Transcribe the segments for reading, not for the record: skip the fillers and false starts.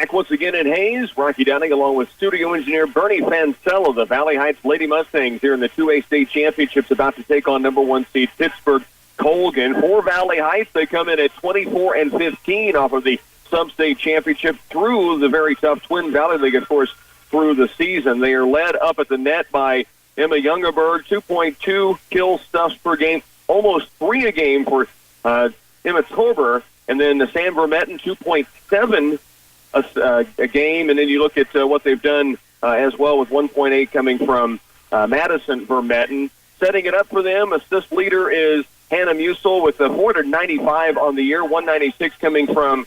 Back once again in Hayes, Rocky Downing along with studio engineer Bernie Fancella of the Valley Heights Lady Mustangs here in the 2A state championships, about to take on number 1 seed Pittsburgh Colgan. For Valley Heights, they come in at 24-15 off of the sub-state championship through the very tough Twin Valley League, of course, through the season. They are led up at the net by Emma Youngerberg, 2.2 kill stuffs per game, almost 3 a game for Emma Torber, and then the San Vermetten, 2.7 a game, and then you look at what they've done as well with 1.8 coming from Madison Vermetten. Setting it up for them, assist leader is Hannah Musel with 495 on the year, 196 coming from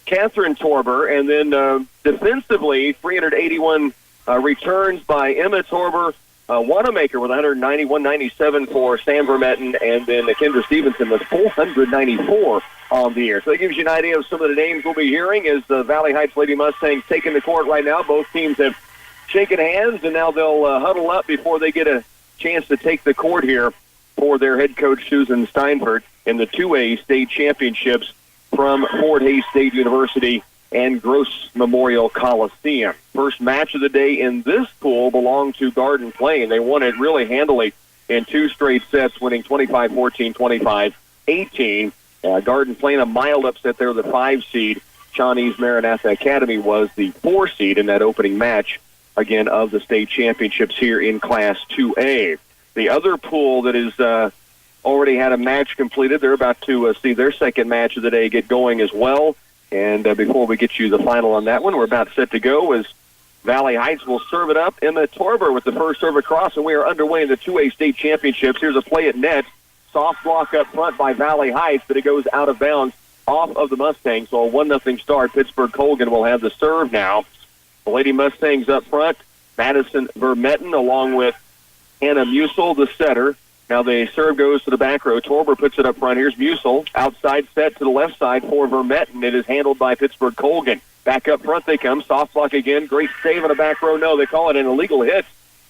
Catherine Torber, and then defensively, 381 returns by Emma Torber, Wanamaker with 190, 197 for San Vermetten, and then Kendra Stevenson with 494 on the year. So that gives you an idea of some of the names we'll be hearing as the Valley Heights Lady Mustangs taking the court right now. Both teams have shaken hands, and now they'll huddle up before they get a chance to take the court here for their head coach, Susan Steinfurt, in the 2A state championships from Fort Hays State University and Gross Memorial Coliseum. First match of the day in this pool belonged to Garden Plain. They won it really handily in 2 straight sets, winning 25-14, 25-18. Garden Plain, a mild upset there, the 5 seed. Shawnee's Maranatha Academy was the 4 seed in that opening match, again, of the state championships here in Class 2A. The other pool that is already had a match completed, they're about to see their second match of the day get going as well. And before we get you the final on that one, we're about set to go as Valley Heights will serve it up. Emma Torber with the first serve across, and we are underway in the 2A state championships. Here's a play at net. Soft block up front by Valley Heights, but it goes out of bounds off of the Mustangs. So a 1-0 start. Pittsburgh Colgan will have the serve now. The Lady Mustangs up front. Madison Vermetten along with Hannah Musel, the setter. Now the serve goes to the back row. Torber puts it up front. Here's Musel. Outside set to the left side for Vermetten. It is handled by Pittsburgh Colgan. Back up front they come. Soft block again. Great save on the back row. No, they call it an illegal hit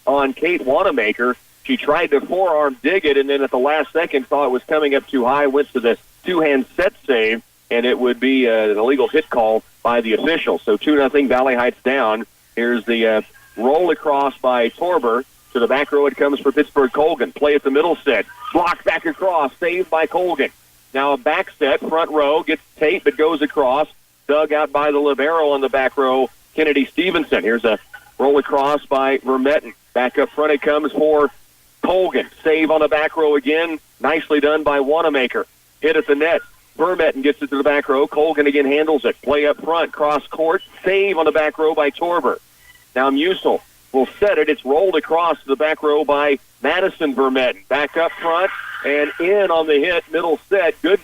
on Kate Wanamaker. She tried to forearm dig it, and then at the last second thought it was coming up too high, went to the two-hand set save, and it would be an illegal hit call by the official. So 2-0 Valley Heights down. Here's the roll across by Torber. To the back row it comes for Pittsburgh Colgan. Play at the middle set. Blocked back across. Saved by Colgan. Now a back set. Front row. Gets tape but goes across. Dug out by the libero on the back row. Kennedy Stevenson. Here's a roll across by Vermetten. Back up front it comes for Colgan. Save on the back row again. Nicely done by Wanamaker. Hit at the net. Vermetten gets it to the back row. Colgan again handles it. Play up front. Cross court. Save on the back row by Torber. Now Musel will set it. It's rolled across to the back row by Madison Vermetten. Back up front and in on the hit. Middle set. Good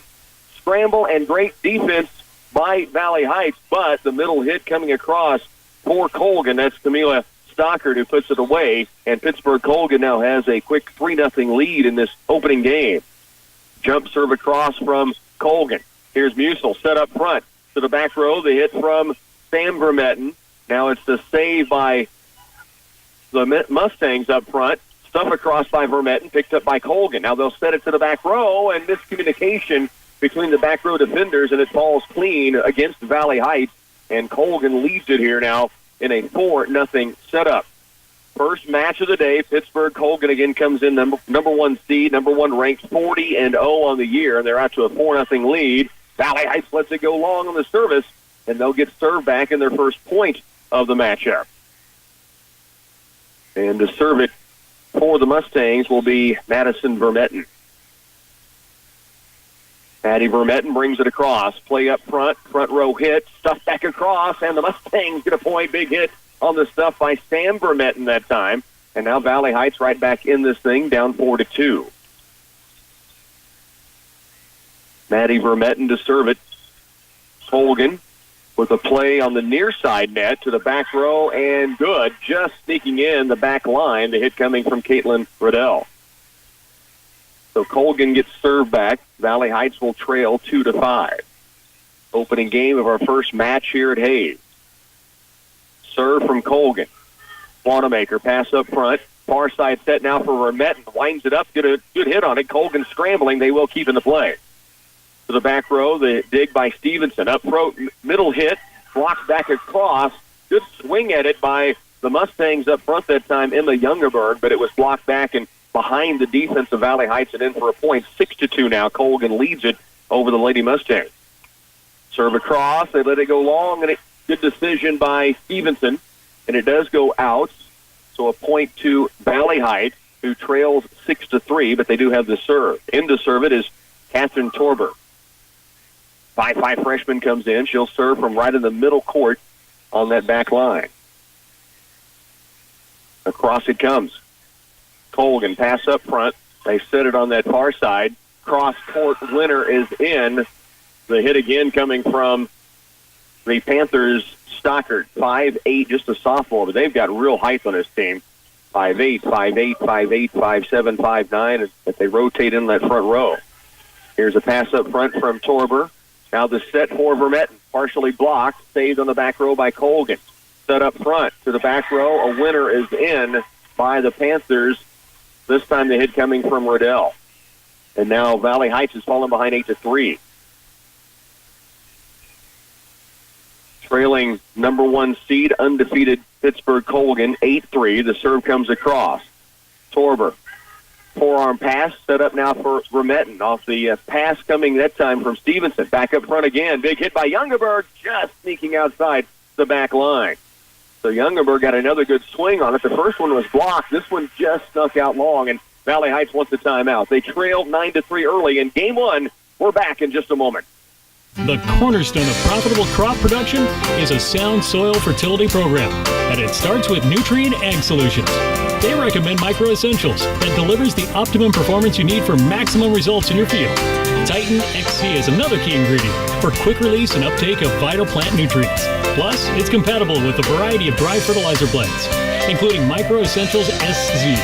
scramble and great defense by Valley Heights, but the middle hit coming across for Colgan. That's Camila Stockard who puts it away, and Pittsburgh Colgan now has a quick 3-0 lead in this opening game. Jump serve across from Colgan. Here's Musel set up front to the back row. The hit from Sam Vermetten. Now it's the save by the Mustangs up front. Stuff across by Vermetten, picked up by Colgan. Now they'll set it to the back row, and miscommunication between the back row defenders, and it falls clean against Valley Heights, and Colgan leads it here now in a 4-0 setup. First match of the day, Pittsburgh Colgan again comes in number 1 seed, number 1 ranked 40-0 on the year, and they're out to a 4-0 lead. Valley Heights lets it go long on the service, and they'll get served back in their first point of the matchup. And to serve it for the Mustangs will be Madison Vermetten. Maddie Vermetten brings it across. Play up front. Front row hit. Stuff back across. And the Mustangs get a point. Big hit on the stuff by Sam Vermetten that time. And now Valley Heights right back in this thing, down 4-2. Maddie Vermetten to serve it. Colgan with a play on the near side net to the back row, and good. Just sneaking in the back line, the hit coming from Caitlin Riddell. So Colgan gets served back. Valley Heights will trail 2-5. Opening game of our first match here at Hayes. Serve from Colgan. Wanamaker, pass up front. Far side set now for Vermetten. Winds it up, get a good hit on it. Colgan scrambling. They will keep in the play. To the back row, the dig by Stevenson. Up front, middle hit blocked back across. Good swing at it by the Mustangs up front that time, Emma Youngerberg, but it was blocked back and behind the defense of Valley Heights and in for a point. 6-2 now. Colgan leads it over the Lady Mustangs. Serve across. They let it go long, and good decision by Stevenson, and it does go out. So a point to Valley Heights, who trails 6-3, but they do have the serve. In to serve it is Catherine Torber. 5'5" freshman comes in. She'll serve from right in the middle court on that back line. Across it comes. Colgan, pass up front. They set it on that far side. Cross court winner is in. The hit again coming from the Panthers' Stockard. 5'8", just a sophomore, but they've got real height on this team. 5'8", 5'8", 5'8", 5'7", 5'9", as they rotate in that front row. Here's a pass up front from Torber. Now the set for Vermetten, partially blocked, saved on the back row by Colgan. Set up front to the back row. A winner is in by the Panthers. This time the hit coming from Riddell. And now Valley Heights has fallen behind 8-3. Trailing number 1 seed, undefeated Pittsburgh Colgan, 8-3. The serve comes across. Torber. Forearm pass set up now for Vermetten. Off the pass coming that time from Stevenson. Back up front again. Big hit by Youngerberg, just sneaking outside the back line. So Youngerberg got another good swing on it. The first one was blocked. This one just snuck out long, and Valley Heights wants a timeout. They trailed 9-3 early in game 1. We're back in just a moment. The cornerstone of profitable crop production is a sound soil fertility program, and it starts with Nutrient Ag Solutions. They recommend Micro Essentials that delivers the optimum performance you need for maximum results in your field. Titan XC is another key ingredient for quick release and uptake of vital plant nutrients. Plus, it's compatible with a variety of dry fertilizer blends, including Micro Essentials SZ.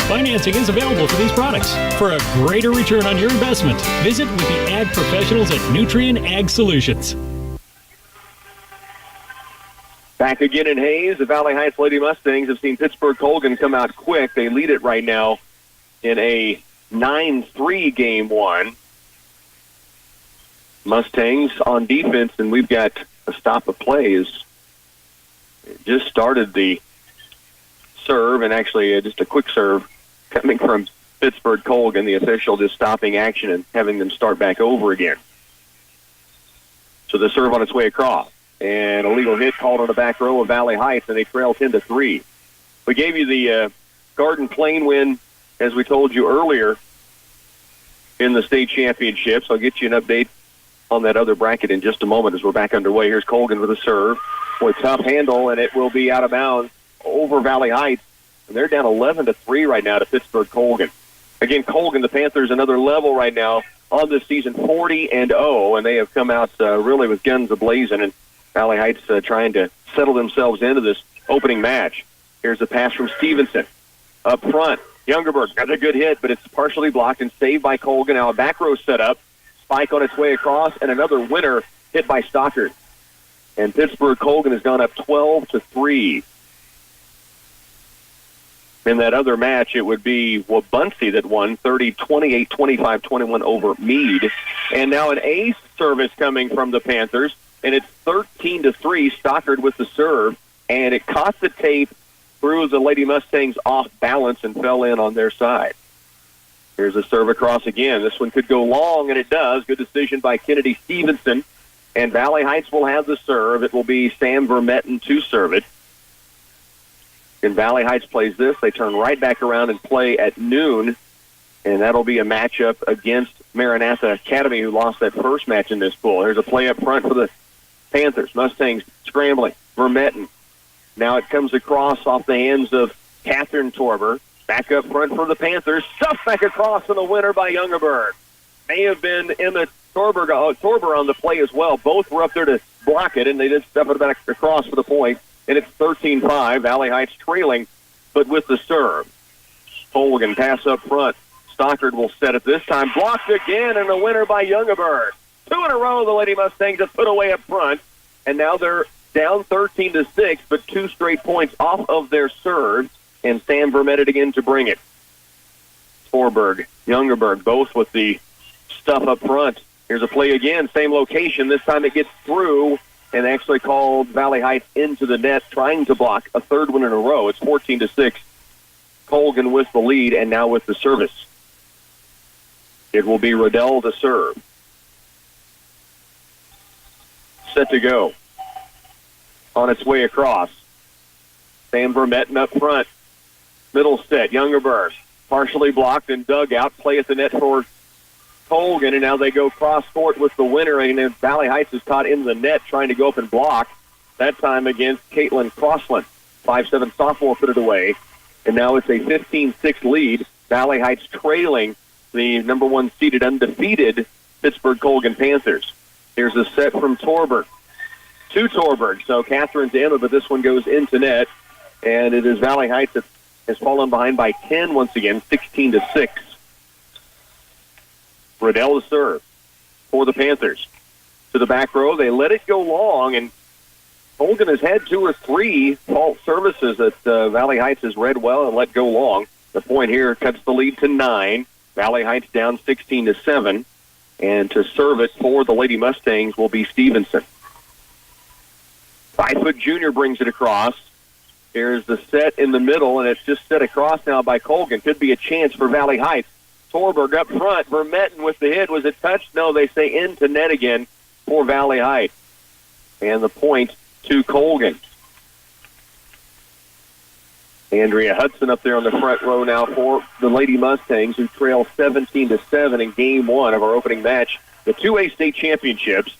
Financing is available for these products. For a greater return on your investment, visit with the ag professionals at Nutrient Ag Solutions. Back again in Hayes, the Valley Heights Lady Mustangs have seen Pittsburgh Colgan come out quick. They lead it right now in a 9-3 game 1. Mustangs on defense, and we've got a stop of plays. Just started the serve, and actually just a quick serve coming from Pittsburgh Colgan, the official just stopping action and having them start back over again. So the serve on its way across. And a legal hit called on the back row of Valley Heights, and they trail 10-3. We gave you the Garden Plain win, as we told you earlier, in the state championships. I'll get you an update on that other bracket in just a moment as we're back underway. Here's Colgan with a serve. With tough handle, and it will be out of bounds over Valley Heights. And they're down 11-3 right now to Pittsburgh Colgan. Again, Colgan, the Panthers, another level right now on this season, 40-0, and they have come out really with guns a-blazing, and Valley Heights trying to settle themselves into this opening match. Here's a pass from Stevenson. Up front, Youngerberg got a good hit, but it's partially blocked and saved by Colgan. Now a back row set up. Spike on its way across, and another winner hit by Stockard. And Pittsburgh Colgan has gone up 12-3. In that other match, it would be Wabunsie that won 30-28, 25-21 over Meade. And now an ace service coming from the Panthers, and it's 13-3. Stockard with the serve, and it caught the tape, threw the Lady Mustangs off balance and fell in on their side. Here's a serve across again. This one could go long, and it does. Good decision by Kennedy Stevenson. And Valley Heights will have the serve. It will be Sam Vermetten to serve it. And Valley Heights plays this. They turn right back around and play at noon. And that'll be a matchup against Maranatha Academy, who lost that first match in this pool. Here's a play up front for the Panthers. Mustangs scrambling. Vermetten. Now it comes across off the hands of Catherine Torber. Back up front for the Panthers. Stuffed back across and the winner by Youngerberg. May have been Emma Torber on the play as well. Both were up there to block it, and they did stuff it back across for the point. And it's 13-5. Valley Heights trailing, but with the serve. Colgan pass up front. Stockard will set it this time. Blocked again, and the winner by Youngerberg. 2 in a row the Lady Mustangs have put away up front. And now they're down 13-6, but 2 straight points off of their serve. And Sam Vermetten again to bring it. Torberg, Youngerberg, both with the stuff up front. Here's a play again, same location. This time it gets through and actually called Valley Heights into the net, trying to block a third one in a row. It's 14-6. Colgan with the lead, and now with the service. It will be Riddell to serve. Set to go. On its way across. Sam Vermetten up front. Middle set, Youngerberg. Partially blocked and dug out. Play at the net for Colgan, and now they go cross-court with the winner, and then Valley Heights is caught in the net trying to go up and block. That time against Caitlin Crossland. 5'7" sophomore put it away, and now it's a 15-6 lead. Valley Heights trailing the number one seeded undefeated Pittsburgh Colgan Panthers. Here's a set from Torberg. To Torberg, so Catherine to Emma, but this one goes into net, and it is Valley Heights that has fallen behind by 10 once again, 16-6. Riddell to serve for the Panthers. To the back row, they let it go long, and Colgan has had 2 or 3 fault services that Valley Heights has read well and let go long. The point here cuts the lead to 9. Valley Heights down 16-7, and to serve it for the Lady Mustangs will be Stevenson. 5-foot junior brings it across. Here's the set in the middle, and it's just set across now by Colgan. Could be a chance for Valley Heights. Torberg up front. Vermetten with the hit. Was it touched? No, they say into net again for Valley Heights. And the point to Colgan. Andrea Hudson up there on the front row now for the Lady Mustangs, who trail 17-7 in game 1 of our opening match. The 2A state championships.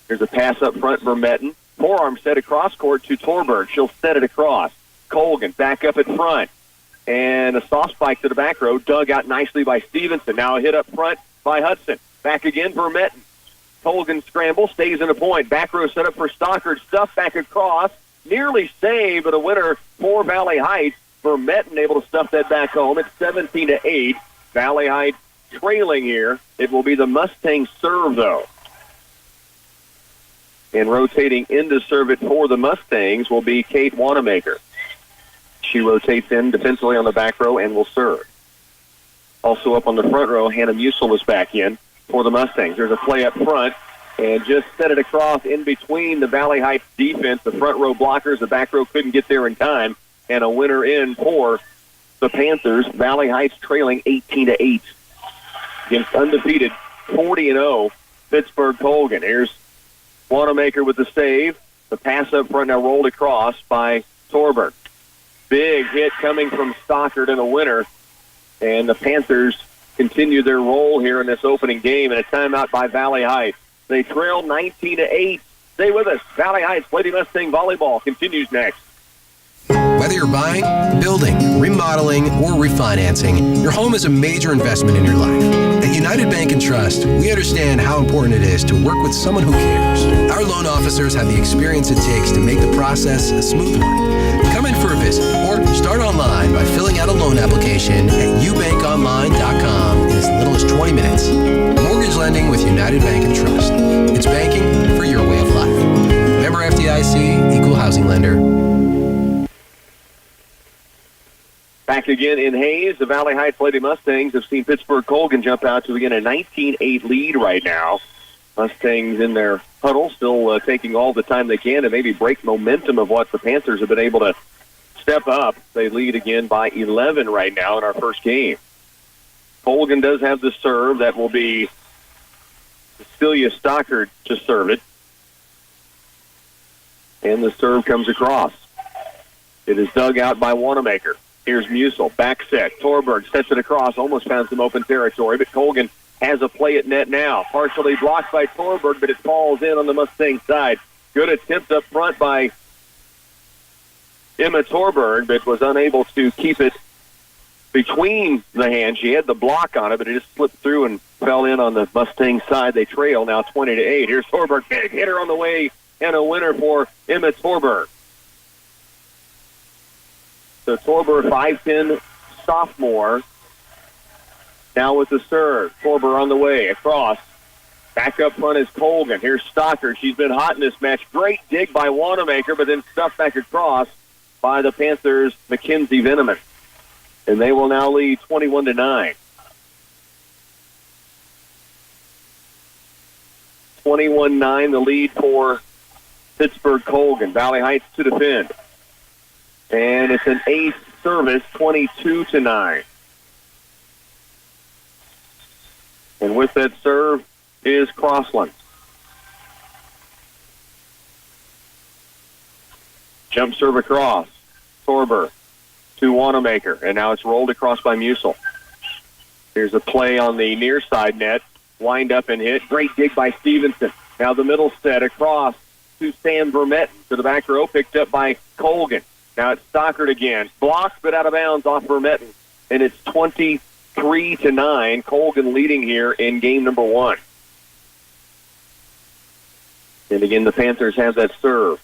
Here's a pass up front, Vermetten. Forearm set across court to Torberg. She'll set it across. Colgan back up at front. And a soft spike to the back row, dug out nicely by Stevenson. Now a hit up front by Hudson. Back again for Vermetten. Colgan scramble, stays in a point. Back row set up for Stockard. Stuff back across. Nearly saved, but a winner for Valley Heights. Vermetten able to stuff that back home. It's 17-8. Valley Heights trailing here. It will be the Mustangs serve, though. And rotating in to serve it for the Mustangs will be Kate Wanamaker. She rotates in defensively on the back row and will serve. Also up on the front row, Hannah Musil is back in for the Mustangs. There's a play up front, and just set it across in between the Valley Heights defense. The front row blockers, the back row couldn't get there in time, and a winner in for the Panthers. Valley Heights trailing 18-8 against undefeated 40-0 Pittsburgh Colgan. Here's Wanamaker with the save. The pass up front now rolled across by Torberg. Big hit coming from Stockard and a winner. And the Panthers continue their roll here in this opening game, and a timeout by Valley Heights. They trail 19-8. Stay with us. Valley Heights Lady Mustang Volleyball continues next. Whether you're buying, building, remodeling, or refinancing, your home is a major investment in your life. At United Bank and Trust, we understand how important it is to work with someone who cares. Our loan officers have the experience it takes to make the process a smooth one. Come in for a visit or start online by filling out a loan application at ubankonline.com in as little as 20 minutes. Mortgage lending with United Bank and Trust. It's banking for your way of life. Member FDIC, Equal Housing Lender. Back again in Hayes, the Valley Heights Lady Mustangs have seen Pittsburgh Colgan jump out to again a 19-8 lead right now. Mustangs in their huddle, still taking all the time they can to maybe break momentum of what the Panthers have been able to step up. They lead again by 11 right now in our first game. Colgan does have the serve. That will be Cecilia Stockard to serve it. And the serve comes across. It is dug out by Wanamaker. Here's Musil, back set. Torberg sets it across, almost found some open territory, but Colgan has a play at net now. Partially blocked by Torberg, but it falls in on the Mustang side. Good attempt up front by Emma Torberg, but was unable to keep it between the hands. She had the block on it, but it just slipped through and fell in on the Mustang side. They trail now 20-8. Here's Torberg, big hitter on the way, and a winner for Emma Torberg. So Torberg, 5'10", sophomore, now with the serve. Torberg on the way, across. Back up front is Colgan. Here's Stockard. She's been hot in this match. Great dig by Wanamaker, but then stuffed back across by the Panthers' Mackenzie Veneman. And they will now lead 21-9. 21-9, the lead for Pittsburgh Colgan. Valley Heights to defend. And it's an ace service, 22-9. And with that serve is Crossland. Jump serve across. Torber to Wanamaker. And now it's rolled across by Musil. Here's a play on the near side net. Wind up and hit. Great dig by Stevenson. Now the middle set across to Sam Vermette to the back row. Picked up by Colgan. Now it's Stockard again. Blocked but out of bounds off Vermette. And it's 23-9. Colgan leading here in game number 1. And again, the Panthers have that serve.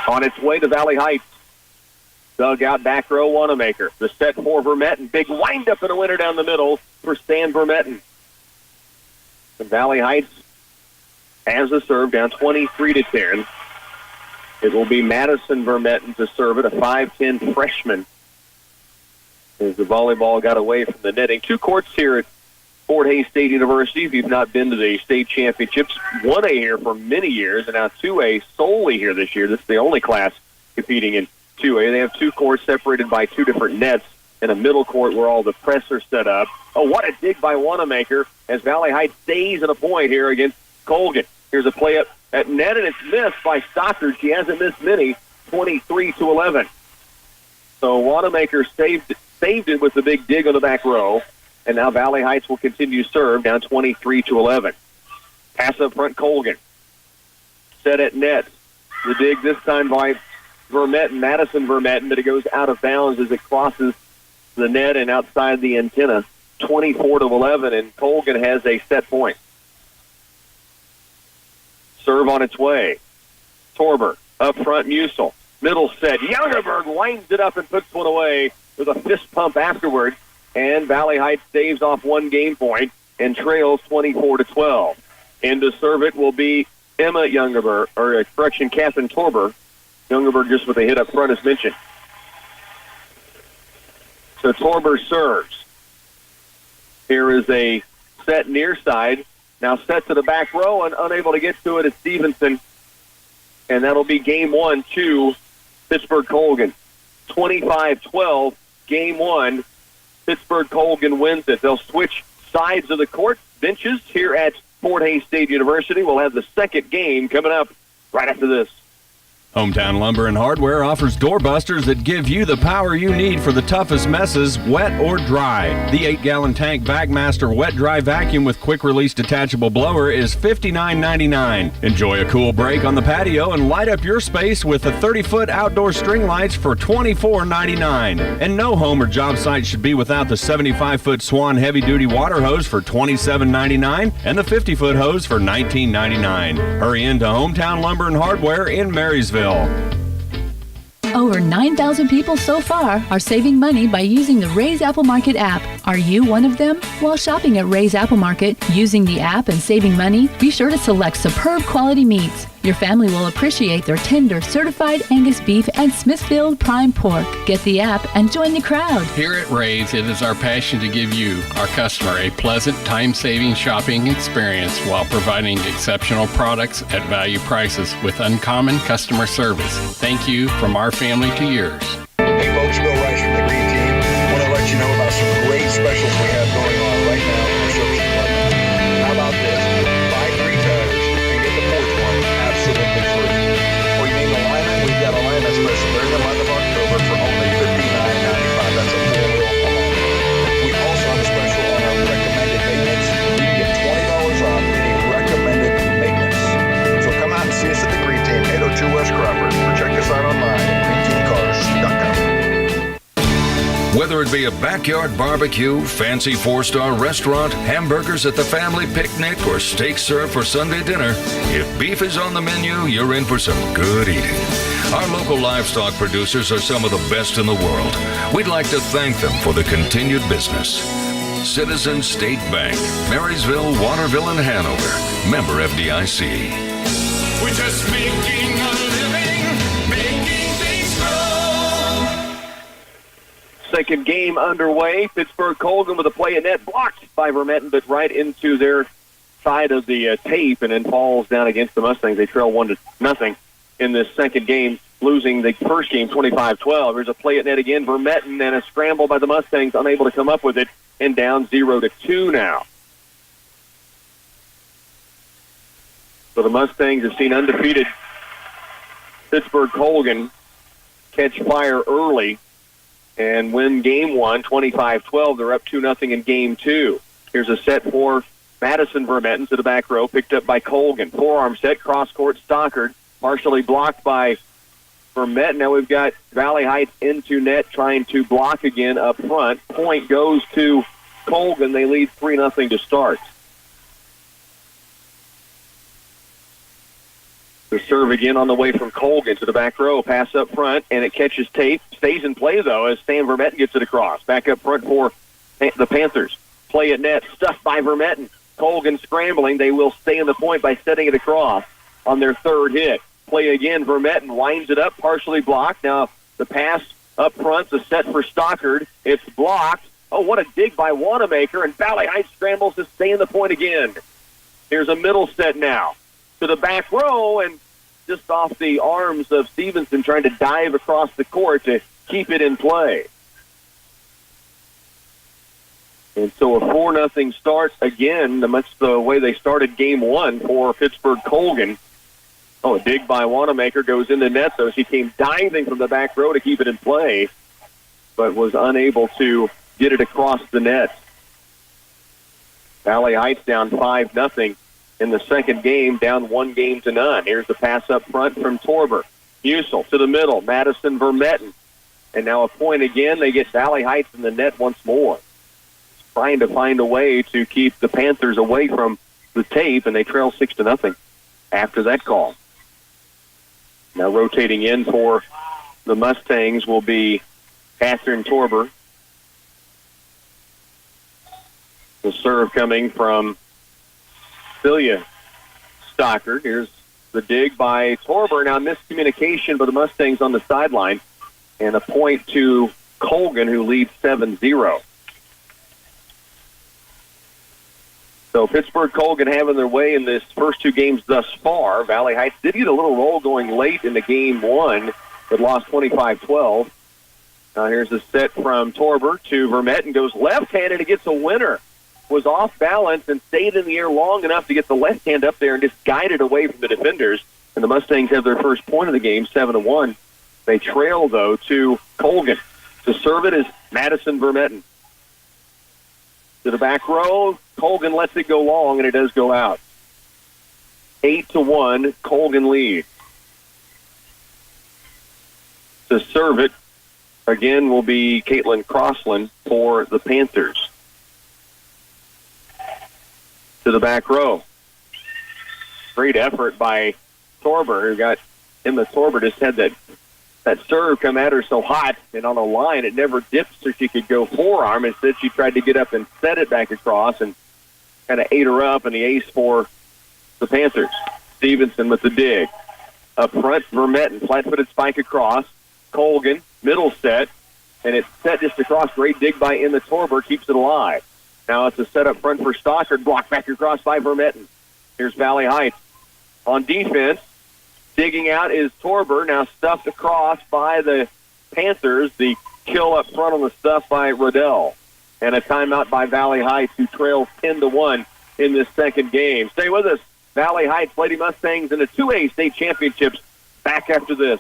On its way to Valley Heights. Dug out back row, Wanamaker. The set for Vermette. Big wind up and a winner down the middle for Stan Vermette. And Valley Heights has a serve down 23-10. It will be Madison Vermette to serve it, a 5'10 freshman. As the volleyball got away from the netting. 2 courts here at Fort Hays State University. If you've not been to the state championships, 1A here for many years, and now 2A solely here this year. This is the only class competing in 2A. They have 2 courts separated by 2 different nets, and a middle court where all the press are set up. Oh, what a dig by Wanamaker as Valley Heights stays at a point here against Colgan. Here's a play up at net, and it's missed by Stockard. She hasn't missed many, 23-11. So Wanamaker saved it with the big dig on the back row. And now Valley Heights will continue to serve down 23-11. Pass up front, Colgan. Set at net. The dig this time by Vermette, Madison Vermette, but it goes out of bounds as it crosses the net and outside the antenna. 24-11, and Colgan has a set point. Serve on its way. Torber up front, Musil. Middle set. Youngerberg winds it up and puts one away with a fist pump afterwards. And Valley Heights saves off 1 game point and trails 24-12. And to serve it will be Emma Youngerberg, or Catherine Torber. Youngerberg just with a hit up front as mentioned. So Torber serves. Here is a set near side. Now set to the back row and unable to get to it is Stevenson. And that'll be game 1 to Pittsburgh Colgan. 25-12, game 1. Pittsburgh Colgan wins it. They'll switch sides of the court, benches here at Fort Hays State University. We'll have the second game coming up right after this. Hometown Lumber and Hardware offers doorbusters that give you the power you need for the toughest messes, wet or dry. The 8-gallon tank Bagmaster Wet Dry Vacuum with quick-release detachable blower is $59.99. Enjoy a cool break on the patio and light up your space with the 30-foot outdoor string lights for $24.99. And no home or job site should be without the 75-foot Swan heavy-duty water hose for $27.99 and the 50-foot hose for $19.99. Hurry into Hometown Lumber and Hardware in Marysville. Over 9,000 people so far are saving money by using the Ray's Apple Market app. Are you one of them? While shopping at Ray's Apple Market, using the app and saving money, be sure to select superb quality meats. Your family will appreciate their tender, certified Angus beef and Smithfield prime pork. Get the app and join the crowd. Here at Ray's, it is our passion to give you, our customer, a pleasant, time-saving shopping experience while providing exceptional products at value prices with uncommon customer service. Thank you from our family to yours. Hey folks, Bill Rice from the Green Team. I want to let you know about some great specials we have going on right now in our service department. How about this? Buy 3 tires and get the 4th one absolutely free. Or you need an alignment? We've got alignment special during the month of October for only $59.95. That's a 4-wheel alignment. We also have a special on our recommended maintenance. You can get $20 off any recommended maintenance. So come out and see us at the Green Team, 802 West Crawford, or check us out online at greenteamcars.com. Whether it be a backyard barbecue, fancy 4-star restaurant, hamburgers at the family picnic, or steak served for Sunday dinner, if beef is on the menu, you're in for some good eating. Our local livestock producers are some of the best in the world. We'd like to thank them for the continued business. Citizens State Bank, Marysville, Waterville, and Hanover. Member FDIC. We're just making a living, making things grow. Second game underway. Pittsburgh Colgan with a play in net, blocked by Vermette, but right into their side of the tape and then falls down against the Mustangs. They trail 1-0 in this second game, losing the first game 25-12. Here's a play at net again. Vermetten and a scramble by the Mustangs, unable to come up with it, and down 0-2 now. So the Mustangs have seen undefeated Pittsburgh Colgan catch fire early and win game one, 25-12. They're up 2-0 in game two. Here's a set for Madison Vermetten to the back row, picked up by Colgan. Forearm set, cross-court, Stockard, partially blocked by Vermetten. Now we've got Valley Heights into net trying to block again up front. Point goes to Colgan. They lead 3-0 to start. The serve again on the way from Colgan to the back row. Pass up front, and it catches tape. Stays in play, though, as Sam Vermetten gets it across. Back up front for the Panthers. Play at net, stuffed by Vermetten. Colgan scrambling. They will stay in the point by setting it across on their third hit. Play again. Vermetten winds it up, partially blocked. Now the pass up front's a set for Stockard. It's blocked. Oh, what a dig by Wanamaker, and Valley Heights scrambles to stay in the point again. Here's a middle set now to the back row, and just off the arms of Stevenson trying to dive across the court to keep it in play. And so a 4-0 start again, much the way they started game one for Pittsburgh Colgan. Oh, a dig by Wanamaker goes in the net, though. She came diving from the back row to keep it in play, but was unable to get it across the net. Valley Heights down 5-0 in the second game, down 1-0. Here's the pass up front from Torber. Musil to the middle, Madison Vermetten. And now a point again. They get Valley Heights in the net once more. Trying to find a way to keep the Panthers away from the tape, and they trail 6-0 after that call. Now rotating in for the Mustangs will be Catherine Torber. The serve coming from Celia Stockard. Here's the dig by Torber. Now miscommunication by the Mustangs on the sideline, and a point to Colgan, who leads 7-0. So Pittsburgh Colgan having their way in this first two games thus far. Valley Heights did get a little roll going late in the game one, but lost 25-12. Now here's a set from Torber to Vermetten. Goes left-handed and gets a winner. Was off balance and stayed in the air long enough to get the left hand up there and just guided away from the defenders. And the Mustangs have their first point of the game, 7-1. They trail, though, to Colgan. To serve it is Madison Vermetten. To the back row, Colgan lets it go long, and it does go out. 8-1, Colgan lead. To serve it, again, will be Caitlin Crossland for the Panthers. To the back row. Great effort by Torber, who got Emma Torber just had that serve come at her so hot, and on a line it never dipped so she could go forearm. Instead, she tried to get up and set it back across and kind of ate her up, and the ace for the Panthers. Stevenson with the dig. Up front, Vermetten, flat-footed spike across. Colgan, middle set, and it's set just across. Great dig by Emma Torber, keeps it alive. Now it's a set up front for Stockard, blocked back across by Vermetten. Here's Valley Heights. On defense, digging out is Torber, now stuffed across by the Panthers. The kill up front on the stuff by Riddell. And a timeout by Valley Heights, who trails 10-1 in this second game. Stay with us. Valley Heights Lady Mustangs in the 2A state championships. Back after this.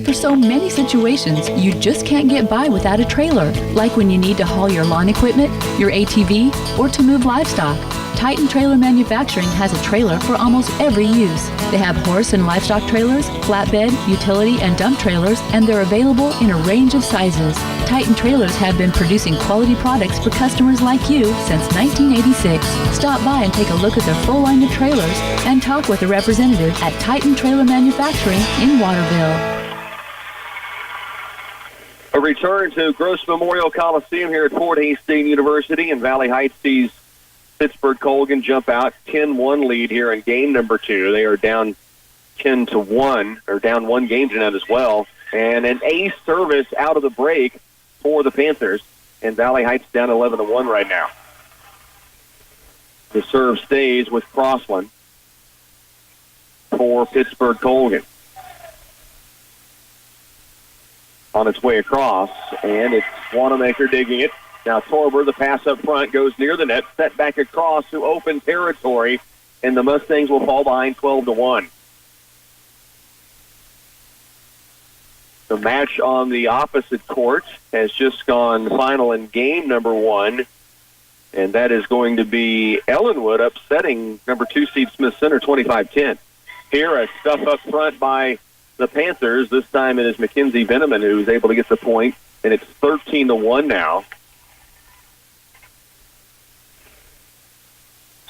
For so many situations, you just can't get by without a trailer, like when you need to haul your lawn equipment, your ATV, or to move livestock. Titan Trailer Manufacturing has a trailer for almost every use. They have horse and livestock trailers, flatbed, utility, and dump trailers, and they're available in a range of sizes. Titan Trailers have been producing quality products for customers like you since 1986. Stop by and take a look at their full line of trailers and talk with a representative at Titan Trailer Manufacturing in Waterville. A return to Gross Memorial Coliseum here at Fort Hays State University, and Valley Heights sees Pittsburgh Colgan jump out 10-1 lead here in game number 2. They are down 10-1, or down 1 game to none as well. And an ace service out of the break for the Panthers, and Valley Heights down 11-1 right now. The serve stays with Crossland for Pittsburgh Colgan. On its way across, and it's Wanamaker digging it. Now Torber, the pass up front, goes near the net, set back across to open territory, and the Mustangs will fall behind 12-1. The match on the opposite court has just gone final in game number 1, and that is going to be Ellenwood upsetting number 2 seed Smith Center 25-10. Here, a stuff up front by the Panthers. This time it is Mackenzie Veneman who's able to get the point, and it's 13-1 now.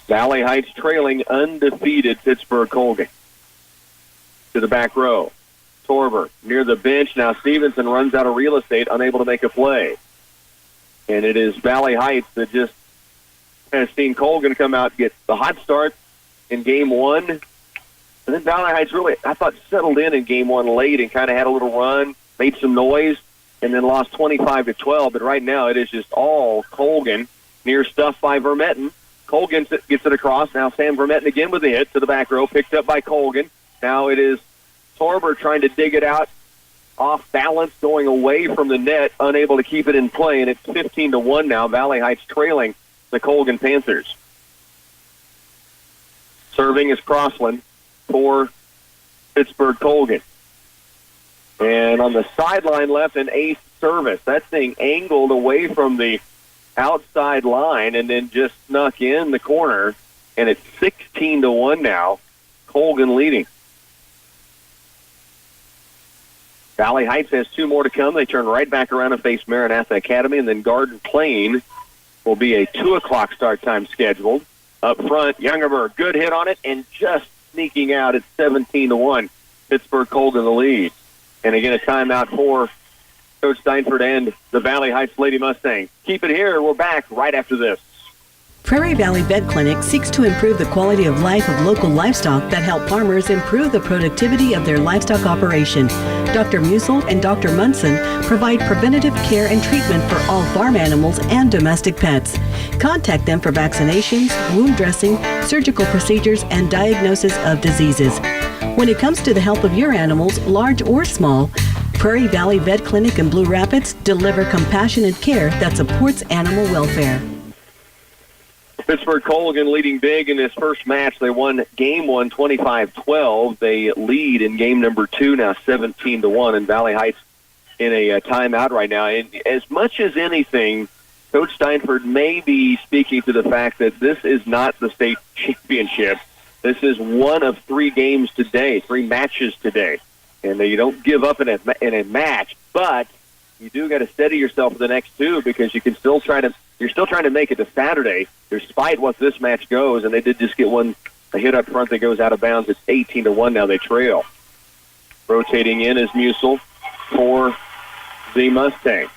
Valley Heights trailing undefeated Pittsburgh Colgan. To the back row. Torber near the bench. Now Stevenson runs out of real estate, unable to make a play. And it is Valley Heights that just has seen Colgan come out and get the hot start in game 1. And then Valley Heights really, I thought, settled in game 1 late and kind of had a little run, made some noise, and then lost 25-12. But right now it is just all Colgan. Near stuff by Vermetten. Colgan gets it across. Now Sam Vermetten again with the hit to the back row, picked up by Colgan. Now it is Torber trying to dig it out, off balance, going away from the net, unable to keep it in play, and it's 15-1 now. Valley Heights trailing the Colgan Panthers. Serving is Crossland for Pittsburgh Colgan. And on the sideline left, an ace service. That thing angled away from the outside line and then just snuck in the corner, and it's 16-1 now. Colgan leading. Valley Heights has 2 more to come. They turn right back around and face Maranatha Academy, and then Garden Plain will be a 2 o'clock start time scheduled. Up front, Youngerberg, good hit on it, and just sneaking out at 17-1. Pittsburgh Colgan the lead. And again, a timeout for Coach Steinford and the Valley Heights Lady Mustangs. Keep it here. We're back right after this. Prairie Valley Vet Clinic seeks to improve the quality of life of local livestock that help farmers improve the productivity of their livestock operation. Dr. Musel and Dr. Munson provide preventative care and treatment for all farm animals and domestic pets. Contact them for vaccinations, wound dressing, surgical procedures, and diagnosis of diseases. When it comes to the health of your animals, large or small, Prairie Valley Vet Clinic in Blue Rapids deliver compassionate care that supports animal welfare. Pittsburgh Colgan leading big in this first match. They won game 1 25-12. They lead in game number 2 now 17-1, and Valley Heights in a timeout right now. And as much as anything, Coach Steinford may be speaking to the fact that this is not the state championship. This is one of 3 games today, 3 matches today. And you don't give up in a match, but you do got to steady yourself for the next 2 because you're still trying to make it to Saturday, despite what this match goes. And they did just get a hit up front that goes out of bounds. It's 18-1 now. They trail. Rotating in is Musel for the Mustangs.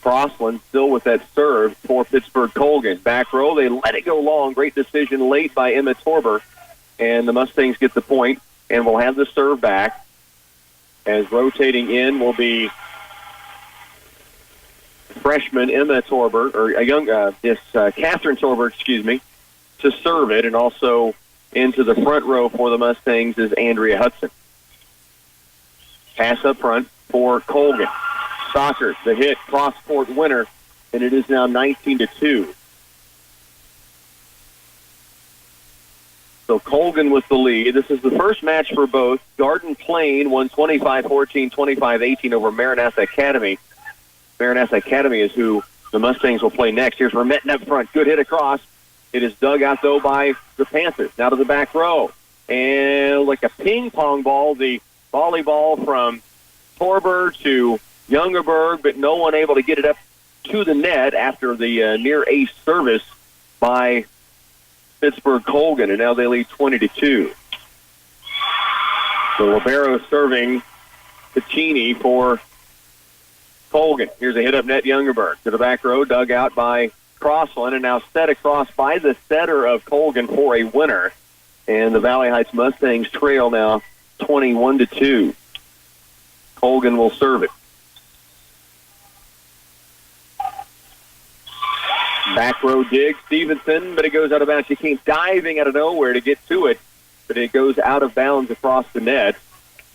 Crossland still with that serve for Pittsburgh Colgan. Back row, they let it go long. Great decision late by Emma Torber. And the Mustangs get the point and will have the serve back. As rotating in will be freshman Emma Torber, or Catherine Torber, to serve it. And also into the front row for the Mustangs is Andrea Hudson. Pass up front for Colgan. Stocker, the hit, cross-court winner, and it is now 19-2. So Colgan with the lead. This is the first match for both. Garden Plain won 25-14, 25-18 over Maranatha Academy. Maranatha Academy is who the Mustangs will play next. Here's Vermetten up front. Good hit across. It is dug out, though, by the Panthers. Now to the back row. And like a ping-pong ball, the volleyball from Torber to Youngerberg, but no one able to get it up to the net after the near-ace service by Pittsburgh Colgan, and now they lead 20-2. So Libero serving Piccini for Colgan. Here's a hit up net, Youngerberg to the back row, dug out by Crossland, and now set across by the setter of Colgan for a winner. And the Valley Heights Mustangs trail now 21-2. Colgan will serve it. back row dig, Stevenson, but it goes out of bounds. She came diving out of nowhere to get to it, but it goes out of bounds across the net.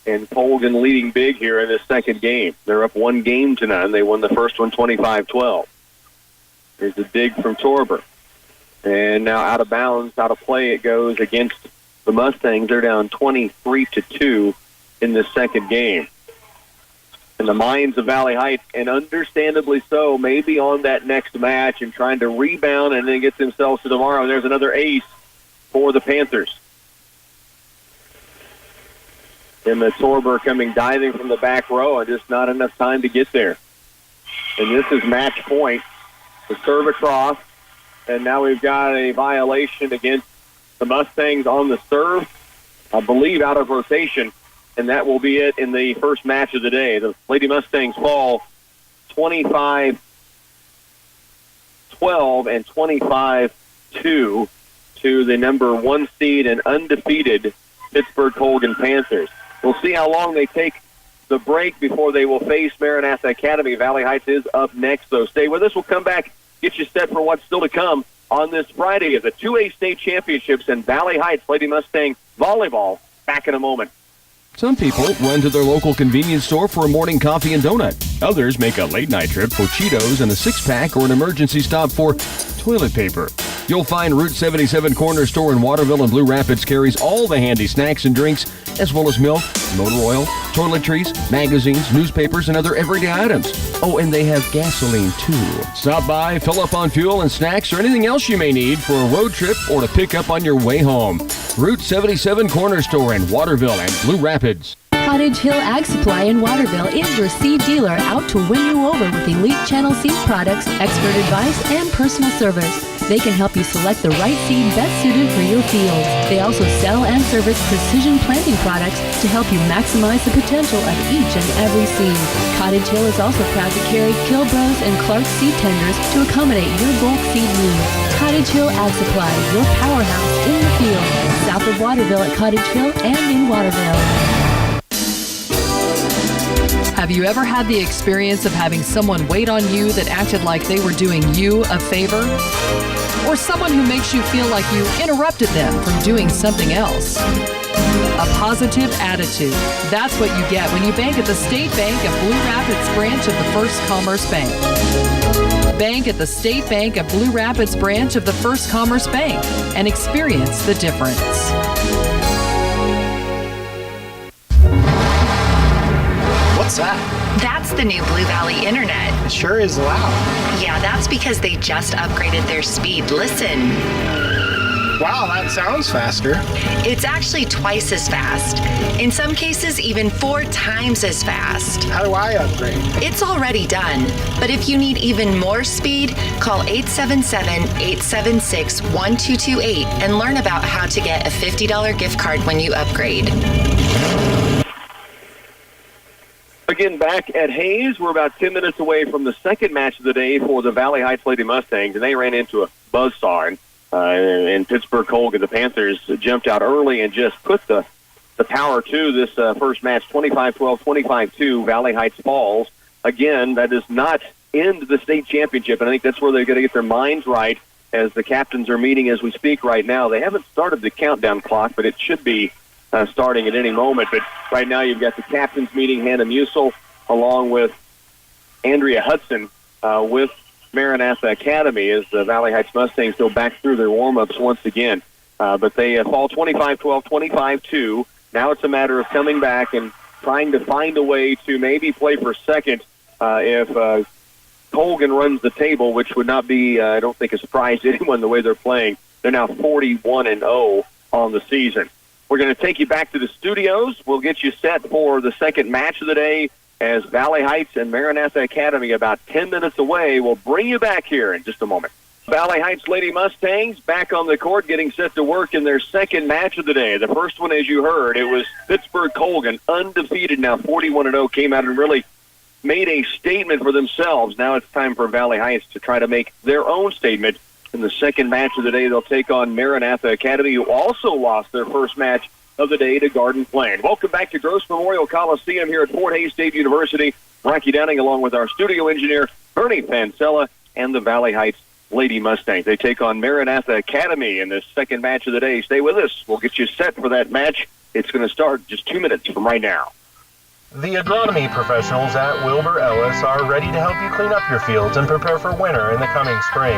And Colgan leading big here in this second game. They're up 1-0. They won the first one 25-12. There's a dig from Torber. And now out of bounds, out of play it goes against the Mustangs. They're down 23-2 in this second game. And the minds of Valley Heights, and understandably so, may be on that next match and trying to rebound and then get themselves to tomorrow. And there's another ace for the Panthers. And the Torber coming diving from the back row and just not enough time to get there. And this is match point. The serve across, and now we've got a violation against the Mustangs on the serve, I believe out of rotation, and that will be it in the first match of the day. The Lady Mustangs fall 25-12 and 25-2 to the number 1 seed and undefeated Pittsburgh Colgan Panthers. We'll see how long they take the break before they will face Maranatha Academy. Valley Heights is up next, though. Stay with us. We'll come back, get you set for what's still to come on this Friday of the 2A state championships and Valley Heights Lady Mustang Volleyball. Back in a moment. Some people run to their local convenience store for a morning coffee and donut. Others make a late-night trip for Cheetos and a six-pack or an emergency stop for toilet paper. You'll find Route 77 Corner Store in Waterville and Blue Rapids carries all the handy snacks and drinks, as well as milk, motor oil, toiletries, magazines, newspapers, and other everyday items. Oh, and they have gasoline, too. Stop by, fill up on fuel and snacks or anything else you may need for a road trip or to pick up on your way home. Route 77 Corner Store in Waterville and Blue Rapids. Cottage Hill Ag Supply in Waterville is your seed dealer out to win you over with elite channel seed products, expert advice, and personal service. They can help you select the right seed best suited for your field. They also sell and service precision planting products to help you maximize the potential of each and every seed. Cottage Hill is also proud to carry Kilbros and Clark seed tenders to accommodate your bulk seed needs. Cottage Hill Ag Supply, your powerhouse in the field, south of Waterville at Cottage Hill and in Waterville. Have you ever had the experience of having someone wait on you that acted like they were doing you a favor? Or someone who makes you feel like you interrupted them from doing something else? A positive attitude. That's what you get when you bank at the State Bank of Blue Rapids branch of the First Commerce Bank. Bank at the State Bank of Blue Rapids branch of the First Commerce Bank and experience the difference. What's that? That's the new Blue Valley Internet. It sure is loud. Yeah, that's because they just upgraded their speed. Listen. Wow, that sounds faster. It's actually twice as fast. In some cases, even 4 times as fast. How do I upgrade? It's already done. But if you need even more speed, call 877-876-1228 and learn about how to get a $50 gift card when you upgrade. Again, back at Hayes, we're about 10 minutes away from the second match of the day for the Valley Heights Lady Mustangs, and they ran into a buzzsaw in Pittsburgh Colgan. The Panthers jumped out early and just put the power to this first match, 25-12, 25-2, Valley Heights falls. Again, that does not end the state championship, and I think that's where they're going to get their minds right as the captains are meeting as we speak right now. They haven't started the countdown clock, but it should be starting at any moment. But right now you've got the captains meeting, Hannah Musel, along with Andrea Hudson with Maranatha Academy as the Valley Heights Mustangs go back through their warm-ups once again. But they fall 25-12, 25-2. Now it's a matter of coming back and trying to find a way to maybe play for second if Colgan runs the table, which would not be, I don't think, a surprise to anyone the way they're playing. They're now 41-0 on the season. We're going to take you back to the studios. We'll get you set for the second match of the day as Valley Heights and Maranatha Academy about 10 minutes away. We'll bring you back here in just a moment. Valley Heights Lady Mustangs back on the court getting set to work in their second match of the day. The first one, as you heard, it was Pittsburgh Colgan, undefeated now, 41-0, came out and really made a statement for themselves. Now it's time for Valley Heights to try to make their own statement. In the second match of the day, they'll take on Maranatha Academy, who also lost their first match of the day to Garden Plain. Welcome back to Gross Memorial Coliseum here at Fort Hays State University. Rocky Downing along with our studio engineer, Bernie Pancella, and the Valley Heights Lady Mustangs. They take on Maranatha Academy in the second match of the day. Stay with us. We'll get you set for that match. It's going to start just 2 minutes from right now. The agronomy professionals at Wilbur Ellis are ready to help you clean up your fields and prepare for winter in the coming spring.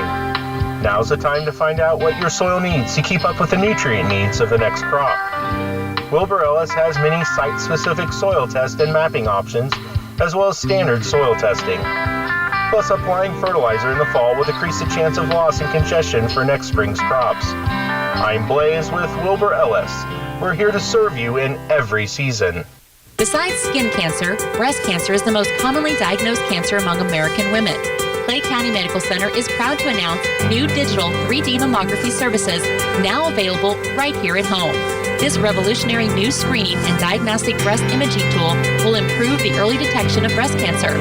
Now's the time to find out what your soil needs to keep up with the nutrient needs of the next crop. Wilbur Ellis has many site-specific soil test and mapping options, as well as standard soil testing. Plus, applying fertilizer in the fall will decrease the chance of loss and congestion for next spring's crops. I'm Blaze with Wilbur Ellis. We're here to serve you in every season. Besides skin cancer, breast cancer is the most commonly diagnosed cancer among American women. Clay County Medical Center is proud to announce new digital 3D mammography services now available right here at home. This revolutionary new screening and diagnostic breast imaging tool will improve the early detection of breast cancer.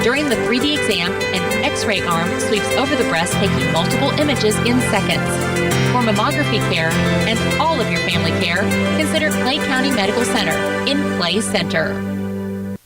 During the 3D exam, an X-ray arm sweeps over the breast, taking multiple images in seconds. For mammography care and all of your family care, consider Clay County Medical Center in Clay Center.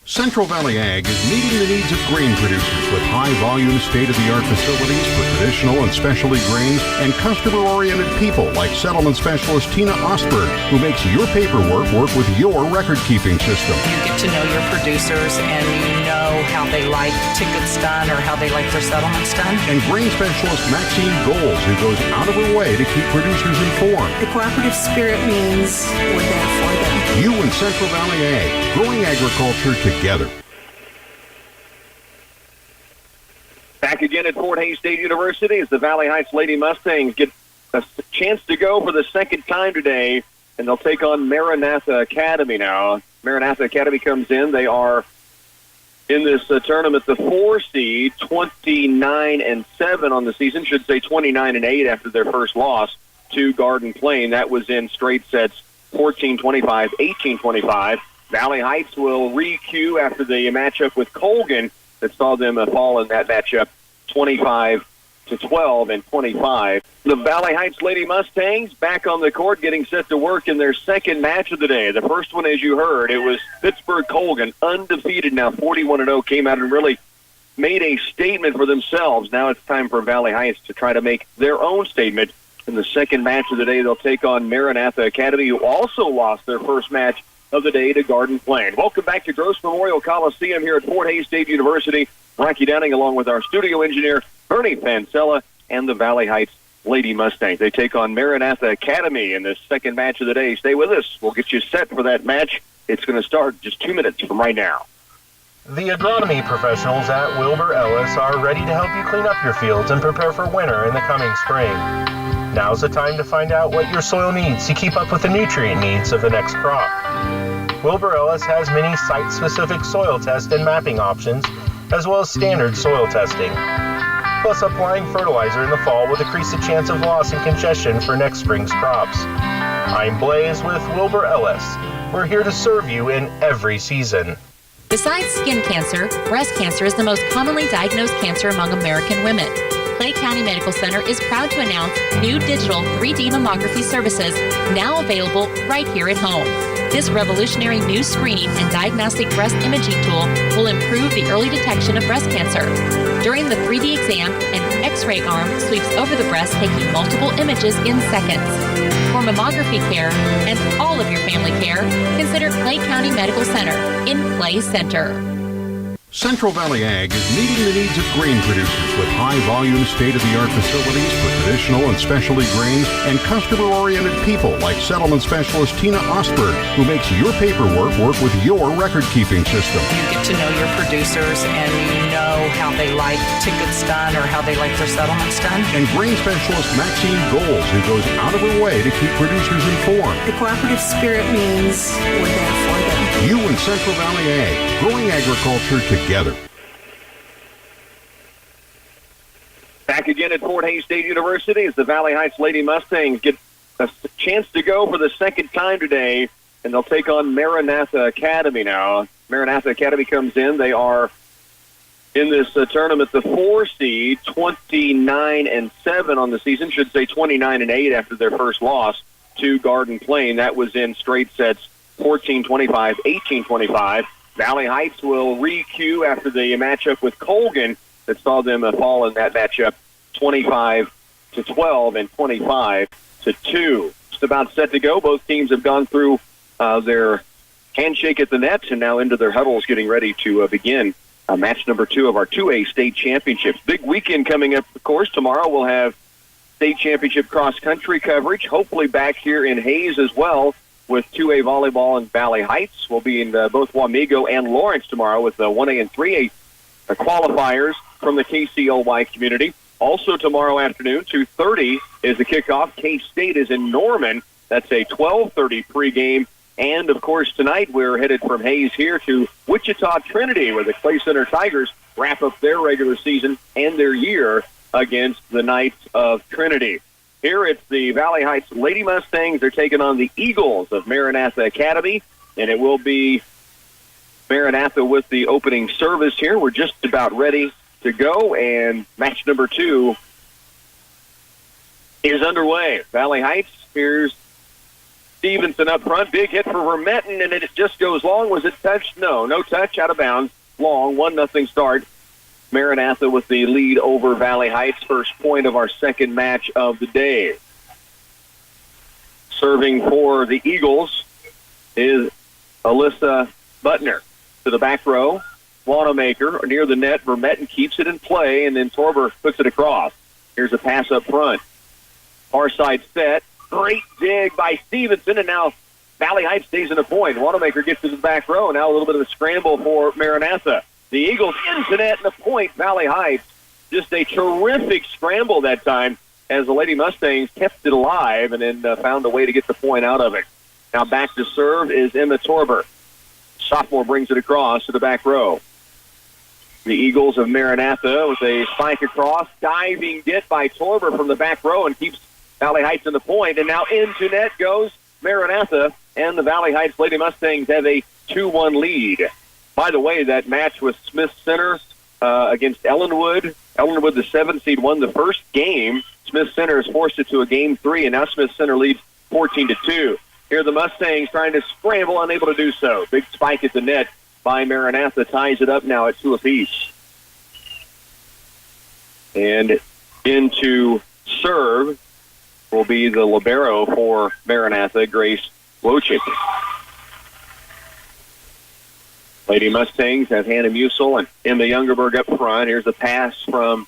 Central Valley Ag is meeting the needs of grain producers with high-volume, state-of-the-art facilities for traditional and specialty grains and customer-oriented people like settlement specialist Tina Osberg, who makes your paperwork work with your record-keeping system. You get to know your producers and you know how they like tickets done or how they like their settlements done. And grain specialist Maxine Goals, who goes out of her way to keep producers informed. The cooperative spirit means we're there for them. You and Central Valley Ag, growing agriculture together. Back again at Fort Hays State University as the Valley Heights Lady Mustangs get a chance to go for the second time today, and they'll take on Maranatha Academy now. Maranatha Academy comes in. They are in this tournament the 4 seed, 29-7 on the season, should say 29-8 after their first loss to Garden Plain. That was in straight sets 14-25, 18-25. Valley Heights will re-cue after the matchup with Colgan that saw them fall in that matchup 25-12 and 25. The Valley Heights Lady Mustangs back on the court getting set to work in their second match of the day. The first one, as you heard, it was Pittsburgh-Colgan, undefeated now, 41-0, came out and really made a statement for themselves. Now it's time for Valley Heights to try to make their own statement. In the second match of the day, they'll take on Maranatha Academy, who also lost their first match of the day to Garden Plain. Welcome back to Gross Memorial Coliseum here at Fort Hays State University. Rocky Downing along with our studio engineer, Bernie Fancella, and the Valley Heights Lady Mustangs. They take on Maranatha Academy in the second match of the day. Stay with us. We'll get you set for that match. It's going to start just 2 minutes from right now. The agronomy professionals at Wilbur Ellis are ready to help you clean up your fields and prepare for winter in the coming spring. Now's the time to find out what your soil needs to keep up with the nutrient needs of the next crop. Wilbur Ellis has many site-specific soil test and mapping options, as well as standard soil testing. Plus, applying fertilizer in the fall will decrease the chance of loss and congestion for next spring's crops. I'm Blaze with Wilbur Ellis. We're here to serve you in every season. Besides skin cancer, breast cancer is the most commonly diagnosed cancer among American women. Clay County Medical Center is proud to announce new digital 3D mammography services now available right here at home. This revolutionary new screening and diagnostic breast imaging tool will improve the early detection of breast cancer. During the 3D exam, an X-ray arm sweeps over the breast, taking multiple images in seconds. For mammography care and all of your family care, consider Clay County Medical Center in Clay Center. Central Valley Ag is meeting the needs of grain producers with high-volume, state-of-the-art facilities for traditional and specialty grains and customer-oriented people like settlement specialist Tina Osberg, who makes your paperwork work with your record-keeping system. You get to know your producers and you know how they like tickets done or how they like their settlements done. And grain specialist Maxine Goals, who goes out of her way to keep producers informed. The cooperative spirit means we're there for them. You and Central Valley Ag, growing agriculture together. Back again at Fort Hays State University as the Valley Heights Lady Mustangs get a chance to go for the second time today, and they'll take on Maranatha Academy now. Maranatha Academy comes in. They are in this tournament the 4 seed, 29-7 on the season, should say 29-8 after their first loss to Garden Plain. That was in straight sets 14-25, 18-25. Valley Heights will re-cue after the matchup with Colgan that saw them fall in that matchup 25-12 and 25-2. Just about set to go. Both teams have gone through their handshake at the net and now into their huddles getting ready to begin match number 2 of our 2A state championships. Big weekend coming up, of course. Tomorrow we'll have state championship cross-country coverage, hopefully back here in Hayes as well with 2A volleyball in Valley Heights. We'll be in both Wamego and Lawrence tomorrow with 1A and 3A qualifiers from the KCLY community. Also tomorrow afternoon, 2:30 is the kickoff. K-State is in Norman. That's a 12:30 pregame. And, of course, tonight we're headed from Hayes here to Wichita Trinity, where the Clay Center Tigers wrap up their regular season and their year against the Knights of Trinity. Here it's the Valley Heights Lady Mustangs. They're taking on the Eagles of Maranatha Academy, and it will be Maranatha with the opening service here. We're just about ready to go, and match number 2 is underway. Valley Heights, here's Stevenson up front. Big hit for Vermetten, and it just goes long. Was it touched? No touch, out of bounds. Long, 1-0 start. Maranatha with the lead over Valley Heights. First point of our second match of the day. Serving for the Eagles is Alyssa Butner. To the back row, Wanamaker near the net. Vermetten keeps it in play, and then Torber puts it across. Here's a pass up front. Far side set. Great dig by Stevenson, and now Valley Heights stays in a point. Wanamaker gets to the back row. Now a little bit of a scramble for Maranatha. The Eagles into net and a point. Valley Heights. Just a terrific scramble that time as the Lady Mustangs kept it alive and then found a way to get the point out of it. Now back to serve is Emma Torber. Sophomore brings it across to the back row. The Eagles of Maranatha with a spike across. Diving get by Torber from the back row and keeps Valley Heights in the point. And now into net goes Maranatha, and the Valley Heights Lady Mustangs have a 2-1 lead. By the way, that match with Smith Center against Ellenwood. Ellenwood, the 7th seed, won the first game. Smith Center has forced it to a game 3, and now Smith Center leads 14-2. Here the Mustangs trying to scramble, unable to do so. Big spike at the net by Maranatha ties it up now at 2 apiece. And into serve will be the libero for Maranatha, Grace Wojcik. Lady Mustangs have Hannah Musel and Emma Youngerberg up front. Here's a pass from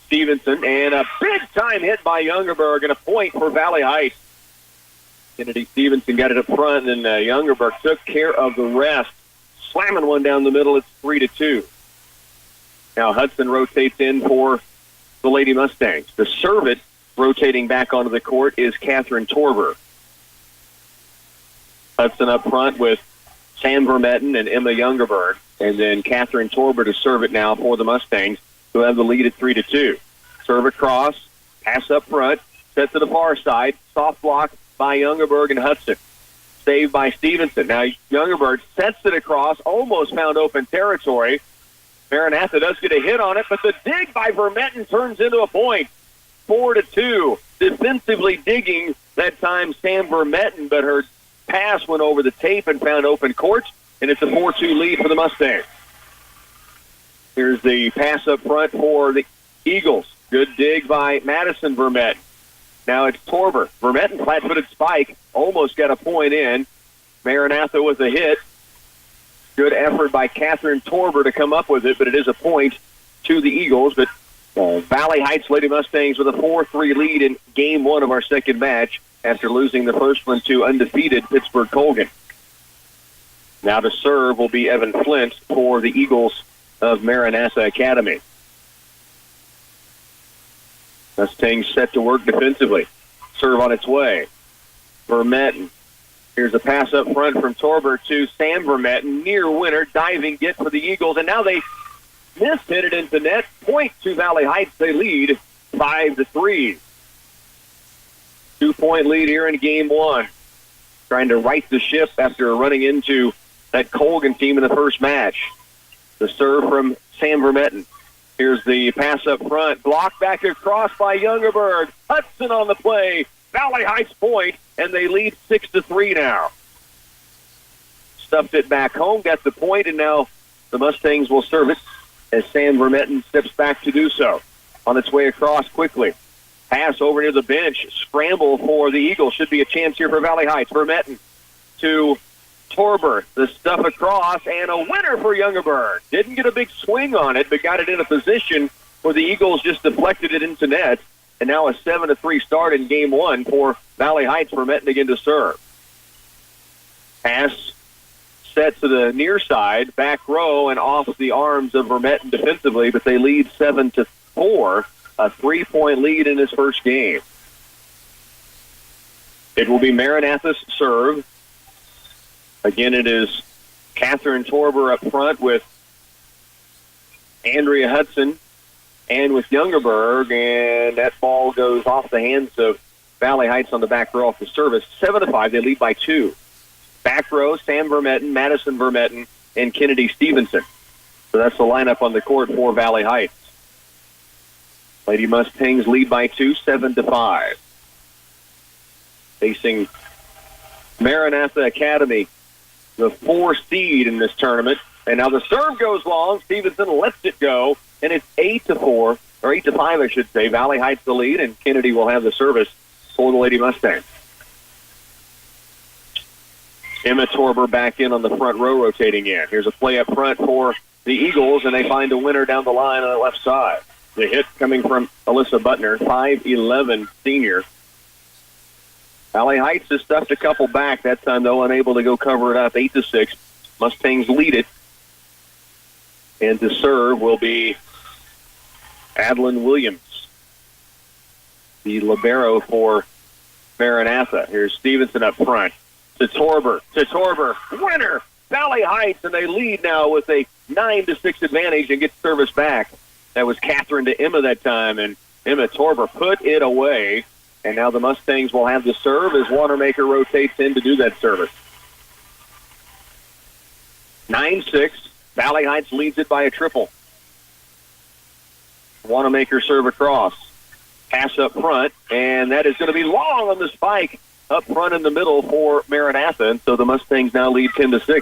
Stevenson, and a big-time hit by Youngerberg, and a point for Valley Heights. Kennedy Stevenson got it up front, and Youngerberg took care of the rest. Slamming one down the middle, it's 3-2. Now Hudson rotates in for the Lady Mustangs. To serve it, rotating back onto the court, is Catherine Torber. Hudson up front with Sam Vermetten and Emma Youngerberg, and then Catherine Torber to serve it now for the Mustangs, who have the lead at 3-2. Serve across, pass up front, set to the far side, soft block by Youngerberg and Hudson. Saved by Stevenson. Now Youngerberg sets it across, almost found open territory. Maranatha does get a hit on it, but the dig by Vermetten turns into a point. 4-2. Defensively digging that time Sam Vermetten, but her pass went over the tape and found open court, and it's a 4-2 lead for the Mustangs. Here's the pass up front for the Eagles. Good dig by Madison Vermetten. Now it's Torber. Vermetten, flat-footed spike, almost got a point in. Maranatha with a hit. Good effort by Catherine Torber to come up with it, but it is a point to the Eagles. But Valley Heights Lady Mustangs with a 4-3 lead in game 1 of our second match after losing the first one to undefeated Pittsburgh Colgan. Now to serve will be Evan Flint for the Eagles of Maranatha Academy. Mustangs set to work defensively. Serve on its way. Vermetten. Here's a pass up front from Torber to Sam Vermetten. Near winner. Diving get for the Eagles. And now they hit it into net. Point to Valley Heights. They lead 5-3. 2-point lead here in game 1. Trying to right the ship after running into that Colgan team in the first match. The serve from Sam Vermetten. Here's the pass up front. Blocked back across by Youngerberg. Hudson on the play. Valley Heights point, and they lead 6-3 now. Stuffed it back home, got the point, and now the Mustangs will serve it as Sam Vermetten steps back to do so. on its way across quickly. Pass over near the bench. Scramble for the Eagles. Should be a chance here for Valley Heights. Vermetten to Torber. The stuff across, and a winner for Youngerberg. Didn't get a big swing on it, but got it in a position where the Eagles just deflected it into net. And now a 7-3 start in game one for Valley Heights. Vermetten again to serve. Pass set to the near side, back row, and off the arms of Vermetten defensively, but they lead 7-4, a 3-point lead in his first game. It will be Maranatha's serve. Again, it is Catherine Torber up front with Andrea Hudson and with Youngerberg, and that ball goes off the hands of Valley Heights on the back row off the service. 7-5, they lead by 2. Back row, Sam Vermetten, Madison Vermetten, and Kennedy Stevenson. So that's the lineup on the court for Valley Heights. Lady Mustangs lead by 2, 7-5. Facing Maranatha Academy, the 4 seed in this tournament. And now the serve goes long. Stevenson lets it go, and it's 8-4, or 8-5, I should say. Valley Heights the lead, and Kennedy will have the service for the Lady Mustangs. Emma Torber back in on the front row, rotating in. Here's a play up front for the Eagles, and they find a winner down the line on the left side. The hit coming from Alyssa Butner, 5'11", senior. Valley Heights has stuffed a couple back that time, though, unable to go cover it up, 8-6. Mustangs lead it. And to serve will be Adeline Williams, the libero for Maranatha. Here's Stevenson up front. To Torber, winner, Valley Heights, and they lead now with a 9-6 advantage and get service back. That was Catherine to Emma that time, and Emma Torber put it away, and now the Mustangs will have the serve as Wanamaker rotates in to do that service. 9-6, Valley Heights leads it by a triple. Wanamaker serve across. Pass up front, and that is going to be long on the spike. Up front in the middle for Maranatha, and so the Mustangs now lead 10-6.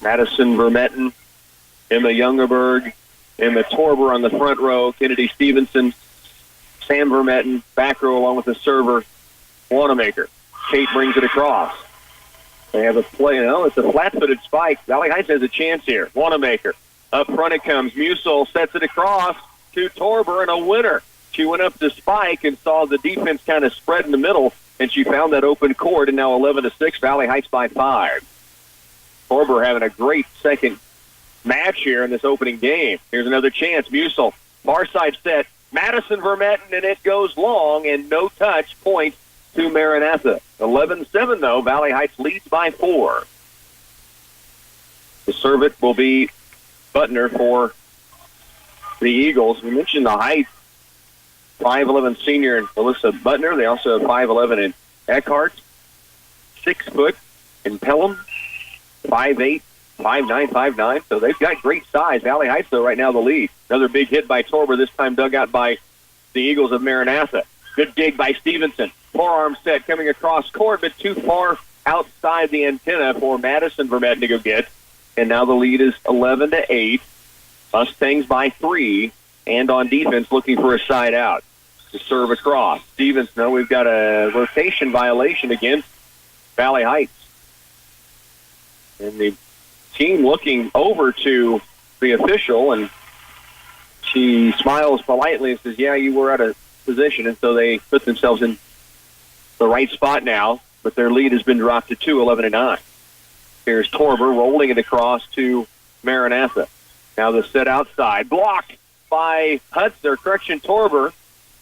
Madison Vermetten, Emma Youngerberg, Emma Torber on the front row, Kennedy Stevenson, Sam Vermetten, back row along with the server, Wanamaker. Kate brings it across. They have a play. No, it's a flat-footed spike. Valley Heights has a chance here. Wanamaker. Up front it comes. Musil sets it across to Torber, and a winner. She went up to spike and saw the defense kind of spread in the middle, and she found that open court, and now 11-6, Valley Heights by 5. Torber having a great second match here in this opening game. Here's another chance. Musil, far side set. Madison Vermetten, and it goes long, and no touch, point to Maranatha. 11-7, though. Valley Heights leads by 4. The serve it will be Butner for the Eagles. We mentioned the height. 5'11" senior in Alyssa Butner. They also have 5'11" in Eckhart. 6 foot in Pelham. 5'8", 5'9", 5'9". So they've got great size. Valley Heights, though, right now the lead. Another big hit by Torber, this time dug out by the Eagles of Maranatha. Good dig by Stevenson. Forearm set coming across court, but too far outside the antenna for Madison Vermetten to go get. And now the lead is 11-8. Mustangs by 3. And on defense, looking for a side out to serve across. Stevens, no, we've got a rotation violation against Valley Heights. And the team looking over to the official, and she smiles politely and says, yeah, you were out of position. And so they put themselves in the right spot now, but their lead has been dropped to 2, 11-9. Here's Torber rolling it across to Maranatha. Now the set outside. Blocked by Torber.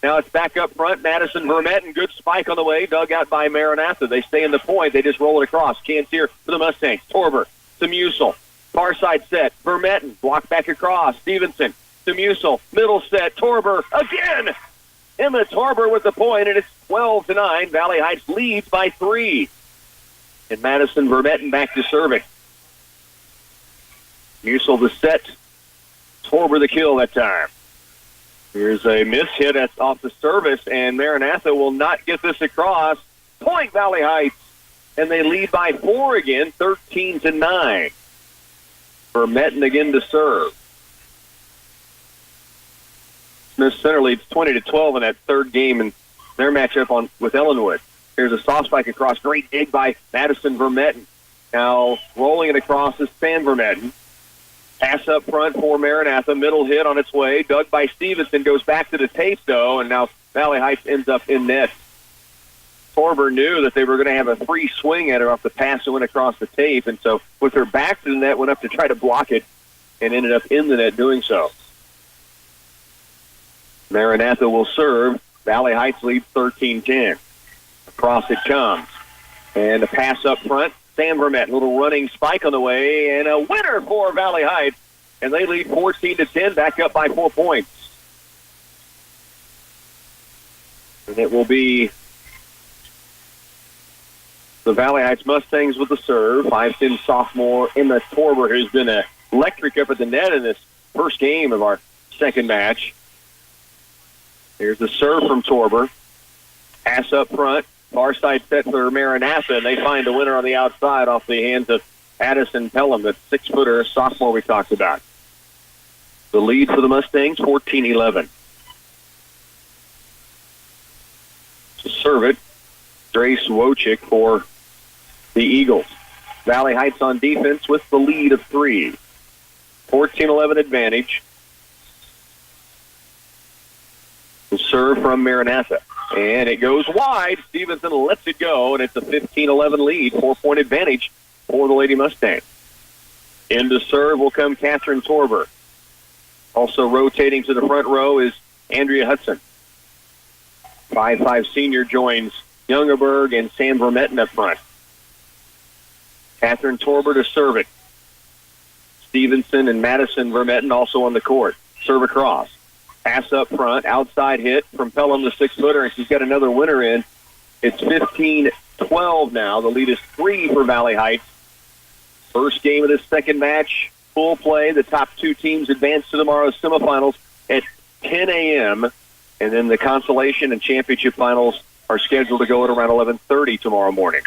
Now it's back up front. Madison Vermetten, good spike on the way, dug out by Maranatha. They stay in the point. They just roll it across. Chance here for the Mustangs. Torber to Musil. Far side set. Vermetten, blocked back across. Stevenson to Musil. Middle set. Torber again. Emma Torber with the point, and it's 12-9. Valley Heights leads by 3. And Madison Vermetten back to serving. Musil the set. Torber the kill that time. Here's a miss hit off the service, and Maranatha will not get this across. Point Valley Heights, and they lead by 4 again, 13-9. Vermetten again to serve. Smith Center leads 20-12 in that third game in their matchup with Ellenwood. Here's a soft spike across. Great dig by Madison Vermetten. Now rolling it across is Sam Vermetten. Pass up front for Maranatha. Middle hit on its way. Dug by Stevenson. Goes back to the tape, though, and now Valley Heights ends up in net. Torber knew that they were going to have a free swing at her off the pass that went across the tape, and so with her back to the net, went up to try to block it and ended up in the net doing so. Maranatha will serve. Valley Heights leads 13-10. Across it comes. And a pass up front. Sam Vermette, little running spike on the way, and a winner for Valley Heights. And they lead 14-10, back up by 4 points. And it will be the Valley Heights Mustangs with the serve. 5'10" sophomore Emma Torber, who's been electric up at the net in this first game of our second match. Here's the serve from Torber. Pass up front. Far side set for Maranatha, and they find the winner on the outside off the hands of Addison Pelham, the 6-footer sophomore we talked about. The lead for the Mustangs, 14-11. To serve it, Drace Wojcik for the Eagles. Valley Heights on defense with the lead of 3. 14-11 advantage. The serve from Maranatha. And it goes wide. Stevenson lets it go, and it's a 15-11 lead, 4-point advantage for the Lady Mustangs. Into serve will come Catherine Torber. Also rotating to the front row is Andrea Hudson. 5'5" senior joins Youngerberg and Sam Vermetten up front. Catherine Torber to serve it. Stevenson and Madison Vermetten also on the court. Serve across. Pass up front, outside hit from Pelham, the 6-footer, and she's got another winner in. It's 15-12 now. The lead is 3 for Valley Heights. First game of this second match, full play. The top 2 teams advance to tomorrow's semifinals at 10 a.m., and then the consolation and championship finals are scheduled to go at around 11:30 tomorrow morning.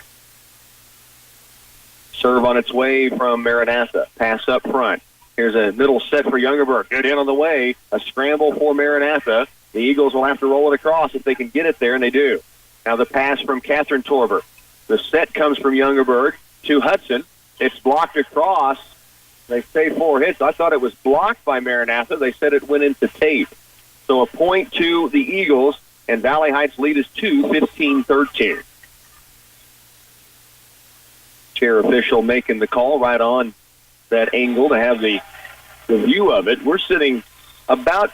Serve on its way from Maranatha. Pass up front. Here's a middle set for Youngerberg. Good in on the way. A scramble for Maranatha. The Eagles will have to roll it across if they can get it there, and they do. Now the pass from Catherine Torber. The set comes from Youngerberg to Hudson. It's blocked across. They say 4 hits. I thought it was blocked by Maranatha. They said it went into tape. So a point to the Eagles, and Valley Heights lead is 2, 15-13. Chair official making the call right on that angle to have the view of it. We're sitting about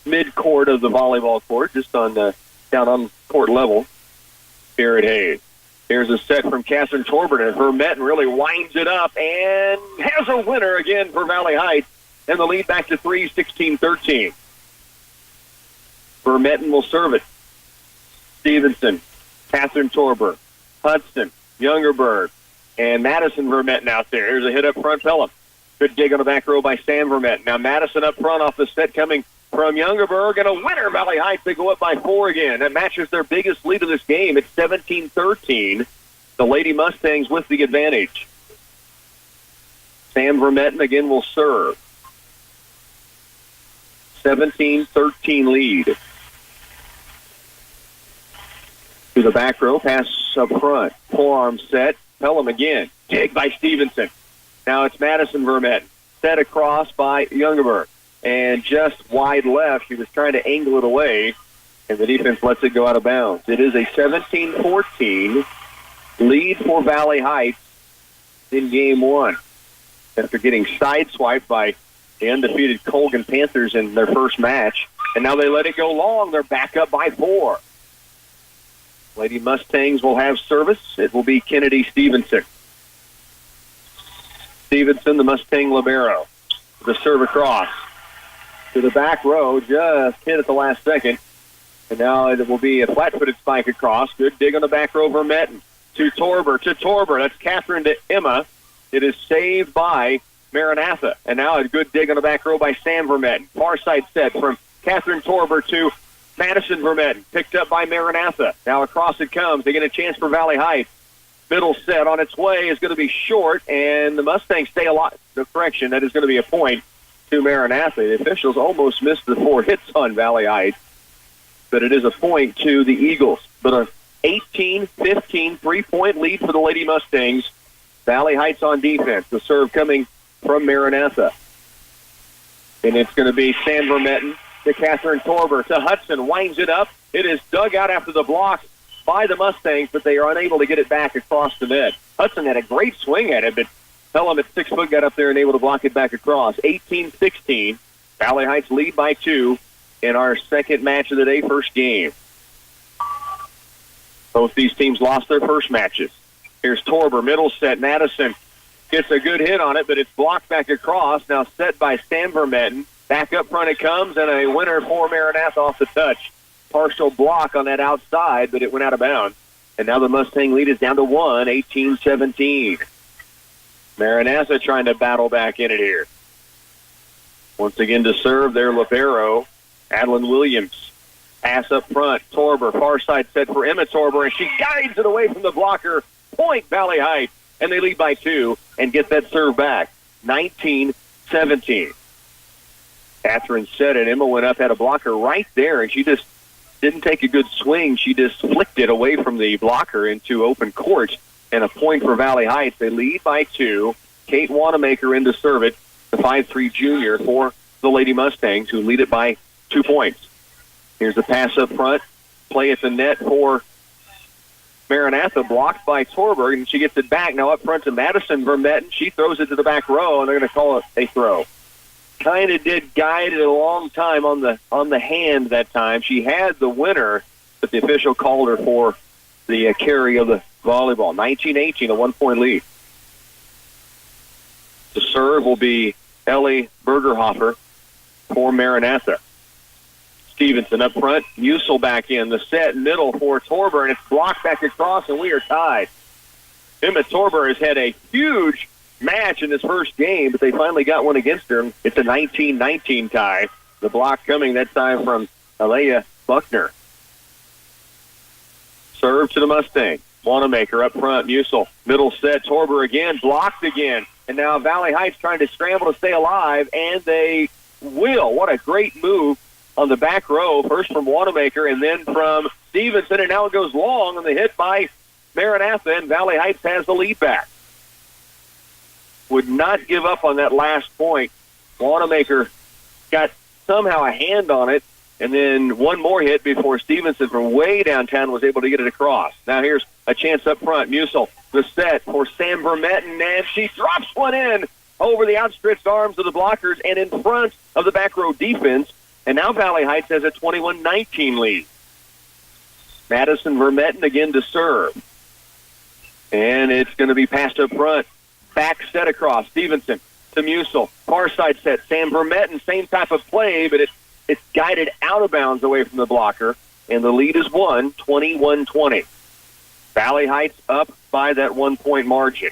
mid-court of the volleyball court, just on down on court level here at Hayes. Here's a set from Catherine Torber, and Vermetten really winds it up and has a winner again for Valley Heights, and the lead back to 3, 16-13. Vermetten will serve it. Stevenson, Catherine Torber, Hudson, Youngerberg, and Madison Vermetten out there. Here's a hit up front, Pelham. Good dig on the back row by Sam Vermetten. Now Madison up front off the set coming from Youngerberg, and a winner, Valley Heights. They go up by 4 again. That matches their biggest lead of this game. It's 17-13. The Lady Mustangs with the advantage. Sam Vermetten again will serve. 17-13 lead. To the back row, pass up front. Forearm set. Pelham again. Dig by Stevenson. Now it's Madison Vermetten. Set across by Youngerberg. And just wide left. She was trying to angle it away, and the defense lets it go out of bounds. It is a 17-14 lead for Valley Heights in Game 1 after getting sideswiped by the undefeated Colgan Panthers in their first match. And now they let it go long. They're back up by 4. Lady Mustangs will have service. It will be Kennedy Stevenson. Stevenson, the Mustang libero. The serve across to the back row, just hit at the last second. And now it will be a flat-footed spike across. Good dig on the back row, Vermetten. To Torber. That's Catherine to Emma. It is saved by Maranatha. And now a good dig on the back row by Sam Vermetten. Far side set from Catherine Torber to Madison Vermetten, picked up by Maranatha. Now across it comes. They get a chance for Valley Heights. Middle set on its way is going to be short, and the Mustangs stay a lot. No correction, that is going to be a point. to Maranatha. The officials almost missed the 4 hits on Valley Heights, but it is a point to the Eagles. But a 18-15 3-point lead for the Lady Mustangs. Valley Heights on defense. The serve coming from Maranatha. And it's going to be San Vermetten to Catherine Torber to Hudson. Winds it up. It is dug out after the block by the Mustangs, but they are unable to get it back across the net. Hudson had a great swing at it, but Pelham at 6 foot got up there and able to block it back across. 18-16. Valley Heights lead by 2 in our second match of the day, first game. Both these teams lost their first matches. Here's Torber, middle set. Madison gets a good hit on it, but it's blocked back across. Now set by San Vermetten. Back up front it comes, and a winner for Maranatha off the touch. Partial block on that outside, but it went out of bounds. And now the Mustang lead is down to 1, 18-17. Maranatha trying to battle back in it here. Once again to serve their libero, Adeline Williams. Pass up front, Torber, far side set for Emma Torber, and she guides it away from the blocker. Point Valley Heights, and they lead by 2 and get that serve back. 19-17. Catherine said it. Emma went up, had a blocker right there, and she just didn't take a good swing. She just flicked it away from the blocker into open court. And a point for Valley Heights. They lead by 2. Kate Wanamaker in to serve it, the 5'3 junior for the Lady Mustangs, who lead it by 2 points. Here's the pass up front. Play at the net for Maranatha, blocked by Torberg, and she gets it back. Now up front to Madison Vermetten. She throws it to the back row, and they're going to call it a throw. Kind of did guide it a long time on the hand that time. She had the winner, but the official called her for the carry of the volleyball. 19-18, a 1-point lead. The serve will be Ellie Bergerhofer for Maranatha. Stevenson up front, Musil back in. The set middle for Torber, and it's blocked back across, and we are tied. Emma Torber has had a huge match in this first game, but they finally got one against her. It's a 19-19 tie. The block coming that time from Alea Buckner. Serve to the Mustang. Wanamaker up front, Musil. Middle set, Torber again, blocked again. And now Valley Heights trying to scramble to stay alive, and they will. What a great move on the back row, first from Wanamaker and then from Stevenson, and now it goes long on the hit by Maranatha, and Valley Heights has the lead back. Would not give up on that last point. Wanamaker got somehow a hand on it, and then one more hit before Stevenson from way downtown was able to get it across. Now here's a chance up front. Musil, the set for Sam Vermetten, and she drops one in over the outstretched arms of the blockers and in front of the back row defense. And now Valley Heights has a 21-19 lead. Madison Vermetten again to serve. And it's going to be passed up front. Back set across. Stevenson to Musil. Far side set. Sam Vermetten, same type of play, but it's guided out of bounds away from the blocker. And the lead is 21-20. Valley Heights up by that 1-point margin.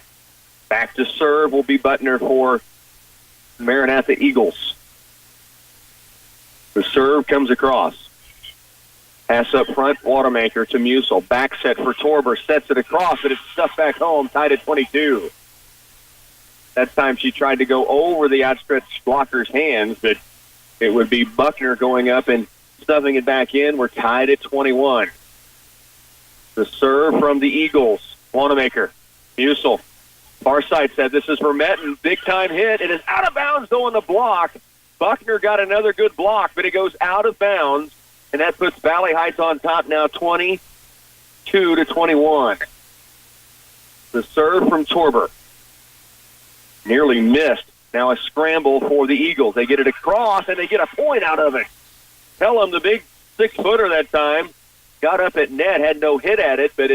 Back to serve will be Butner for Maranatha Eagles. The serve comes across. Pass up front, Wanamaker to Musil. Back set for Torber. Sets it across, but it's stuffed back home, tied at 22. That time she tried to go over the outstretched blocker's hands, but it would be Buckner going up and stuffing it back in. We're tied at 21. The serve from the Eagles. Wanamaker. Musil. Far side set. This is Vermetten. Big time hit. It is out of bounds, though, on the block. Buckner got another good block, but it goes out of bounds, and that puts Valley Heights on top now 22-21. The serve from Torber. Nearly missed. Now a scramble for the Eagles. They get it across, and they get a point out of it. Pelham, the big 6-footer that time, got up at net, had no hit at it, but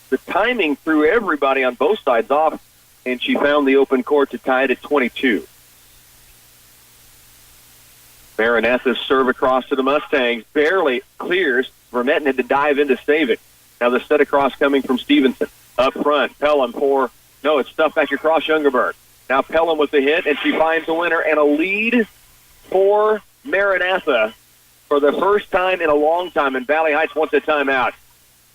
the timing threw everybody on both sides off, and she found the open court to tie it at 22. Maranatha's serve across to the Mustangs barely clears. Vermetten had to dive in to save it. Now the set across coming from Stevenson. Up front, Pelham it's stuffed back across Youngerberg. Now Pelham with the hit, and she finds a winner and a lead for Maranatha for the first time in a long time, and Valley Heights wants a timeout.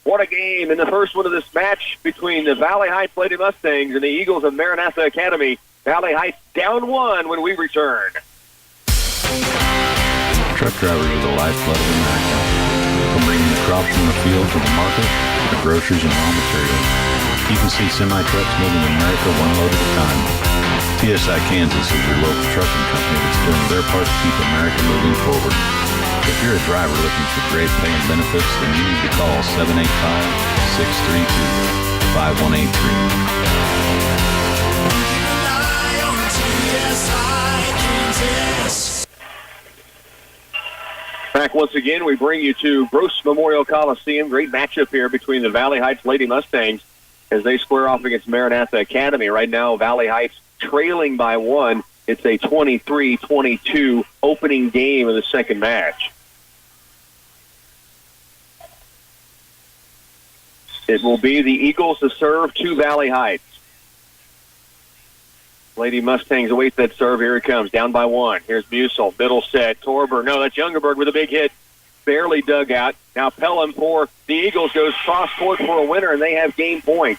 What a game in the first one of this match between the Valley Heights Lady Mustangs and the Eagles of Maranatha Academy. Valley Heights down 1 when we return. Truck drivers are the lifeblood of America. From bringing the crops from the field to the market, to the groceries and raw materials. You can see semi-trucks moving America one load at a time. TSI Kansas is your local trucking company that's doing their part to keep America moving forward. If you're a driver looking for great pay and benefits, then you need to call 785-632-5183. Back once again, we bring you to Gross Memorial Coliseum. Great matchup here between the Valley Heights Lady Mustangs as they square off against Maranatha Academy. Right now, Valley Heights trailing by 1. It's a 23-22 opening game of the second match. It will be the Eagles to serve to Valley Heights. Lady Mustangs await that serve. Here it comes, down by 1. Here's Musel, middle set. Torber, no, that's Youngerberg with a big hit. Barely dug out. Now Pelham for the Eagles goes cross-court for a winner, and they have game point.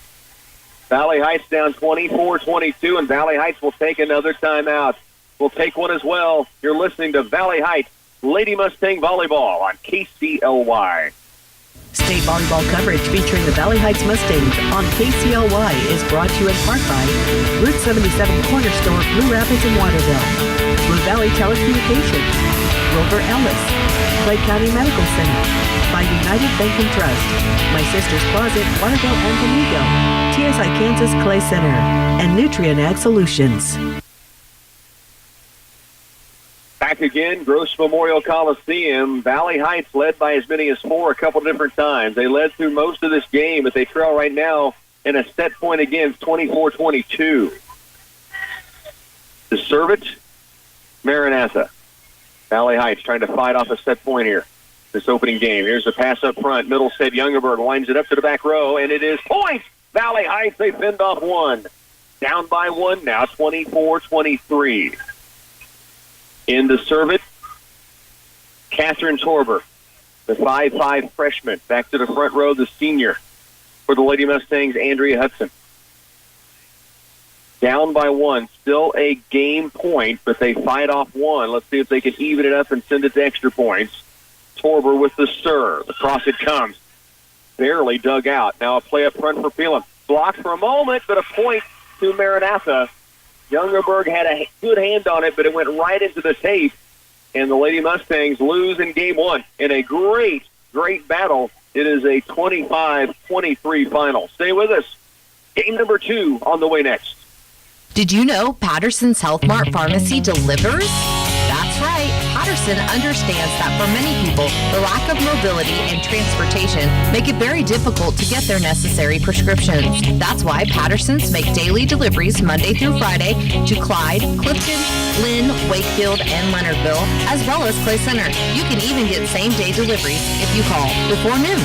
Valley Heights down 24-22, and Valley Heights will take another timeout. We'll take one as well. You're listening to Valley Heights Lady Mustang Volleyball on KCLY. State volleyball coverage featuring the Valley Heights Mustangs on KCLY is brought to you in part by Route 77 Corner Store, Blue Rapids and Waterville, Blue Valley Telecommunications, Wilbur Ellis, Clay County Medical Center, by United Bank and Trust, My Sister's Closet, Waterville and Domingo, TSI Kansas Clay Center, and Nutrient Ag Solutions. Back again, Gross Memorial Coliseum. Valley Heights led by as many as 4 a couple different times. They led through most of this game, but they trail right now in a set point against 24-22. To serve it, Maranatha. Valley Heights trying to fight off a set point here. This opening game. Here's the pass up front. Middle set, Youngerberg winds it up to the back row, and it is point! Valley Heights, they fend off 1. Down by 1 now, 24-23. In to serve it, Catherine Torber, the 5'5 freshman. Back to the front row, the senior. For the Lady Mustangs, Andrea Hudson. Down by 1. Still a game point, but they fight off 1. Let's see if they can even it up and send it to extra points. Torber with the serve. Across it comes. Barely dug out. Now a play up front for Phelan. Blocked for a moment, but a point to Maranatha. Youngerberg had a good hand on it, but it went right into the tape. And the Lady Mustangs lose in game 1 in a great, great battle. It is a 25-23 final. Stay with us. Game number 2 on the way next. Did you know Patterson's Health Mart Pharmacy delivers? That's right. Patterson understands that for many people, the lack of mobility and transportation make it very difficult to get their necessary prescriptions. That's why Patterson's make daily deliveries Monday through Friday to Clyde, Clifton, Lynn, Wakefield, and Leonardville, as well as Clay Center. You can even get same-day deliveries if you call before noon.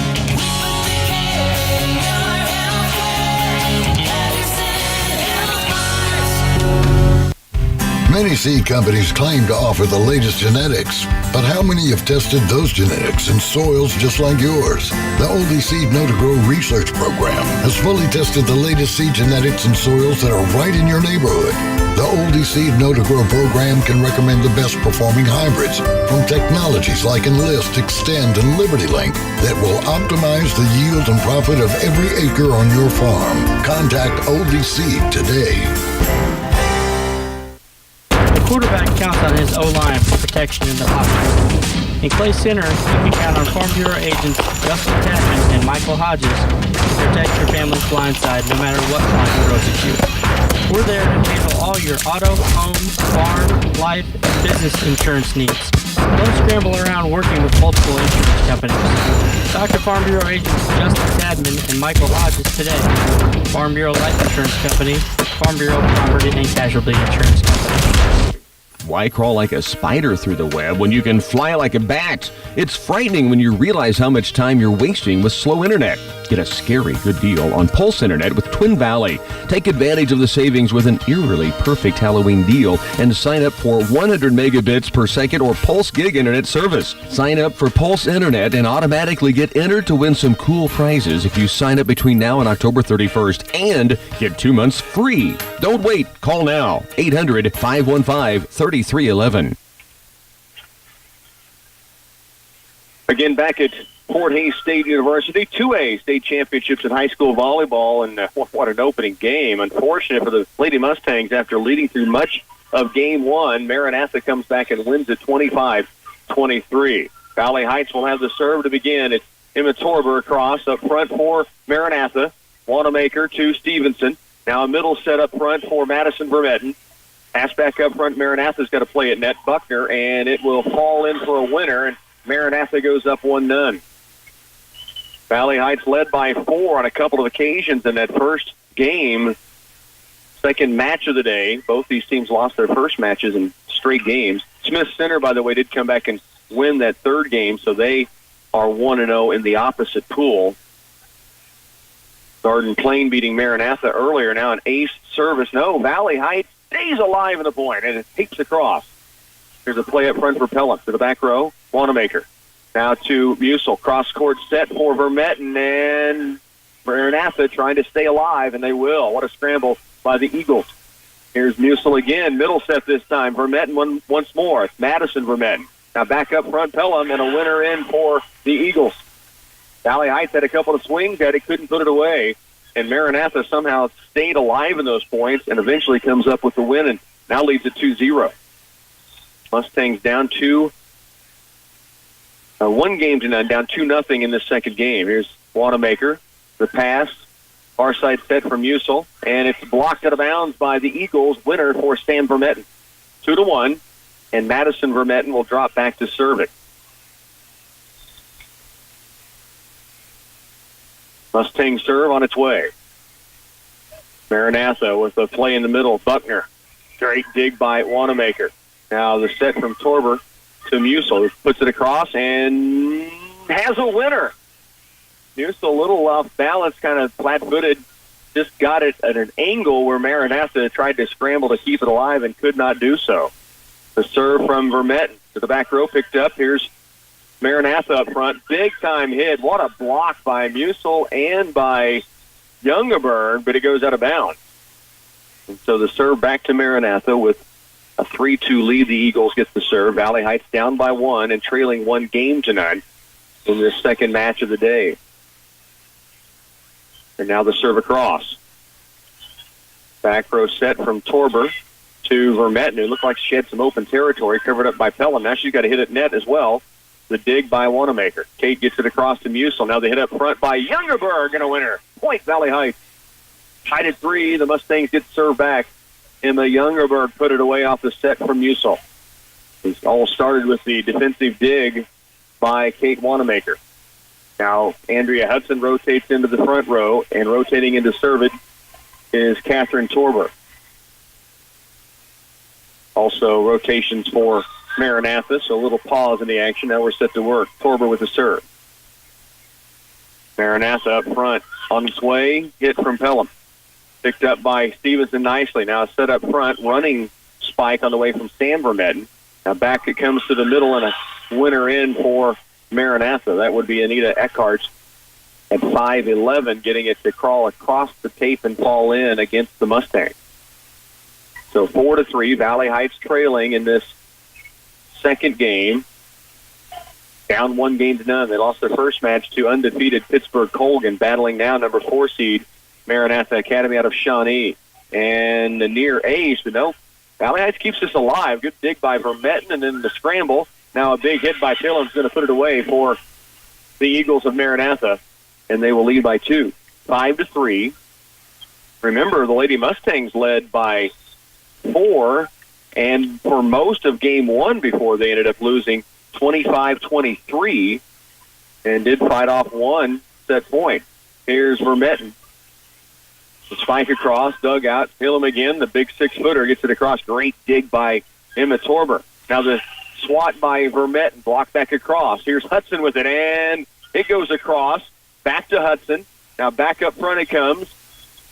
Many seed companies claim to offer the latest genetics, but how many have tested those genetics in soils just like yours? The Oldie Seed Know to Grow research program has fully tested the latest seed genetics in soils that are right in your neighborhood. The Oldie Seed Know to Grow program can recommend the best performing hybrids from technologies like Enlist, Extend, and Liberty Link that will optimize the yield and profit of every acre on your farm. Contact Oldie Seed today. Quarterback counts on his O-line for protection in the pocket. In Clay Center, you can count on Farm Bureau agents Justin Tapman and Michael Hodges to protect your family's blind side no matter what client throws at you. We're there to handle all your auto, home, farm, life, and business insurance needs. Don't scramble around working with multiple insurance companies. Talk to Farm Bureau agents Justin Tapman and Michael Hodges today. Farm Bureau Life Insurance Company, Farm Bureau Property and Casualty Insurance Company. Why crawl like a spider through the web when you can fly like a bat? It's frightening when you realize how much time you're wasting with slow internet. Get a scary good deal on Pulse Internet with Twin Valley. Take advantage of the savings with an eerily perfect Halloween deal and sign up for 100 megabits per second or Pulse Gig Internet service. Sign up for Pulse Internet and automatically get entered to win some cool prizes if you sign up between now and October 31st and get 2 months free. Don't wait. Call now. 800-515-3311. Again, back at Fort Hays State University, 2A state championships in high school volleyball, and what an opening game. Unfortunate for the Lady Mustangs after leading through much of Game 1. Maranatha comes back and wins it 25-23. Valley Heights will have the serve to begin. It's Emma Torber across up front for Maranatha. Wanamaker to Stevenson. Now a middle set up front for Madison Vermetten. Pass back up front. Maranatha's got to play at net. Buckner, and it will fall in for a winner, and Maranatha goes up 1-0. Valley Heights led by 4 on a couple of occasions in that first game. Second match of the day. Both these teams lost their first matches in straight games. Smith Center, by the way, did come back and win that third game, so they are 1-0 in the opposite pool. Garden Plain beating Maranatha earlier. Now an ace service. No, Valley Heights stays alive in the point, and it takes across. There's a play up front for Pelham to the back row. Wanamaker. Now to Musil. Cross-court set for Vermetten, and Maranatha trying to stay alive, and they will. What a scramble by the Eagles. Here's Musil again. Middle set this time. Vermetten once more. It's Madison Vermetten. Now back up front, Pelham, and a winner in for the Eagles. Valley Heights had a couple of swings at it, couldn't put it away, and Maranatha somehow stayed alive in those points and eventually comes up with the win and now leads at 2-0. Mustangs down 1 game to none, down 2-0 in this second game. Here's Wanamaker, the pass, far side set from Musil, and it's blocked out of bounds by the Eagles. Winner for Stan Vermetten, 2-1, and Madison Vermetten will drop back to serve it. Mustang serve on its way. Maranatha with a play in the middle. Buckner. Great dig by Wanamaker. Now the set from Torber to Musil. Puts it across and has a winner. Musil a little off balance, kind of flat-footed. Just got it at an angle where Maranatha tried to scramble to keep it alive and could not do so. The serve from Vermetten to the back row picked up. Here's Maranatha up front. Big-time hit. What a block by Musil and by Youngerberg, but it goes out of bounds. And so the serve back to Maranatha with a 3-2 lead. The Eagles get the serve. Valley Heights down by 1 and trailing 1 game tonight in this second match of the day. And now the serve across. Back row set from Torber to Vermetten, who looked like she had some open territory covered up by Pelham. Now she's got to hit it net as well. The dig by Wanamaker. Kate gets it across to Musil. Now the hit up front by Youngerberg and a winner. Point Valley Heights. Tied at 3. The Mustangs get served back. Emma Youngerberg put it away off the set from Musil. It all started with the defensive dig by Kate Wanamaker. Now Andrea Hudson rotates into the front row, and rotating into serve it is Catherine Torber. Also rotations for Maranatha, so a little pause in the action. Now we're set to work. Torber with the serve. Maranatha up front on its way. Hit from Pelham. Picked up by Stevenson nicely. Now set up front. Running spike on the way from Sam Vermetten. Now back it comes to the middle and a winner in for Maranatha. That would be Anita Eckhart at 5'11", getting it to crawl across the tape and fall in against the Mustangs. So 4-3, Valley Heights trailing in this second game. Down 1 game to none. They lost their first match to undefeated Pittsburgh Colgan, battling now number 4 seed Maranatha Academy out of Shawnee. And the near ace, but no, Valley Heights keeps this alive. Good dig by Vermetten, and then the scramble. Now a big hit by Taylor is going to put it away for the Eagles of Maranatha, and they will lead by 2. 5-3. Remember, the Lady Mustangs led by 4, and for most of Game 1 before they ended up losing 25-23, and did fight off 1 set point. Here's Vermetten. The spike across, dug out. Hillem again, the big 6-footer, gets it across. Great dig by Emma Torber. Now the swat by Vermetten, blocked back across. Here's Hudson with it, and it goes across. Back to Hudson. Now back up front it comes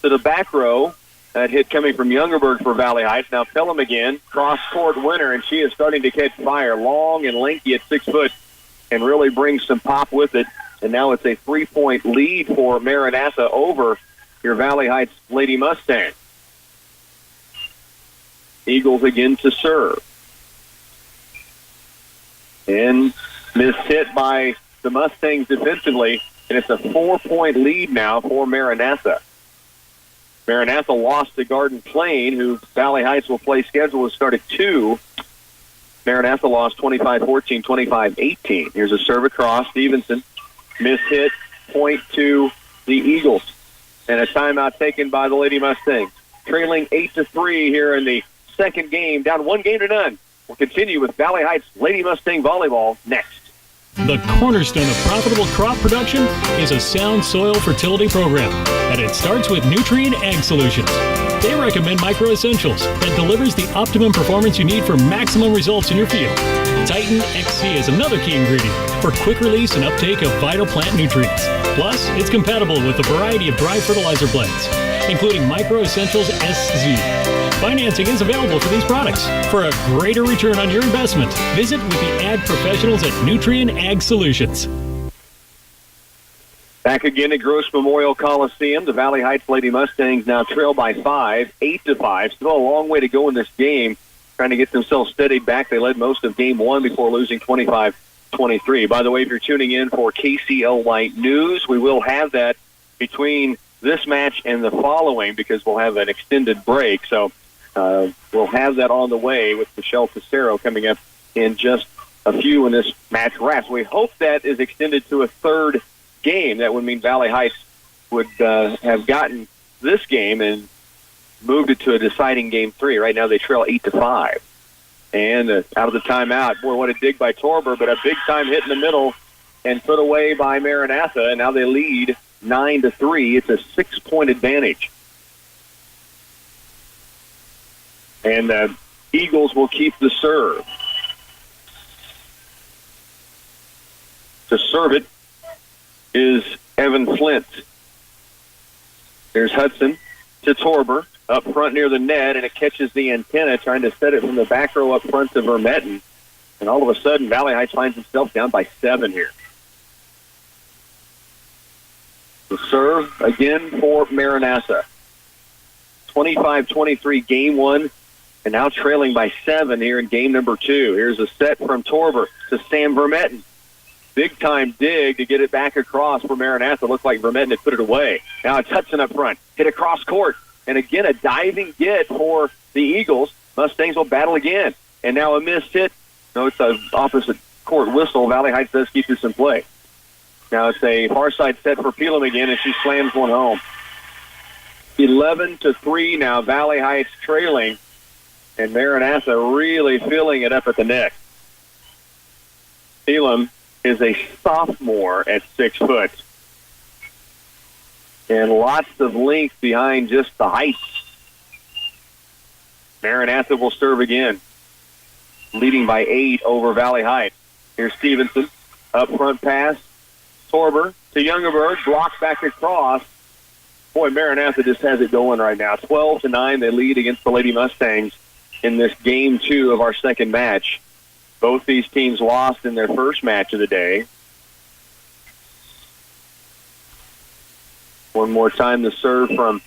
to the back row. That hit coming from Youngerberg for Valley Heights. Now Pelham again, cross-court winner, and she is starting to catch fire. Long and lanky at 6 foot, and really brings some pop with it. And now it's a 3-point lead for Maranatha over your Valley Heights Lady Mustangs. Eagles again to serve. And missed hit by the Mustangs defensively, and it's a 4-point lead now for Maranatha. Maranatha lost to Garden Plain, who Valley Heights will play schedule to start at 2. Maranatha lost 25-14, 25-18. Here's a serve across. Stevenson, miss hit, point to the Eagles. And a timeout taken by the Lady Mustangs. Trailing 8-3 here in the second game, down 1-0. We'll continue with Valley Heights Lady Mustang Volleyball next. The cornerstone of profitable crop production is a sound soil fertility program, and it starts with Nutrien Ag Solutions. They recommend Micro Essentials that delivers the optimum performance you need for maximum results in your field. Titan XC is another key ingredient for quick release and uptake of vital plant nutrients. Plus, it's compatible with a variety of dry fertilizer blends, including Micro Essentials SZ. Financing is available for these products. For a greater return on your investment, visit with the ag professionals at Nutrien Ag Solutions. Back again at Gross Memorial Coliseum. The Valley Heights Lady Mustangs now trail by 5, 8-5. Still a long way to go in this game, trying to get themselves steadied back. They led most of game 1 before losing 25-23. By the way, if you're tuning in for KCLY News, we will have that between this match and the following because we'll have an extended break. So we'll have that on the way with Michelle Casero coming up in just a few when this match wraps. We hope that is extended to a third game. That would mean Valley Heights would have gotten this game and moved it to a deciding game 3. Right now they trail 8-5. And out of the timeout, boy, what a dig by Torber, but a big-time hit in the middle and put away by Maranatha, and now they lead 9-3. It's a 6-point advantage. And the Eagles will keep the serve. To serve it is Evan Flint. There's Hudson to Torber up front near the net, and it catches the antenna, trying to set it from the back row up front to Vermetten. And all of a sudden, Valley Heights finds itself down by 7 here. The serve again for Maranatha. 25-23 game 1, and now trailing by 7 here in game number 2. Here's a set from Torber to Sam Vermetten. Big-time dig to get it back across for Maranatha. Looked like Vermetten had put it away. Now it's Hudson up front. Hit across court. And again, a diving get for the Eagles. Mustangs will battle again. And now a missed hit. No, it's an opposite court whistle. Valley Heights does keep this in play. Now it's a far side set for Pelham again, and she slams one home. 11-3 now. Valley Heights trailing. And Maranatha really filling it up at the net. Pelham is a sophomore at 6 foot. And lots of length behind just the height. Maranatha will serve again, leading by 8 over Valley Heights. Here's Stevenson, up front pass. Torber to Youngerberg, blocked back across. Boy, Maranatha just has it going right now. 12-9, they lead against the Lady Mustangs in this game 2 of our second match. Both these teams lost in their first match of the day. One more time, the serve from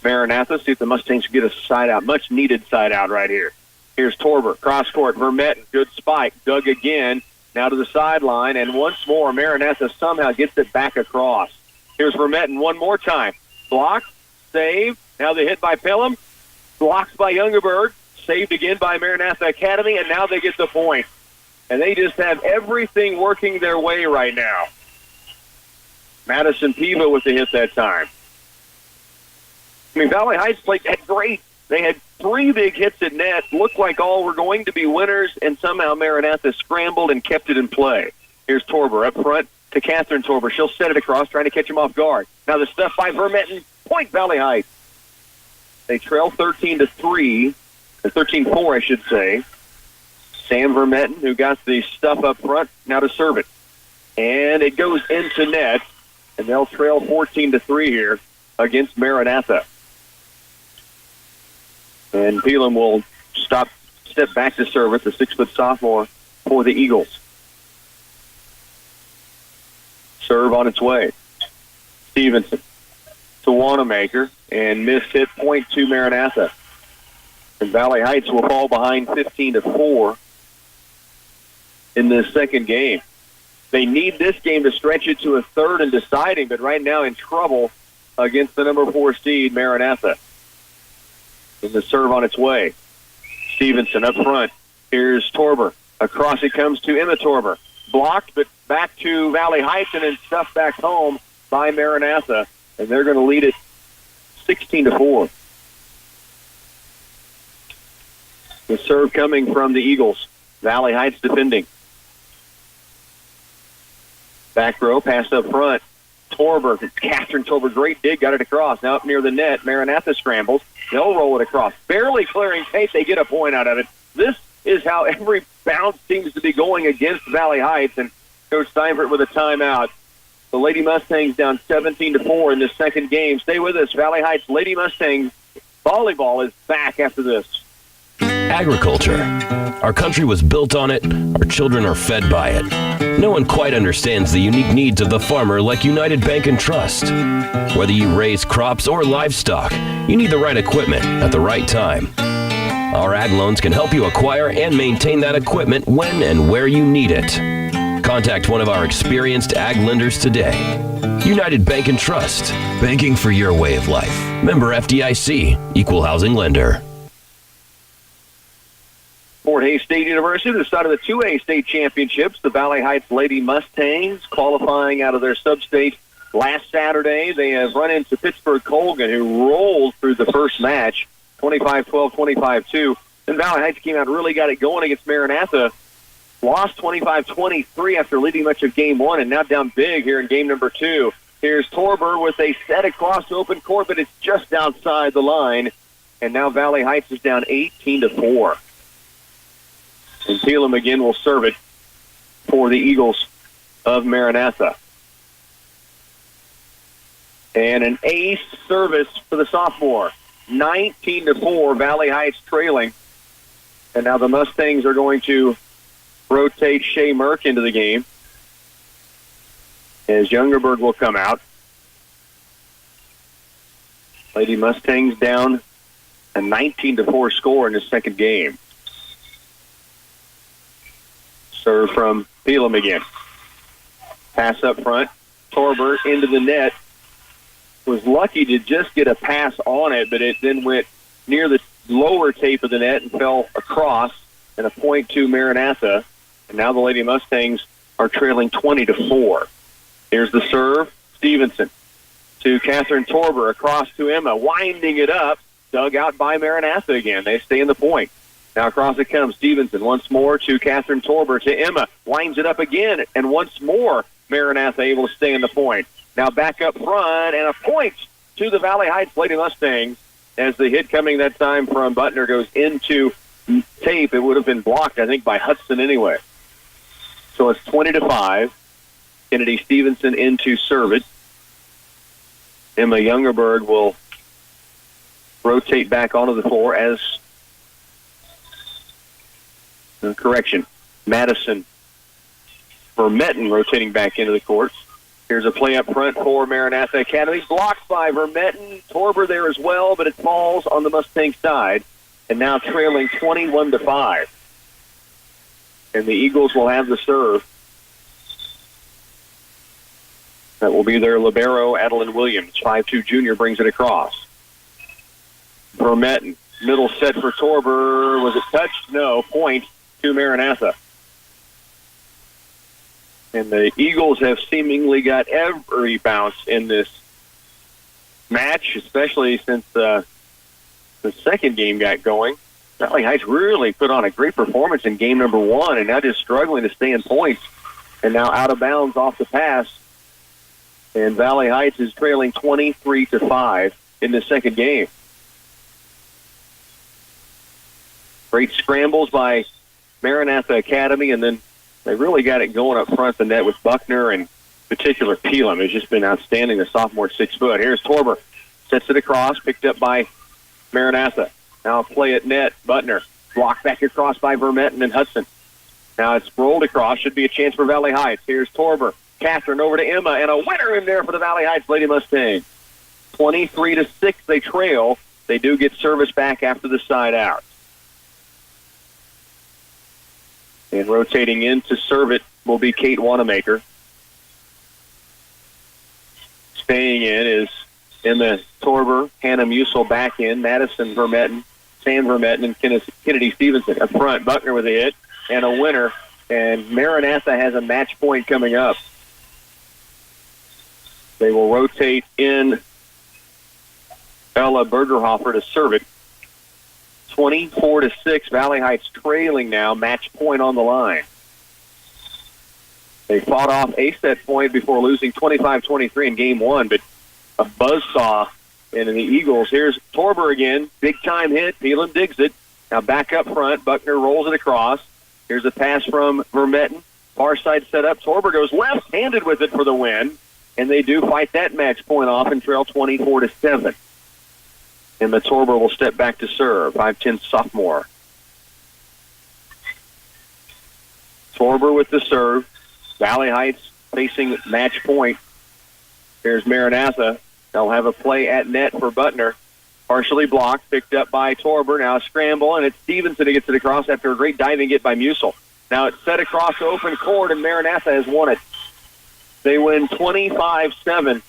Maranatha. See if the Mustangs can get a side out. Much needed side out right here. Here's Torber, cross court. Vermetten, good spike. Dug again. Now to the sideline. And once more, Maranatha somehow gets it back across. Here's Vermetten one more time. Blocked, saved. Now the hit by Pelham. Blocked by Youngerberg. Saved again by Maranatha Academy. And now they get the point. And they just have everything working their way right now. Madison Piva with the hit that time. I mean, Valley Heights played that great. They had 3 big hits at net. Looked like all were going to be winners, and somehow Maranatha scrambled and kept it in play. Here's Torber up front to Catherine Torber. She'll set it across, trying to catch him off guard. Now the stuff by Vermetten. Point Valley Heights. They trail 13-3, or 13-4, I should say. Sam Vermetten, who got the stuff up front, now to serve it. And it goes into net. And they'll trail 14-3 here against Maranatha. And Pelham will step back to serve it, the 6-foot sophomore for the Eagles. Serve on its way. Stevenson to Wanamaker, and missed hit, point to Maranatha. And Valley Heights will fall behind 15-4 in this second game. They need this game to stretch it to a third and deciding, but right now in trouble against the number 4 seed, Maranatha. And the serve on its way. Stevenson up front. Here's Torber. Across it comes to Emma Torber. Blocked, but back to Valley Heights and then stuffed back home by Maranatha. And they're going to lead it 16-4. The serve coming from the Eagles. Valley Heights defending. Back row, pass up front. Torber, Catherine Torber, great dig, got it across. Now up near the net, Maranatha scrambles. They'll roll it across. Barely clearing tape, they get a point out of it. This is how every bounce seems to be going against Valley Heights, and Coach Steinfurt with a timeout. The Lady Mustangs down 17-4 in this second game. Stay with us. Valley Heights Lady Mustangs volleyball is back after this. Agriculture. Our country was built on it. Our children are fed by it. No one quite understands the unique needs of the farmer like United Bank and Trust. Whether you raise crops or livestock, you need the right equipment at the right time. Our ag loans can help you acquire and maintain that equipment when and where you need it. Contact one of our experienced ag lenders today. United Bank and Trust. Banking for your way of life. Member FDIC. Equal housing lender. Fort Hays State University, the start of the 2A state championships. The Valley Heights Lady Mustangs qualifying out of their sub-state last Saturday. They have run into Pittsburgh Colgan, who rolled through the first match, 25-12, 25-2. Then Valley Heights came out and really got it going against Maranatha. Lost 25-23 after leading much of game one, and now down big here in game number 2. Here's Torber with a set across the open court, but it's just outside the line. And now Valley Heights is down 18-4. And Peelam again will serve it for the Eagles of Maranatha. And an ace service for the sophomore. 19-4, Valley Heights trailing. And now the Mustangs are going to rotate Shea Merck into the game, as Youngerberg will come out. Lady Mustangs down a 19-4 score in the second game. Serve from Peelam again. Pass up front. Torber into the net. Was lucky to just get a pass on it, but it then went near the lower tape of the net and fell across, and a point to Maranatha. And now the Lady Mustangs are trailing 20-4. Here's the serve. Stevenson to Catherine Torber. Across to Emma. Winding it up. Dug out by Maranatha again. They stay in the point. Now across it comes Stevenson. Once more to Catherine Torber. To Emma. Winds it up again. And once more, Maranatha able to stay in the point. Now back up front. And a point to the Valley Heights Lady Mustangs. As the hit coming that time from Butner goes into tape. It would have been blocked, I think, by Hudson anyway. So it's 20-5. Kennedy Stevenson in to serve it. Emma Youngerberg will rotate back onto the floor as correction. Madison Vermetten rotating back into the court. Here's a play up front for Maranatha Academy. Blocked by Vermetten. Torber there as well, but it falls on the Mustang side. And now trailing 21-5. And the Eagles will have the serve. That will be their libero, Adeline Williams. 5'2" junior brings it across. Vermetten. Middle set for Torber. Was it touched? No. Point to Maranatha. And the Eagles have seemingly got every bounce in this match, especially since the second game got going. Valley Heights really put on a great performance in game number 1, and now just struggling to stay in points. And now out of bounds off the pass. And Valley Heights is trailing 23-5 in the second game. Great scrambles by Maranatha Academy, and then they really got it going up front the net with Buckner, and in particular Peelam has just been outstanding, the sophomore 6 foot. Here's Torber. Sets it across, picked up by Maranatha. Now play at net. Butner. Blocked back across by Vermetten and Hudson. Now it's rolled across. Should be a chance for Valley Heights. Here's Torber. Catherine over to Emma, and a winner in there for the Valley Heights Lady Mustangs. 23-6 they trail. They do get service back after the side out. And rotating in to serve it will be Kate Wanamaker. Staying in is Emma Torber, Hannah Musil back in, Madison Vermetten, Sam Vermetten, and Kennedy Stevenson up front. Buckner with a hit and a winner, and Maranatha has a match point coming up. They will rotate in Ella Bergerhofer to serve it. 24-6, Valley Heights trailing now, match point on the line. They fought off a set point before losing 25-23 in game one, but a buzzsaw in the Eagles. Here's Torber again, big-time hit. Phelan digs it. Now back up front. Buckner rolls it across. Here's a pass from Vermetten. Far side set up. Torber goes left-handed with it for the win, and they do fight that match point off and trail 24-7. And the Torber will step back to serve, 5'10" sophomore. Torber with the serve. Valley Heights facing match point. Here's Maranatha. They'll have a play at net for Butner. Partially blocked, picked up by Torber. Now a scramble, and it's Stevenson who gets it across after a great diving hit by Musil. Now it's set across the open court, and Maranatha has won it. They win 25-7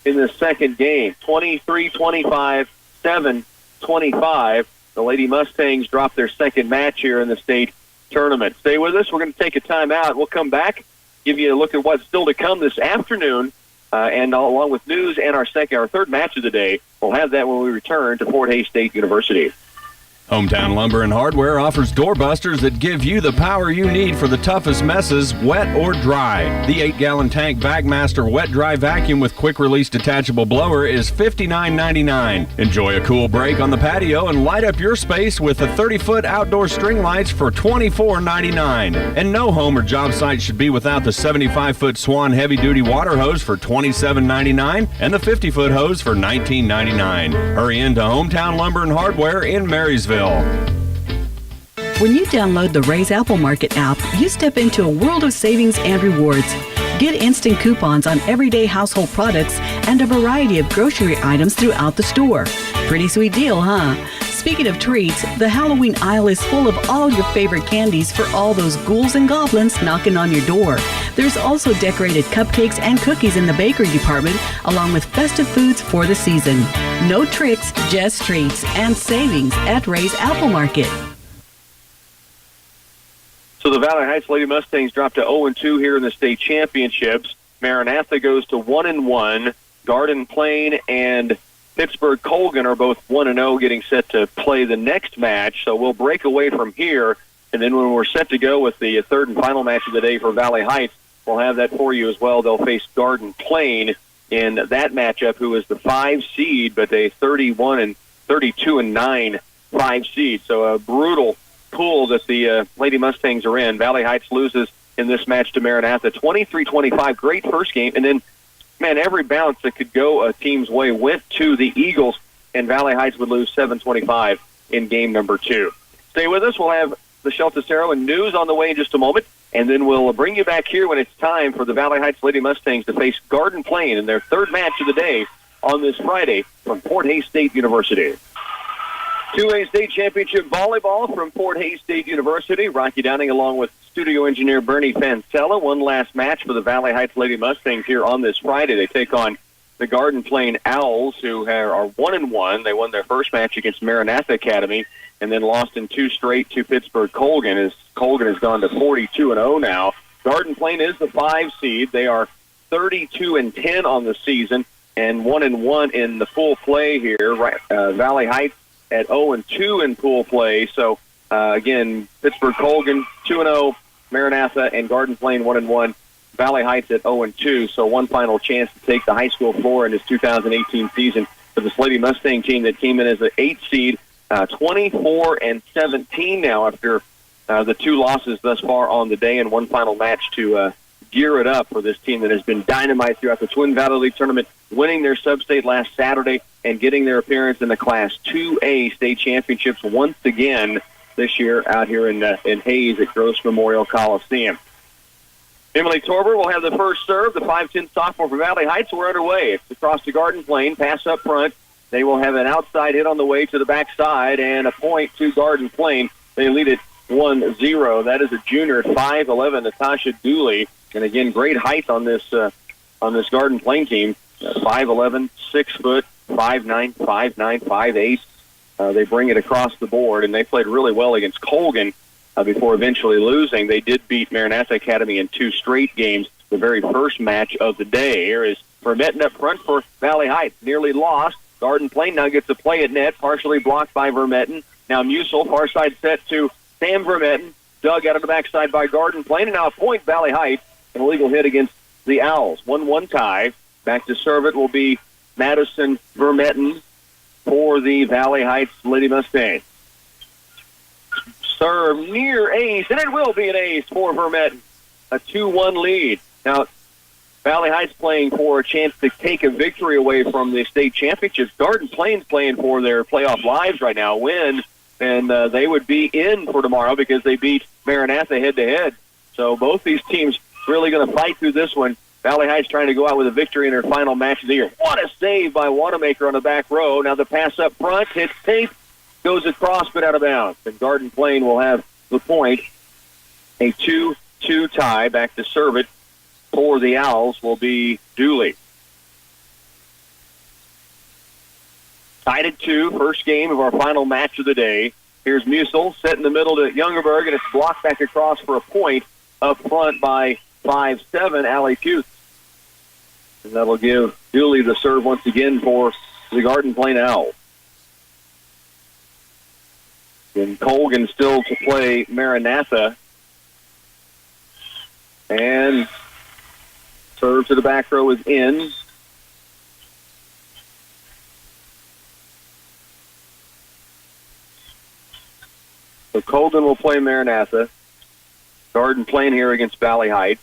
in the second game. 23-25, 7-25. The Lady Mustangs drop their second match here in the state tournament. Stay with us. We're going to take a timeout. We'll come back, give you a look at what's still to come this afternoon, and along with news and our third match of the day. We'll have that when we return to Fort Hays State University. Hometown Lumber and Hardware offers doorbusters that give you the power you need for the toughest messes, wet or dry. The 8-gallon tank Bagmaster Wet Dry Vacuum with quick-release detachable blower is $59.99. Enjoy a cool break on the patio and light up your space with the 30-foot outdoor string lights for $24.99. And no home or job site should be without the 75-foot Swan heavy-duty water hose for $27.99 and the 50-foot hose for $19.99. Hurry into Hometown Lumber and Hardware in Marysville. When you download the Ray's Apple Market app, you step into a world of savings and rewards. Get instant coupons on everyday household products and a variety of grocery items throughout the store. Pretty sweet deal, huh? Speaking of treats, the Halloween aisle is full of all your favorite candies for all those ghouls and goblins knocking on your door. There's also decorated cupcakes and cookies in the bakery department, along with festive foods for the season. No tricks, just treats and savings at Ray's Apple Market. So the Valley Heights Lady Mustangs dropped to 0-2 here in the state championships. Maranatha goes to 1-1. Garden Plain and Pittsburgh Colgan are both 1-0, getting set to play the next match. So we'll break away from here, and then when we're set to go with the third and final match of the day for Valley Heights, we'll have that for you as well. They'll face Garden Plain in that matchup, who is the 5 seed, but a 32-9 5 seed. So a brutal pool that the Lady Mustangs are in. Valley Heights loses in this match to Maranatha 23-25. Great first game, and then man, every bounce that could go a team's way went to the Eagles, and Valley Heights would lose 7-25 in game number 2. Stay with us. We'll have the Shelticero and news on the way in just a moment, and then we'll bring you back here when it's time for the Valley Heights Lady Mustangs to face Garden Plain in their third match of the day on this Friday from Fort Hays State University. 2A State Championship Volleyball from Fort Hays State University. Rocky Downing along with studio engineer Bernie Fancella. One last match for the Valley Heights Lady Mustangs here on this Friday. They take on the Garden Plain Owls, who are 1-1. They won their first match against Maranatha Academy and then lost in 2 straight to Pittsburgh Colgan, as Colgan has gone to 42-0 now. Garden Plain is the 5 seed. They are 32-10 on the season and 1-1 in the full play here. Valley Heights at 0-2 in pool play. So, again, Pittsburgh Colgan 2-0, Maranatha and Garden Plain 1-1, Valley Heights at 0-2. So one final chance to take the high school floor in this 2018 season for this Lady Mustang team that came in as an 8 seed, 24-17 now after the 2 losses thus far on the day, and one final match to gear it up for this team that has been dynamite throughout the Twin Valley League tournament, winning their sub-state last Saturday and getting their appearance in the Class 2A state championships once again this year out here in Hays at Gross Memorial Coliseum. Emily Torber will have the first serve. The 5'10" sophomore for Valley Heights. We're underway. It's across the Garden Plain. Pass up front. They will have an outside hit on the way to the backside and a point to Garden Plain. They lead it 6-1-0. That is a junior at 5'11", Natasha Dooley. And again, great height on this Garden Plain team. 5'11", 6 foot, 5'9", 5'9", 5'8". They bring it across the board, and they played really well against Colgan before eventually losing. They did beat Maranatha Academy in 2 straight games, the very first match of the day. Here is Vermetten up front for Valley Heights. Nearly lost. Garden Plain now gets a play at net, partially blocked by Vermetten. Now Musel, far side set to Sam Vermetten. Dug out of the backside by Garden Plain, and now a point Valley Heights. An illegal hit against the Owls. 1-1 tie. Back to serve it will be Madison Vermetten for the Valley Heights Lady Mustangs. Serve near ace, and it will be an ace for Vermetten. A 2-1 lead. Now, Valley Heights playing for a chance to take a victory away from the state championships. Garden Plain's playing for their playoff lives right now. Win, and they would be in for tomorrow because they beat Maranatha head-to-head. So both these teams really going to fight through this one. Valley Heights trying to go out with a victory in their final match of the year. What a save by Wanamaker on the back row. Now the pass up front, hits tape, goes across but out of bounds. And Garden Plain will have the point. A 2-2 tie. Back to serve it for the Owls will be Dooley. Tied at 2, first game of our final match of the day. Here's Musel, set in the middle to Youngerberg, and it's blocked back across for a point up front by 5'7", Allie Pugh. And that'll give Dooley the serve once again for the Garden Plain Owls. And Colgan still to play Maranatha. And serve to the back row is in. So Colgan will play Maranatha. Garden Plain here against Valley Heights.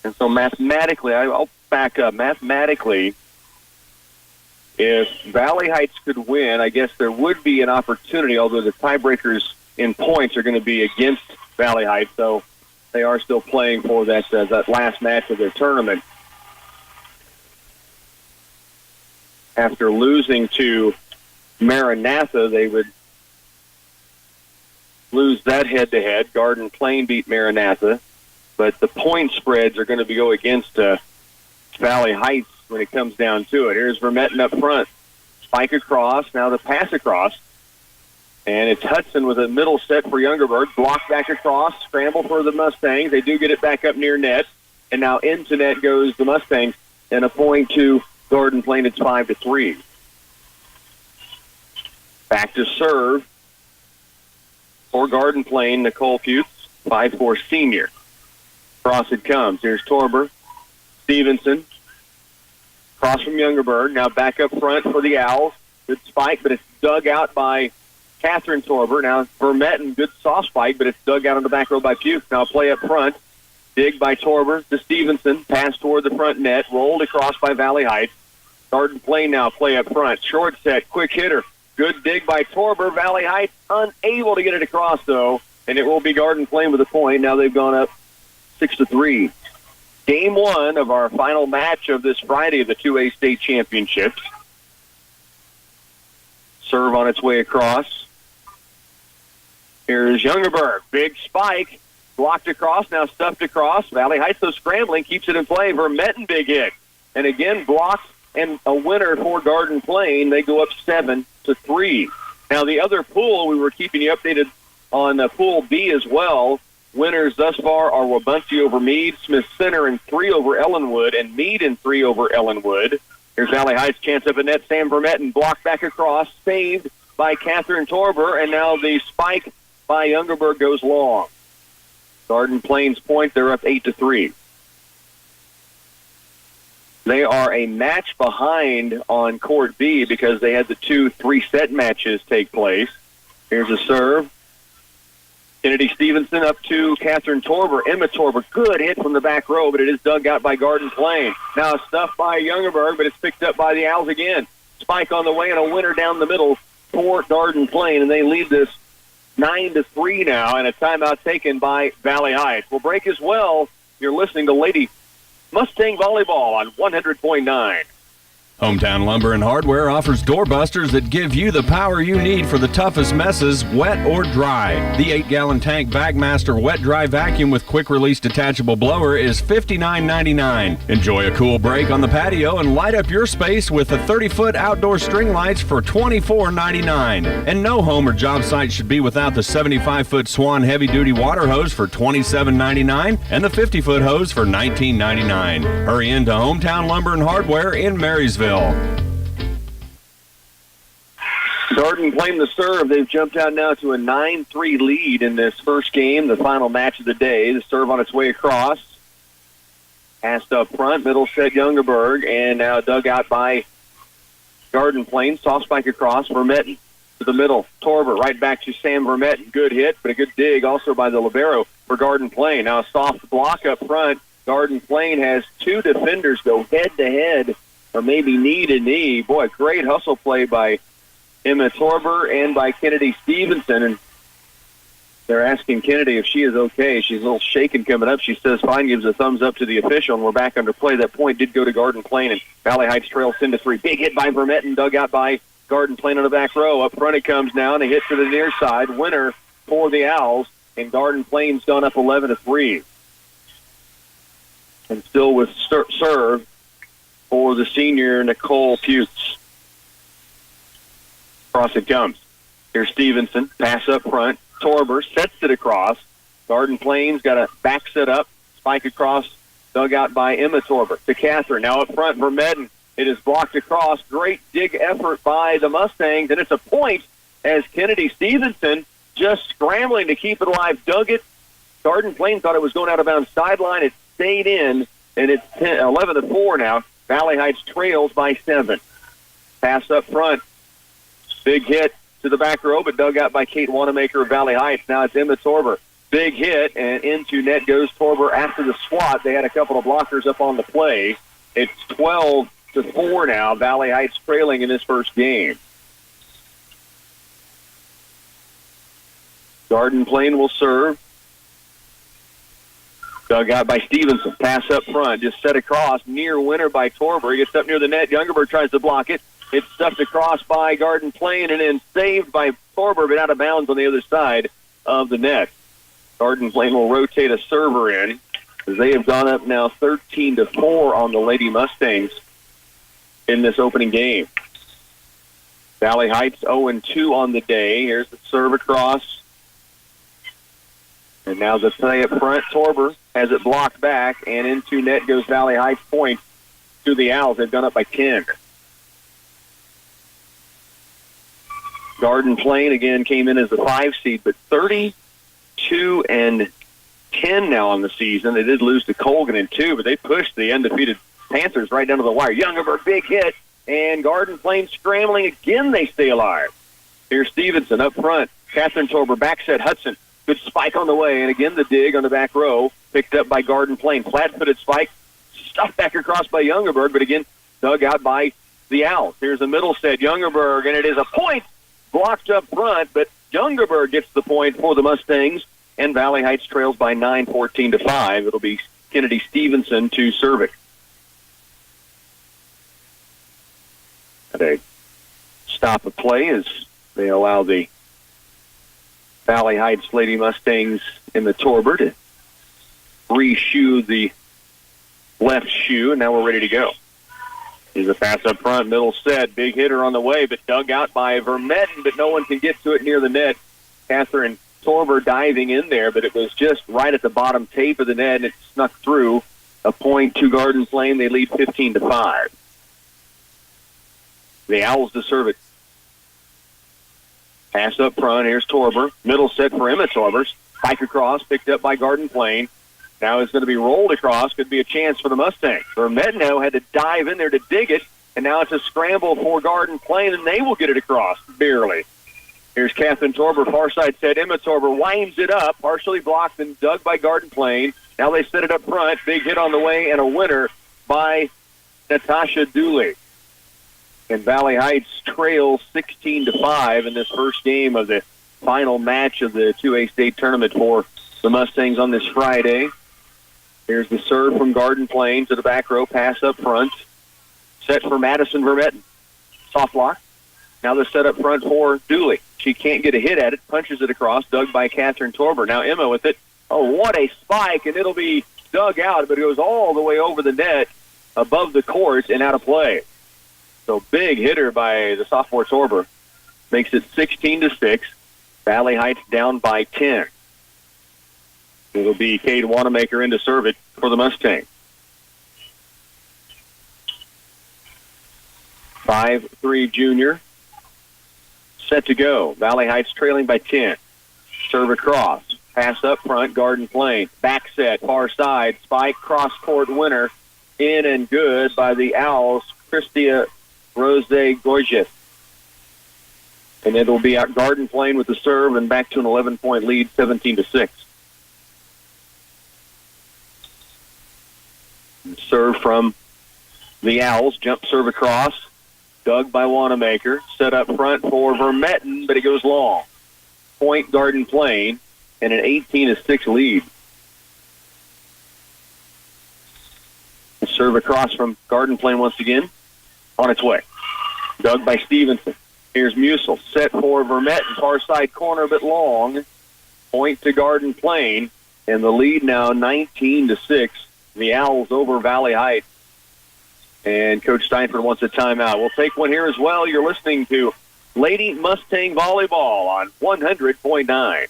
And so mathematically, I'll back up. Mathematically, if Valley Heights could win, I guess there would be an opportunity, although the tiebreakers in points are going to be against Valley Heights, so they are still playing for that last match of their tournament. After losing to Maranatha, they would lose that head-to-head. Garden Plain beat Maranatha, but the point spreads are going to go against Valley Heights when it comes down to it. Here's Vermetten up front. Spike across, now the pass across. And it's Hudson with a middle set for Youngerberg. Block back across, scramble for the Mustangs. They do get it back up near net. And now into net goes the Mustangs. And a point to Garden Plain, it's 5-3. Back to serve for Garden Plain, Nicole Putz, 5'4" senior. Cross it comes. Here's Torber. Stevenson. Cross from Youngerberg. Now back up front for the Owls. Good spike, but it's dug out by Catherine Torber. Now Vermetten, good soft spike, but it's dug out on the back row by Pugh. Now play up front. Dig by Torber to Stevenson. Pass toward the front net. Rolled across by Valley Heights. Garden Plain now play up front. Short set. Quick hitter. Good dig by Torber. Valley Heights unable to get it across, though. And it will be Garden Plain with a point. Now they've gone up 6-3. Game 1 of our final match of this Friday of the 2A state championships. Serve on its way across. Here's Youngerberg. Big spike. Blocked across, now stuffed across. Valley Heights, though, scrambling, keeps it in play. Vermetten, big hit. And again, blocked and a winner for Garden Plain. They go up 7-3. Now, the other pool, we were keeping you updated on Pool B as well. Winners thus far are Wabunsie over Meade, Smith Center in 3 over Ellenwood, and Meade in 3 over Ellenwood. Here's Valley Heights, chance up at net. Sam Vermetten blocked back across, saved by Catherine Torber, and now the spike by Youngerberg goes long. Garden Plain's point, they're up 8-3. They are a match behind on Court B because they had the 2 3-set matches take place. Here's a serve. Kennedy Stevenson up to Catherine Torber. Emma Torber, good hit from the back row, but it is dug out by Garden Plain. Now stuffed by Youngerberg, but it's picked up by the Owls again. Spike on the way and a winner down the middle for Garden Plain, and they lead this 9-3 now, and a timeout taken by Valley Heights. We'll break as well. You're listening to Lady Mustang Volleyball on 100.9. Hometown Lumber and Hardware offers doorbusters that give you the power you need for the toughest messes, wet or dry. The 8-gallon tank Bagmaster Wet Dry Vacuum with quick release detachable blower is $59.99. Enjoy a cool break on the patio and light up your space with the 30-foot outdoor string lights for $24.99. And no home or job site should be without the 75-foot Swan heavy-duty water hose for $27.99 and the 50-foot hose for $19.99. Hurry into Hometown Lumber and Hardware in Marysville. Garden claimed the serve. They've jumped out now to a 9-3 lead in this first game, the final match of the day. The serve on its way across. Passed up front, middle set Youngerberg, and now dug out by Garden Plain. Soft spike across, Vermetten to the middle. Torber right back to Sam Vermetten. Good hit, but a good dig also by the libero for Garden Plain. Now a soft block up front. Garden Plain has two defenders go head-to-head, or maybe knee-to-knee. Boy, great hustle play by Emma Torber and by Kennedy Stevenson. And they're asking Kennedy if she is okay. She's a little shaken coming up. She says fine, gives a thumbs up to the official, and we're back under play. That point did go to Garden Plain, and Valley Heights trails 10-3. Big hit by Vermetten, dug out by Garden Plain on the back row. Up front it comes now, and a hit to the near side. Winner for the Owls, and Garden Plain's gone up 11-3. And still with serve for the senior Nicole Putes. Across it comes. Here's Stevenson. Pass up front. Torber sets it across. Garden Plain's got a back set up. Spike across. Dug out by Emma Torber to Catherine. Now up front, Vermetten. It is blocked across. Great dig effort by the Mustangs. And it's a point as Kennedy Stevenson just scrambling to keep it alive. Dug it. Garden Plain thought it was going out of bounds sideline. It stayed in. And it's 11-4 now. Valley Heights trails by 7. Pass up front. Big hit to the back row, but dug out by Kate Wanamaker of Valley Heights. Now it's Emma Torber. Big hit, and into net goes Torber after the swat. They had a couple of blockers up on the play. It's 12-4 now. Valley Heights trailing in this first game. Garden Plain will serve. Dug out by Stevenson. Pass up front. Just set across. Near winner by Torber. He gets up near the net. Youngerberg tries to block it. It's stuffed across by Garden Plain and then saved by Torber, but out of bounds on the other side of the net. Garden Plain will rotate a server in as they have gone up now 13-4 on the Lady Mustangs in this opening game. Valley Heights 0-2 on the day. Here's the serve across. And now the play up front. Torber has it blocked back, and into net goes Valley Heights point to the Owls. They've gone up by 10. Garden Plain, again, came in as the 5 seed, but 32-10 now on the season. They did lose to Colgan in 2, but they pushed the undefeated Panthers right down to the wire. Youngerberg, big hit, and Garden Plain scrambling. Again, they stay alive. Here's Stevenson up front. Catherine Torber, back set Hudson. Good spike on the way, and again the dig on the back row, picked up by Garden Plain. Flat-footed spike, stuffed back across by Youngerberg, but again dug out by the Owls. Here's the middle set, Youngerberg, and it is a point blocked up front, but Youngerberg gets the point for the Mustangs, and Valley Heights trails by 9, 14-5. It'll be Kennedy Stevenson to serve it. They stop the play as they allow the Valley Heights Lady Mustangs in the Torber to re-shoe the left shoe, and now we're ready to go. Here's a pass up front, middle set, big hitter on the way, but dug out by Vermetten, but no one can get to it near the net. Catherine Torber diving in there, but it was just right at the bottom tape of the net, and it snuck through. A point to Garden Plain. They lead 15-5. The Owls to serve it. Pass up front. Here's Torber. Middle set for Emma Torber. Spike across, picked up by Garden Plain. Now it's going to be rolled across. Could be a chance for the Mustangs. Vermetno had to dive in there to dig it, and now it's a scramble for Garden Plain, and they will get it across, barely. Here's Catherine Torber, far side set. Emma Torber winds it up, partially blocked and dug by Garden Plain. Now they set it up front. Big hit on the way, and a winner by Natasha Dooley. And Valley Heights trails 16-5 in this first game of the final match of the 2A state tournament for the Mustangs on this Friday. Here's the serve from Garden Plain to the back row, pass up front. Set for Madison Vermetten. Soft block. Now the set up front for Dooley. She can't get a hit at it. Punches it across. Dug by Catherine Torber. Now Emma with it. Oh, what a spike, and it'll be dug out, but it goes all the way over the net, above the court, and out of play. So big hitter by the sophomore Torber. Makes it 16-6. Valley Heights down by 10. It'll be Cade Wanamaker in to serve it for the Mustangs. 5'3" junior. Set to go. Valley Heights trailing by 10. Serve across. Pass up front. Garden Plain. Back set. Far side. Spike. Cross-court winner. In and good by the Owls. Christia Rose Gorges. And it'll be out Garden Plain with the serve and back to an 11-point lead, 17-6. Serve from the Owls. Jump serve across. Dug by Wanamaker. Set up front for Vermetten, but it goes long. Point Garden Plain and an 18-6 lead. Serve across from Garden Plain once again. On its way. Dug by Stevenson. Here's Musil. Set for Vermetten. Far side corner, but long. Point to Garden Plain. And the lead now 19-6. The Owls over Valley Heights. And Coach Steinford wants a timeout. We'll take one here as well. You're listening to Lady Mustang Volleyball on 100.9.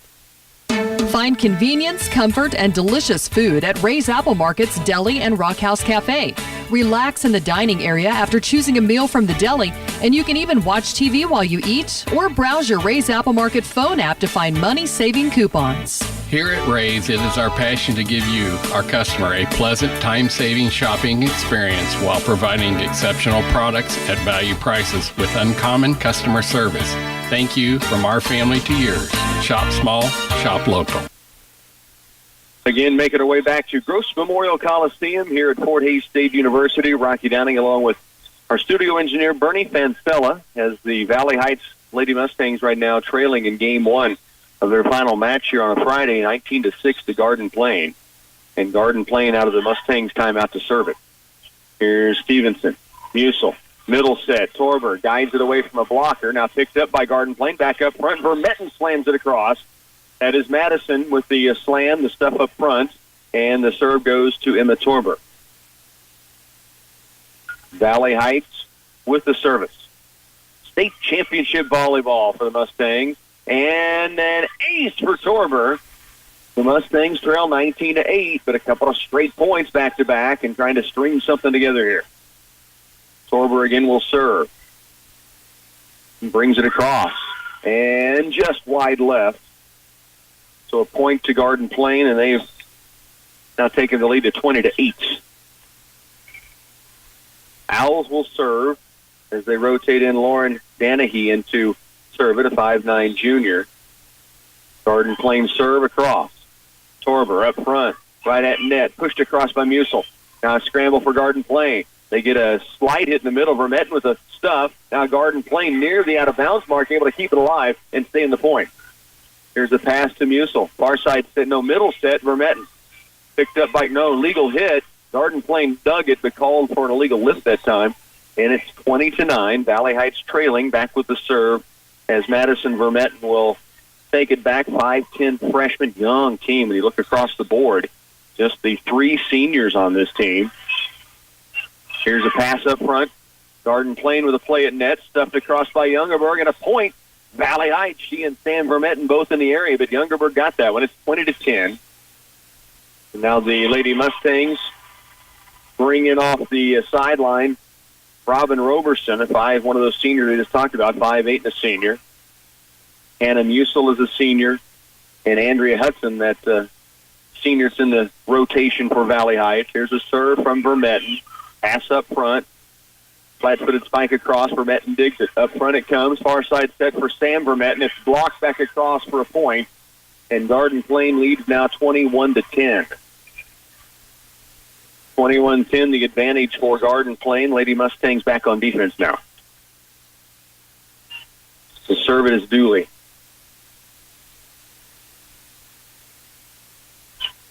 Find convenience, comfort, and delicious food at Ray's Apple Market's Deli and Rock House Cafe. Relax in the dining area after choosing a meal from the deli, and you can even watch TV while you eat or browse your Ray's Apple Market phone app to find money-saving coupons. Here at Ray's, it is our passion to give you, our customer, a pleasant, time-saving shopping experience while providing exceptional products at value prices with uncommon customer service. Thank you from our family to yours. Shop small, shop local. Again, making our way back to Gross Memorial Coliseum here at Fort Hays State University. Rocky Downing along with our studio engineer, Bernie Fancella, as the Valley Heights Lady Mustangs right now trailing in Game 1 of their final match here on a Friday, 19-6 to Garden Plain. And Garden Plain out of the Mustangs timeout to serve it. Here's Stevenson. Musil. Middle set. Torber guides it away from a blocker. Now picked up by Garden Plain. Back up front. Vermetten slams it across. That is Madison with the slam, the stuff up front. And the serve goes to Emma Torber. Valley Heights with the service. State championship volleyball for the Mustangs. And an ace for Torber. The Mustangs trail 19-8, but a couple of straight points back-to-back and trying to string something together here. Torber again will serve. He brings it across. And just wide left. So a point to Garden Plain, and they've now taken the lead to 20-8. Owls will serve as they rotate in Lauren Danahy into serve it, a 5'9" junior. Garden Plain serve across. Torber up front, right at net, pushed across by Musil. Now a scramble for Garden Plain. They get a slide hit in the middle. Vermetten with a stuff. Now Garden Plain near the out-of-bounds mark, able to keep it alive and stay in the point. Here's a pass to Musil. Far side set, no, middle set, Vermetten. Picked up by, no, legal hit. Garden Plain dug it, but called for an illegal lift that time. And it's 20-9. Valley Heights trailing, back with the serve, as Madison Vermetten will take it back. 5'10" freshman, young team. When you look across the board, just the 3 seniors on this team. Here's a pass up front. Garden Plain with a play at net, stuffed across by Youngerberg, and a point. Valley Heights, she and Sam Vermetten both in the area, but Youngerberg got that one. It's 20-10. And now the Lady Mustangs bring in off the sideline Robin Roberson, one of those seniors we just talked about, 5'8" and a senior. Hannah Musil is a senior, and Andrea Hudson, that senior that's in the rotation for Valley Heights. Here's a serve from Vermetten. Pass up front. Flat-footed spike across. Vermetten digs it. Up front it comes. Far side set for Sam Vermetten. It's blocked back across for a point. And Garden Plain leads now 21-10. 21-10, the advantage for Garden Plain. Lady Mustangs back on defense now. The serve it is Dooley.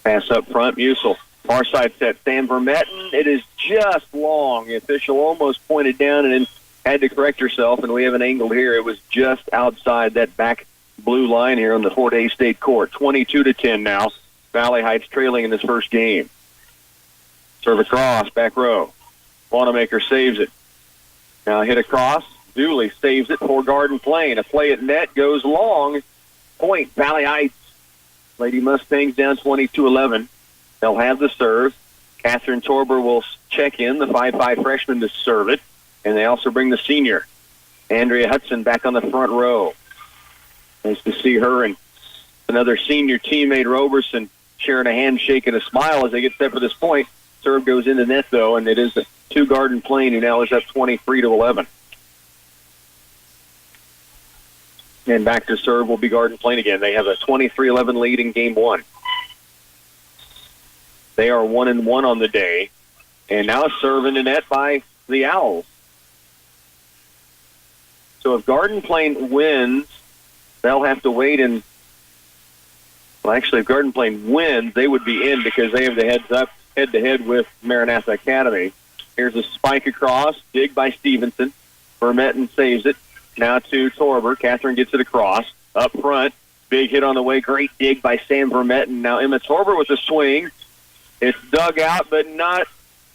Pass up front, Musil. Far side set, Sam Vermetten. It is just long. The official almost pointed down and then had to correct herself, and we have an angle here. It was just outside that back blue line here on the Fort Hays State court. 22-10 now. Valley Heights trailing in this first game. Serve across, back row. Wanamaker saves it. Now hit across. Dooley saves it for Garden Plain. A play at net goes long. Point, Valley Heights. Lady Mustangs down 22-11. They'll have the serve. Catherine Torber will check in, the 5'5 freshman, to serve it. And they also bring the senior, Andrea Hudson, back on the front row. Nice to see her and another senior teammate, Roberson, sharing a handshake and a smile as they get set for this point. Serve goes into net, though, and it is to Garden Plain, who now is up 23-11. And back to serve will be Garden Plain again. They have a 23-11 lead in game one. They are 1-1 on the day, and now serving the net by the Owls. So if Garden Plain wins, they'll have to wait and, well, actually, if Garden Plain wins, they would be in because they have the head-to-head with Maranatha Academy. Here's a spike across, dig by Stevenson. Vermetten saves it. Now to Torber. Catherine gets it across. Up front, big hit on the way. Great dig by Sam Vermetten. Now Emma Torber with a swing. It's dug out, but not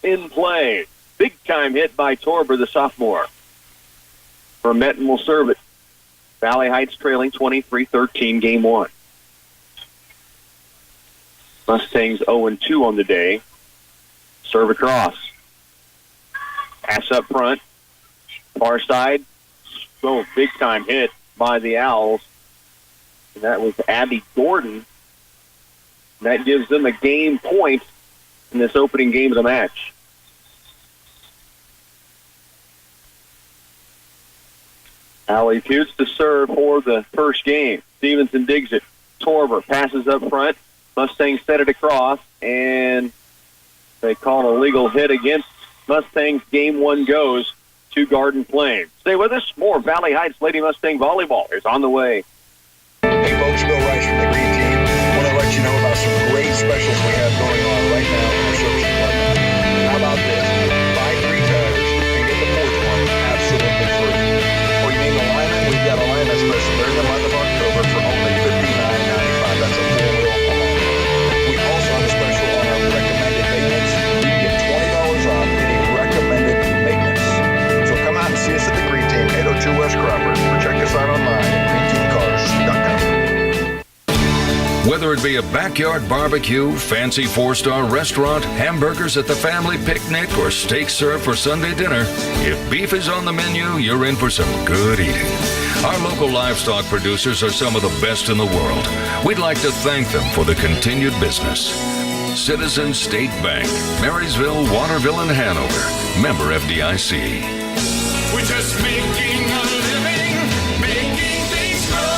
in play. Big-time hit by Torber, the sophomore. Vermetten will serve it. Valley Heights trailing 23-13, game one. Mustangs 0-2 on the day. Serve across. Pass up front. Far side. Oh, big-time hit by the Owls. And that was Abby Gordon. And that gives them a game point in this opening game of the match. Allie Putes to serve for the first game. Stevenson digs it. Torber passes up front. Mustangs set it across, and they call an illegal hit against Mustangs. Game one goes to Garden Plain. Stay with us. More Valley Heights Lady Mustang Volleyball is on the way. Hey folks, Bill Rice from the Green Team. I want to let you know about some great specials we have going on right now in our service department. How about this? Buy 3 tires and get the 4th one absolutely free. Or you need an alignment? We've got alignment special during the month of October for only $59.95. That's a 4-wheel alignment. We also have a special on our recommended maintenance. You can get $20 off any recommended maintenance. So come out and see us at the Green Team, 802 West Crawford, or check us out online at greenteamcars.com. Whether it be a backyard barbecue, fancy 4-star restaurant, hamburgers at the family picnic, or steak served for Sunday dinner, if beef is on the menu, you're in for some good eating. Our local livestock producers are some of the best in the world. We'd like to thank them for the continued business. Citizens State Bank, Marysville, Waterville, and Hanover. Member FDIC. We're just making a living, making things grow.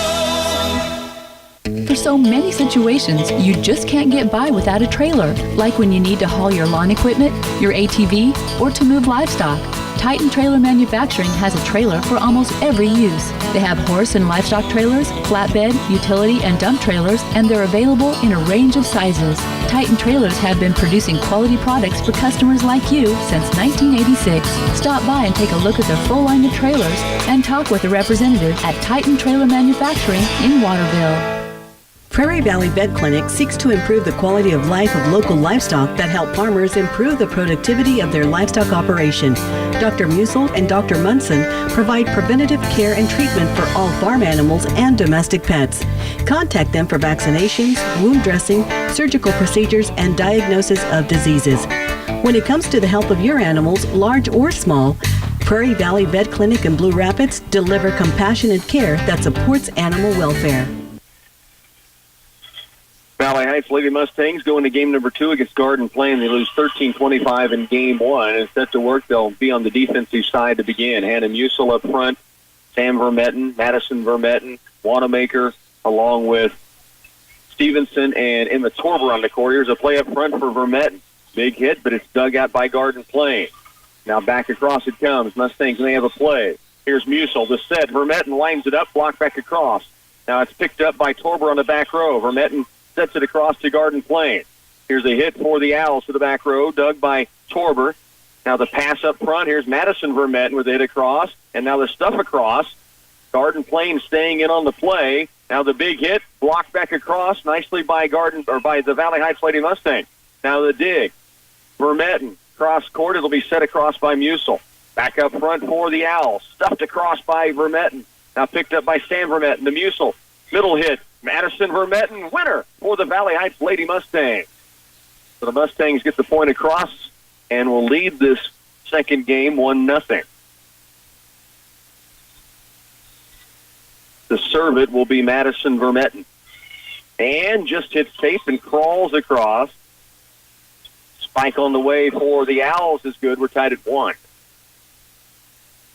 For so many situations, you just can't get by without a trailer, like when you need to haul your lawn equipment, your ATV, or to move livestock. Titan Trailer Manufacturing has a trailer for almost every use. They have horse and livestock trailers, flatbed, utility, and dump trailers, and they're available in a range of sizes. Titan Trailers have been producing quality products for customers like you since 1986. Stop by and take a look at their full line of trailers and talk with a representative at Titan Trailer Manufacturing in Waterville. Prairie Valley Vet Clinic seeks to improve the quality of life of local livestock that help farmers improve the productivity of their livestock operation. Dr. Musil and Dr. Munson provide preventative care and treatment for all farm animals and domestic pets. Contact them for vaccinations, wound dressing, surgical procedures, and diagnosis of diseases. When it comes to the health of your animals, large or small, Prairie Valley Vet Clinic in Blue Rapids deliver compassionate care that supports animal welfare. Valley Heights Lady Mustangs go into game number 2 against Garden Plain. They lose 13-25 in game 1. And set to work, they'll be on the defensive side to begin. Hannah Musil up front, Sam Vermetten, Madison Vermetten, Wanamaker, along with Stevenson and Emma Torber on the court. Here's a play up front for Vermetten. Big hit, but it's dug out by Garden Plain. Now back across it comes. Mustangs may have a play. Here's Musil, the set. Vermetten lines it up, blocked back across. Now it's picked up by Torber on the back row. Vermetten sets it across to Garden Plain. Here's a hit for the Owls to the back row, dug by Torber. Now the pass up front. Here's Madison Vermetten with the hit across, and now the stuff across. Garden Plain staying in on the play. Now the big hit, blocked back across nicely by the Valley Heights Lady Mustang. Now the dig. Vermetten, cross court. It'll be set across by Musil. Back up front for the Owls. Stuffed across by Vermetten. Now picked up by Sam Vermetten. The Musil. Middle hit. Madison Vermetten, winner for the Valley Heights Lady Mustangs. So the Mustangs get the point across and will lead this second game 1-0. To serve it will be Madison Vermetten. And just hits tape and crawls across. Spike on the way for the Owls is good. We're tied at 1.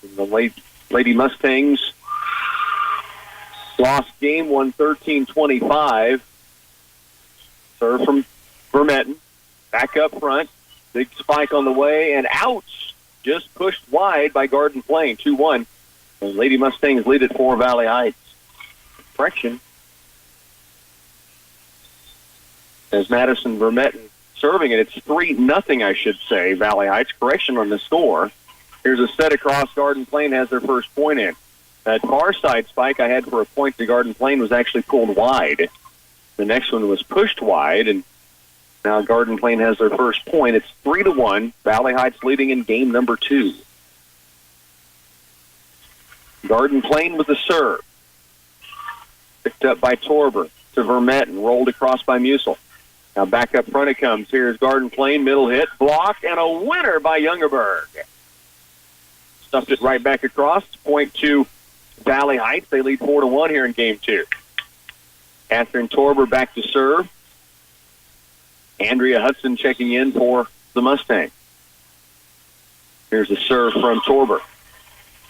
And the Lady Mustangs lost game 1, 13-25. Serve from Vermetten. Back up front. Big spike on the way, and ouch! Just pushed wide by Garden Plain, 2-1. And Lady Mustangs lead it for Valley Heights. Correction. As Madison Vermetten serving it, it's 3-0, I should say, Valley Heights. Correction on the score. Here's a set across. Garden Plain has their first point in. That far side spike I had for a point to Garden Plain was actually pulled wide. The next one was pushed wide, and now Garden Plain has their first point. It's 3-1. Valley Heights leading in game number 2. Garden Plain with the serve. Picked up by Torber to Vermetten. Rolled across by Musil. Now back up front it comes. Here's Garden Plain. Middle hit. Blocked. And a winner by Youngerberg. Stuffed it right back across. Point to Valley Heights. They lead 4-1 here in game 2. Catherine Torber back to serve. Andrea Hudson checking in for the Mustang. Here's a serve from Torber.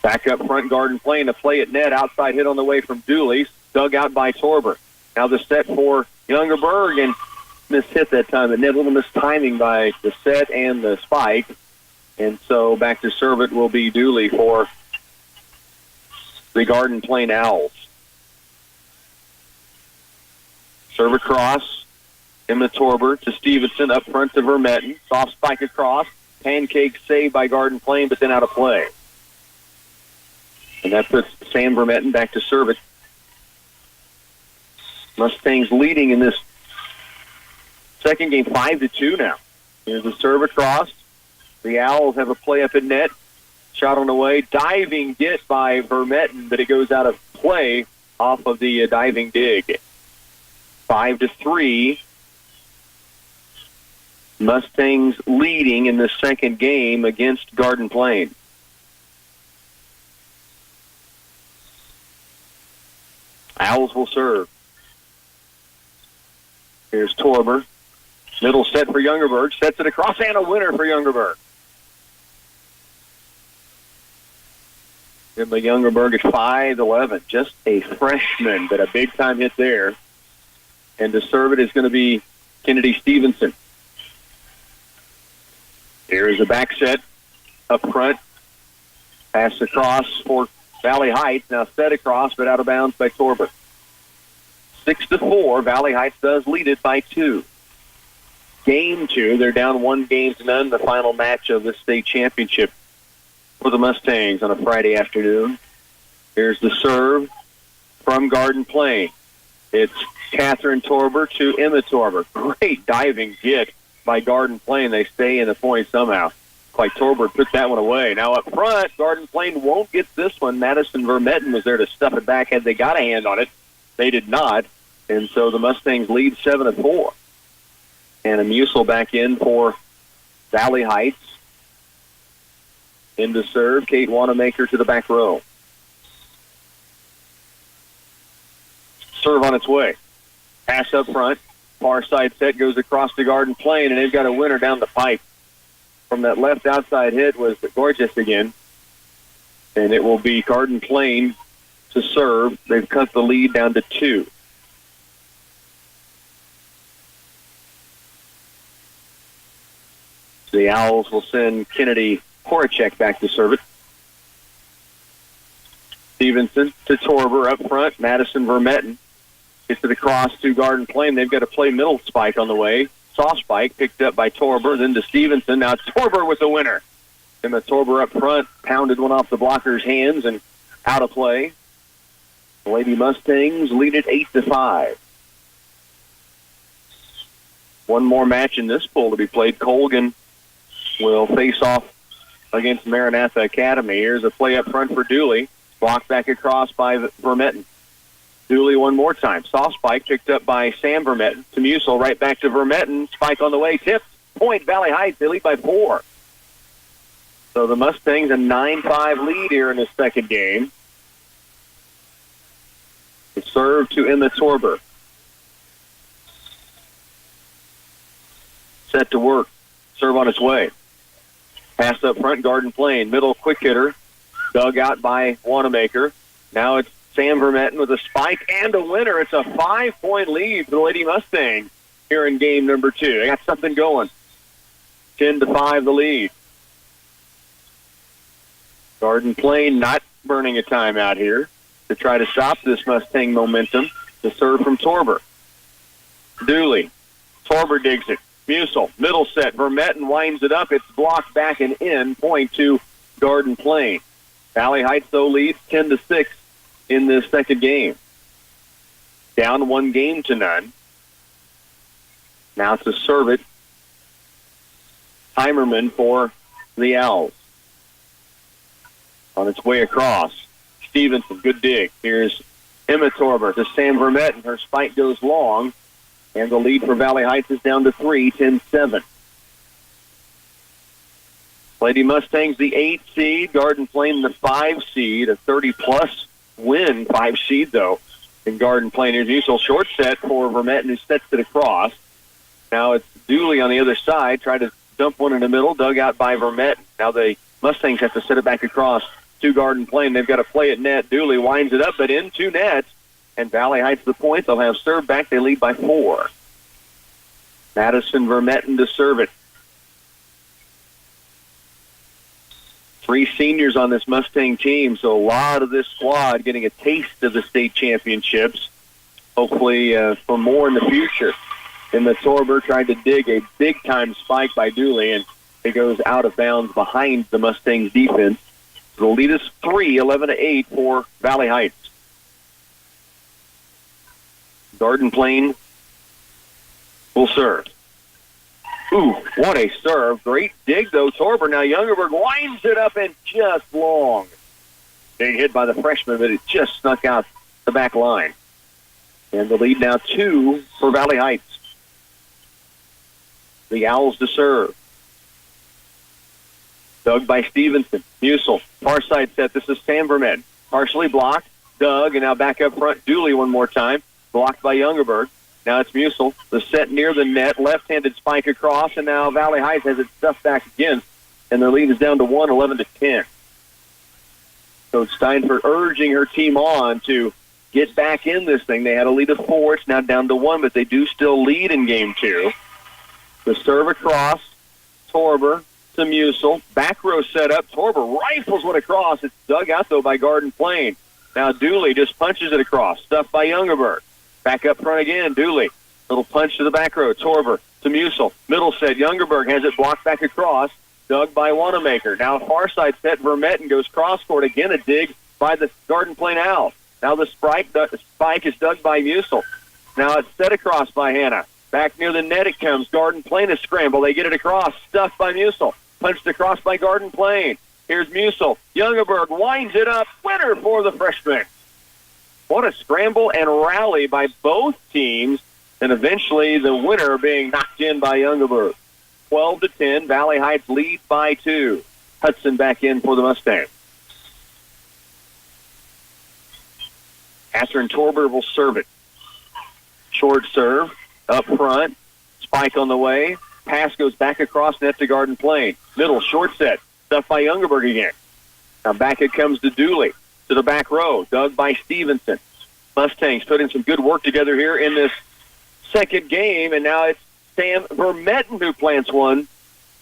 Back up front, Garden Plain. A play at net. Outside hit on the way from Dooley. Dug out by Torber. Now the set for Youngerberg, and mishit that time. The net, a little mistiming by the set and the spike. And so back to serve it will be Dooley for the Garden Plain Owls. Serve across. Emma Torber to Stevenson, up front to Vermetten. Soft spike across. Pancake saved by Garden Plain, but then out of play. And that puts Sam Vermetten back to serve it. Mustangs leading in this second game 5-2 now. Here's the serve across. The Owls have a play up at net. Shot on the way. Diving get by Vermetten, but it goes out of play off of the diving dig. 5-3. Mustangs leading in the second game against Garden Plain. Owls will serve. Here's Torber. Middle set for Youngerberg. Sets it across, and a winner for Youngerberg. Emma Youngerberg at 5'11". Just a freshman, but a big-time hit there. And to serve it is going to be Kennedy Stevenson. Here is a back set up front. Pass across for Valley Heights. Now set across, but out of bounds by Torber. 6-4. Valley Heights does lead it by 2. Game 2. They're down 1-0. The final match of the state championship for the Mustangs on a Friday afternoon. Here's the serve from Garden Plain. It's Catherine Torber to Emma Torber. Great diving get by Garden Plain. They stay in the point somehow. Like Torber took that one away. Now up front, Garden Plain won't get this one. Madison Vermetten was there to stuff it back had they got a hand on it. They did not. And so the Mustangs lead 7-4. And a Musil back in for Valley Heights. In to serve, Kate Wanamaker to the back row. Serve on its way. Pass up front. Far side set goes across the Garden Plain, and they've got a winner down the pipe. From that left outside hit was Gorgeous again. And it will be Garden Plain to serve. They've cut the lead down to 2. The Owls will send Kennedy Horacek back to serve it. Stevenson to Torber up front. Madison Vermetten gets it across to Garden Plain. They've got to play middle spike on the way. Soft spike picked up by Torber, then to Stevenson. Now Torber with the winner. Emma Torber up front pounded one off the blocker's hands and out of play. The Lady Mustangs lead it 8-5. One more match in this pool to be played. Colgan will face off against Maranatha Academy. Here's a play up front for Dooley. Blocked back across by Vermetten. Dooley one more time. Soft spike picked up by Sam Vermetten. To Musil, right back to Vermetten. Spike on the way, tipped. Point, Valley Heights. They lead by 4. So the Mustangs a 9-5 lead here in the second game. The serve to Emma Torber. Set to work. Serve on its way. Pass up front, Garden Plain. Middle quick hitter. Dug out by Wanamaker. Now it's Sam Vermetten with a spike and a winner. It's a 5-point lead for the Lady Mustangs here in game number 2. They got something going. 10-5 the lead. Garden Plain not burning a timeout here to try to stop this Mustang momentum. The serve from Torber. Dooley. Torber digs it. Musil, middle set. Vermetten winds it up. It's blocked back and in. Point to Garden Plain. Valley Heights, though, leads 10-6 in this second game. Down 1-0. Now to serve it. Heimerman for the Owls. On its way across. Stevenson, good dig. Here's Emma Torber to Sam Vermetten. Her spike goes long. And the lead for Valley Heights is down to 3, 10-7. Lady Mustangs, the 8 seed. Garden Plain, the 5 seed. A 30-plus win, 5 seed, though, in Garden Plain. Here's Musil, short set for Vermetten, who sets it across. Now it's Dooley on the other side. Tried to dump one in the middle, dug out by Vermetten. Now the Mustangs have to set it back across to Garden Plain. They've got to play at net. Dooley winds it up, but into net. And Valley Heights the point. They'll have serve back. They lead by 4. Madison Vermetten to serve it. 3 seniors on this Mustang team, so a lot of this squad getting a taste of the state championships. Hopefully for more in the future. And the Torber tried to dig a big-time spike by Dooley, and it goes out of bounds behind the Mustangs' defense. So the lead is 3, 11-8 for Valley Heights. Garden Plain will serve. Ooh, what a serve. Great dig, though. Torber. Now Youngerberg winds it up and just long. Big hit by the freshman, but it just snuck out the back line. And the lead now 2 for Valley Heights. The Owls to serve. Dug by Stevenson. Musil. Far side set. This is Sam Vermetten. Partially blocked. Dug, and now back up front. Dooley one more time. Blocked by Youngerberg. Now it's Musil. The set near the net. Left-handed spike across, and now Valley Heights has it stuffed back again, and their lead is down to 1, 11-10. Coach Steinfurt urging her team on to get back in this thing. They had a lead of 4. It's now down to 1, but they do still lead in game 2. The serve across. Torber to Musil. Back row set up. Torber rifles one across. It's dug out, though, by Garden Plain. Now Dooley just punches it across. Stuffed by Youngerberg. Back up front again, Dooley. Little punch to the back row. Torber to Musil. Middle set. Youngerberg has it blocked back across. Dug by Wanamaker. Now a far side set. Vermetten goes cross court. Again a dig by the Garden Plain Owls. Now the spike is dug by Musil. Now it's set across by Hannah. Back near the net it comes. Garden Plain is scrambled. They get it across. Stuffed by Musil. Punched across by Garden Plain. Here's Musil. Youngerberg winds it up. Winner for the freshman. What a scramble and rally by both teams, and eventually the winner being knocked in by Youngerberg. 12-10, Valley Heights lead by 2. Hudson back in for the Mustangs. Catherine Torber will serve it. Short serve, up front, spike on the way. Pass goes back across net to Garden Plain. Middle, short set, stuffed by Youngerberg again. Now back it comes to Dooley. To the back row, dug by Stevenson. Mustangs putting some good work together here in this second game, and now it's Sam Vermetten who plants one.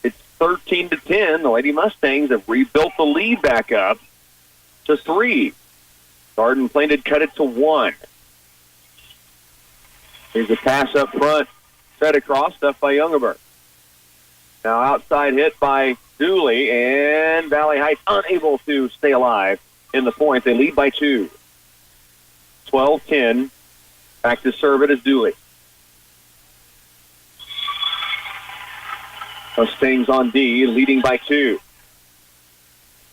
It's 13-10. The Lady Mustangs have rebuilt the lead back up to 3. Garden Plain had cut it to 1. Here's a pass up front, set across, stuffed by Youngerberg. Now outside hit by Dooley, and Valley Heights unable to stay alive in the point. They lead by 2. 12-10. Back to serve it is Dooley. Mustangs on D, leading by 2.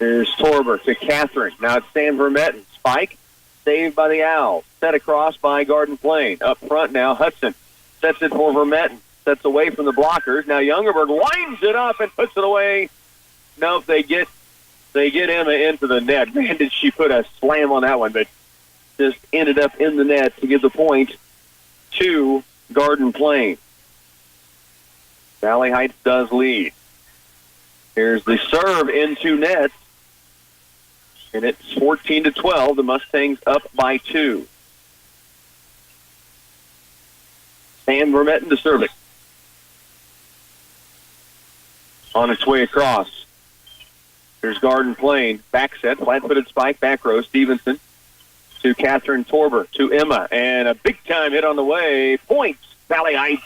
Here's Torber to Catherine. Now it's Sam Vermetten. Spike, saved by the Owls. Set across by Garden Plain. Up front now, Hudson sets it for Vermetten. Sets away from the blockers. Now Youngerberg winds it up and puts it away. Nope, they get Emma into the net. Man, did she put a slam on that one, but just ended up in the net to give the point to Garden Plain. Valley Heights does lead. Here's the serve into net, and it's 14-12. The Mustangs up by 2. Sam Vermetten to serve it. On its way across. Here's Garden Plain. Back set, flat-footed spike, back row. Stevenson to Catherine Torber, to Emma. And a big-time hit on the way. Points, Valley Heights.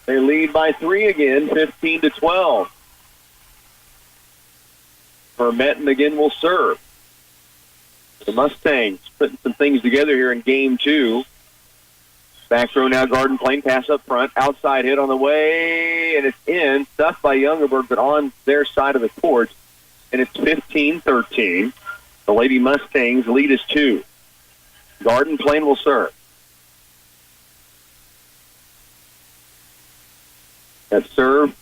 They lead by 3 again, 15-12. Vermetten again will serve. The Mustangs putting some things together here in game 2. Back row now, Garden Plain, pass up front. Outside hit on the way, and it's in. Stuffed by Youngerberg, but on their side of the court. And it's 15-13. The Lady Mustangs lead is 2. Garden Plain will serve. That serve.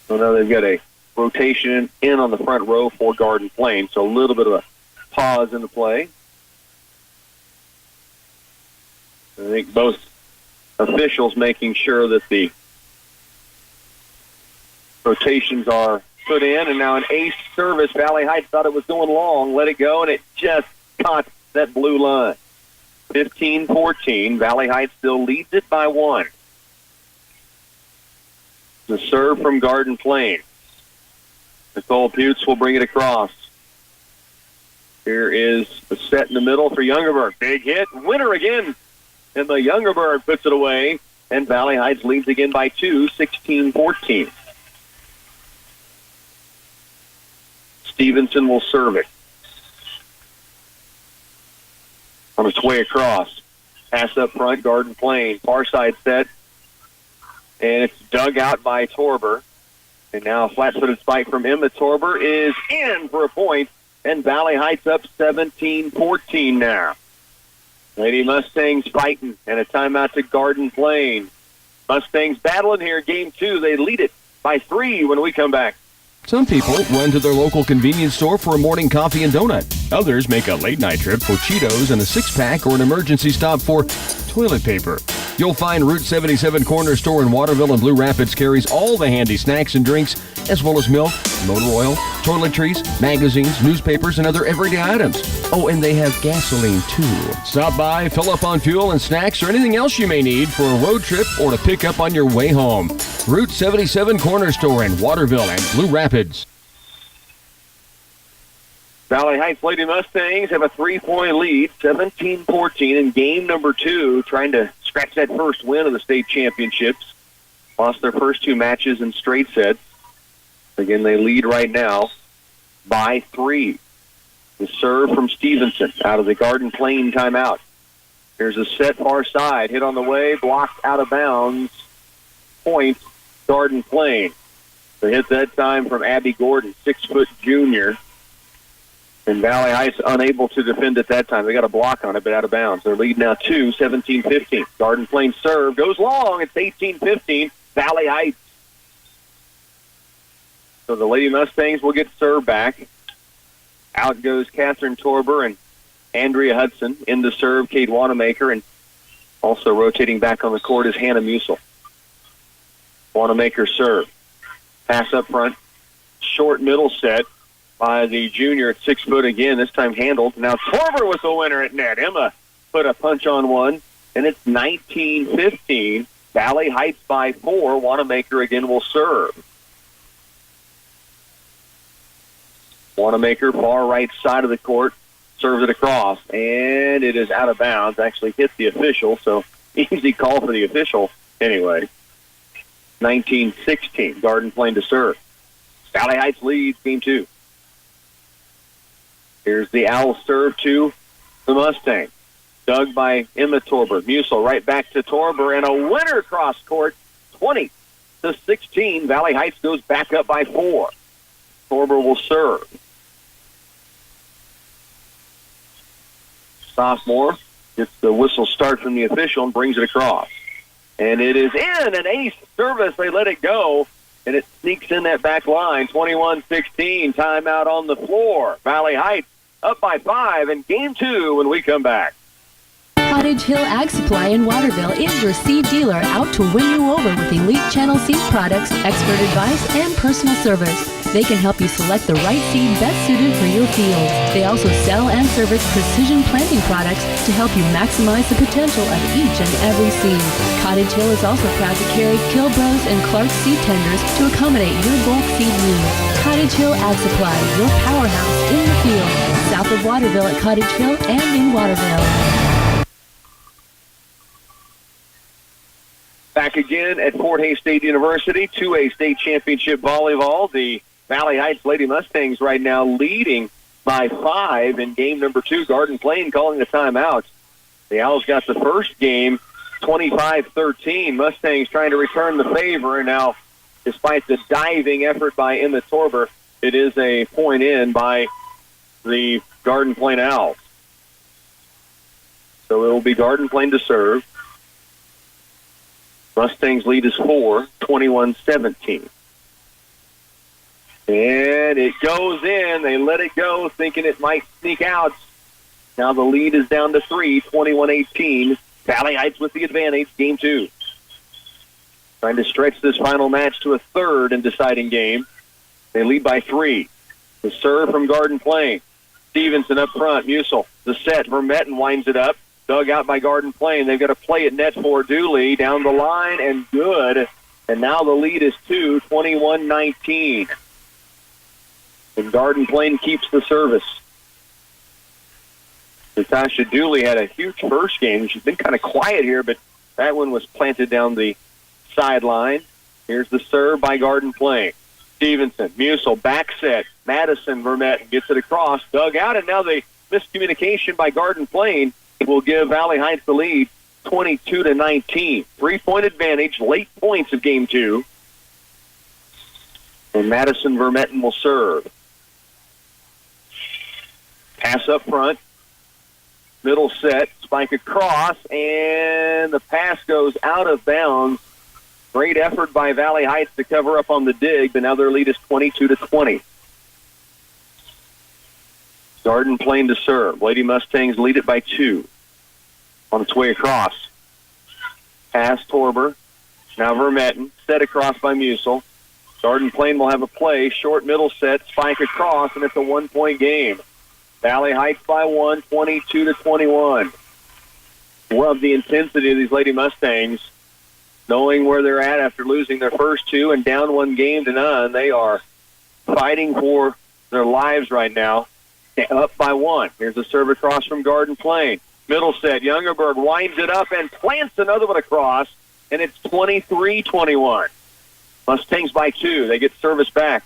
So now they've got a rotation in on the front row for Garden Plain. So a little bit of a pause in the play. I think both officials making sure that the rotations are put in, and now an ace service. Valley Heights thought it was going long, let it go, and it just caught that blue line. 15-14. Valley Heights still leads it by 1. The serve from Garden Plain. Nicole Putz will bring it across. Here is the set in the middle for Youngerberg. Big hit, winner again. And the Youngerberg puts it away, and Valley Heights leads again by 2, 16-14. Stevenson will serve it. On its way across. Pass up front, Garden Plain. Far side set. And it's dug out by Torber. And now a flat-footed spike from Emma Torber is in for a point. And Valley Heights up 17-14 now. Lady Mustangs fighting, and a timeout to Garden Plain. Mustangs battling here, game 2. They lead it by 3 when we come back. Some people run to their local convenience store for a morning coffee and donut. Others make a late-night trip for Cheetos and a six-pack or an emergency stop for toilet paper. You'll find Route 77 Corner Store in Waterville and Blue Rapids carries all the handy snacks and drinks, as well as milk, motor oil, toiletries, magazines, newspapers, and other everyday items. Oh, and they have gasoline, too. Stop by, fill up on fuel and snacks or anything else you may need for a road trip or to pick up on your way home. Route 77 Corner Store in Waterville and Blue Rapids. Valley Heights Lady Mustangs have a 3-point lead, 17-14 in game number 2, trying to scratch that first win of the state championships. Lost their first 2 matches in straight sets. Again, they lead right now by 3. The serve from Stevenson out of the Garden Plain timeout. Here's a set far side, hit on the way, blocked out of bounds. Point, Garden Plain. The hit that time from Abby Gordon, 6-foot junior. And Valley Heights unable to defend at that time. They got a block on it, but out of bounds. They're leading now 2, 17-15. Garden Plain serve goes long. It's 18-15. Valley Heights. So the Lady Mustangs will get serve back. Out goes Catherine Torber and Andrea Hudson. In the serve, Kate Wanamaker. And also rotating back on the court is Hannah Musil. Wanamaker serve. Pass up front. Short middle set by the junior at 6 foot again, this time handled. Now Torber was the winner at net. Emma put a punch on one, and it's 19-15. Valley Heights by 4. Wanamaker again will serve. Wanamaker, far right side of the court, serves it across, and it is out of bounds. Actually hit the official, so easy call for the official anyway. 19-16. Garden Plain to serve. Valley Heights leads game 2. Here's the Owls serve to the Mustangs. Dug by Emma Torber. Musil right back to Torber, and a winner cross court, 20-16. Valley Heights goes back up by 4. Torber will serve. Sophomore gets the whistle start from the official and brings it across. And it is in an ace service. They let it go, and it sneaks in that back line. 21-16, timeout on the floor. Valley Heights up by 5 in game 2 when we come back. Cottage Hill Ag Supply in Waterville is your seed dealer, out to win you over with elite channel seed products, expert advice, and personal service. They can help you select the right seed best suited for your field. They also sell and service precision planting products to help you maximize the potential of each and every seed. Cottage Hill is also proud to carry Kilbros and Clark seed tenders to accommodate your bulk seed needs. Cottage Hill Ag Supply, your powerhouse in the field, south of Waterville at Cottage Hill and in Waterville. Back again at Fort Hays State University, 2A state championship volleyball. The Valley Heights Lady Mustangs right now leading by 5 in game number 2. Garden Plain calling the timeout. The Owls got the first game 25-13. Mustangs trying to return the favor, and now, despite the diving effort by Emma Torber, it is a point in by the Garden Plain Owls. So it will be Garden Plain to serve. Mustangs lead is 4, 21-17. And it goes in. They let it go, thinking it might sneak out. Now the lead is down to 3, 21-18. Valley Heights with the advantage, game 2. Trying to stretch this final match to a third and deciding game. They lead by 3. The serve from Garden Plain. Stevenson up front. Musil. The set. Vermetten winds it up. Dug out by Garden Plain. They've got to play it net for Dooley. Down the line and good. And now the lead is 2, 21-19. And Garden Plain keeps the service. Natasha Dooley had a huge first game. She's been kind of quiet here, but that one was planted down the sideline. Here's the serve by Garden Plain. Stevenson, Musil, back set. Madison Vermette gets it across. Dug out, and now the miscommunication by Garden Plain will give Valley Heights the lead, 22-19. 3-point advantage, late points of game 2. And Madison Vermetten will serve. Pass up front. Middle set, spike across, and the pass goes out of bounds. Great effort by Valley Heights to cover up on the dig, but now their lead is 22-20. Garden Plain to serve. Lady Mustangs lead it by 2. On its way across. Pass Torber. Now Vermetten. Set across by Musil. Garden Plain will have a play. Short middle set. Spike across, and it's a 1-point game. Valley Heights by 1, 22-21. Love the intensity of these Lady Mustangs. Knowing where they're at after losing their first 2 and down 1 game to none, they are fighting for their lives right now. Up by 1. Here's a serve across from Garden Plain. Middle set. Youngerberg winds it up and plants another one across, and it's 23-21. Mustangs by 2. They get service back.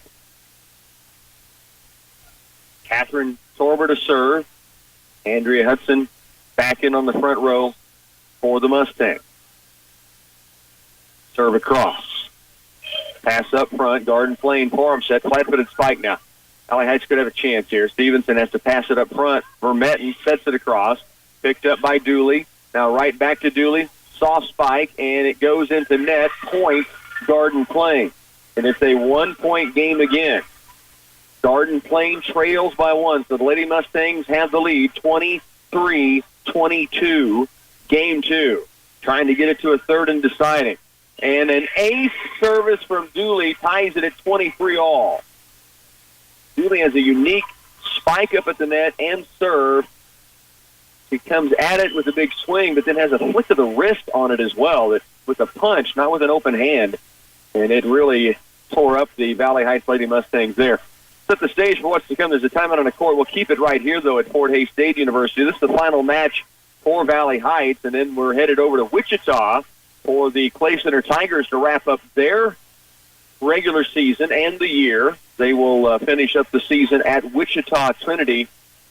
Catherine Torber to serve. Andrea Hudson back in on the front row for the Mustangs. Serve across. Pass up front. Garden Plain form set. Flat-footed spike now. Valley Heights could have a chance here. Stevenson has to pass it up front. Vermetten sets it across. Picked up by Dooley. Now right back to Dooley. Soft spike, and it goes into net. Point, Garden Plain. And it's a 1-point game again. Garden Plain trails by 1, so the Lady Mustangs have the lead, 23-22, game 2. Trying to get it to a third and deciding. And an ace service from Dooley ties it at 23-all. Dooley has a unique spike up at the net and serve. He comes at it with a big swing, but then has a flick of the wrist on it as well, that with a punch, not with an open hand. And it really tore up the Valley Heights Lady Mustangs there. Set the stage for what's to come. There's a timeout on the court. We'll keep it right here, though, at Fort Hays State University. This is the final match for Valley Heights, and then we're headed over to Wichita for the Clay Center Tigers to wrap up their regular season and the year. They will finish up the season at Wichita Trinity. A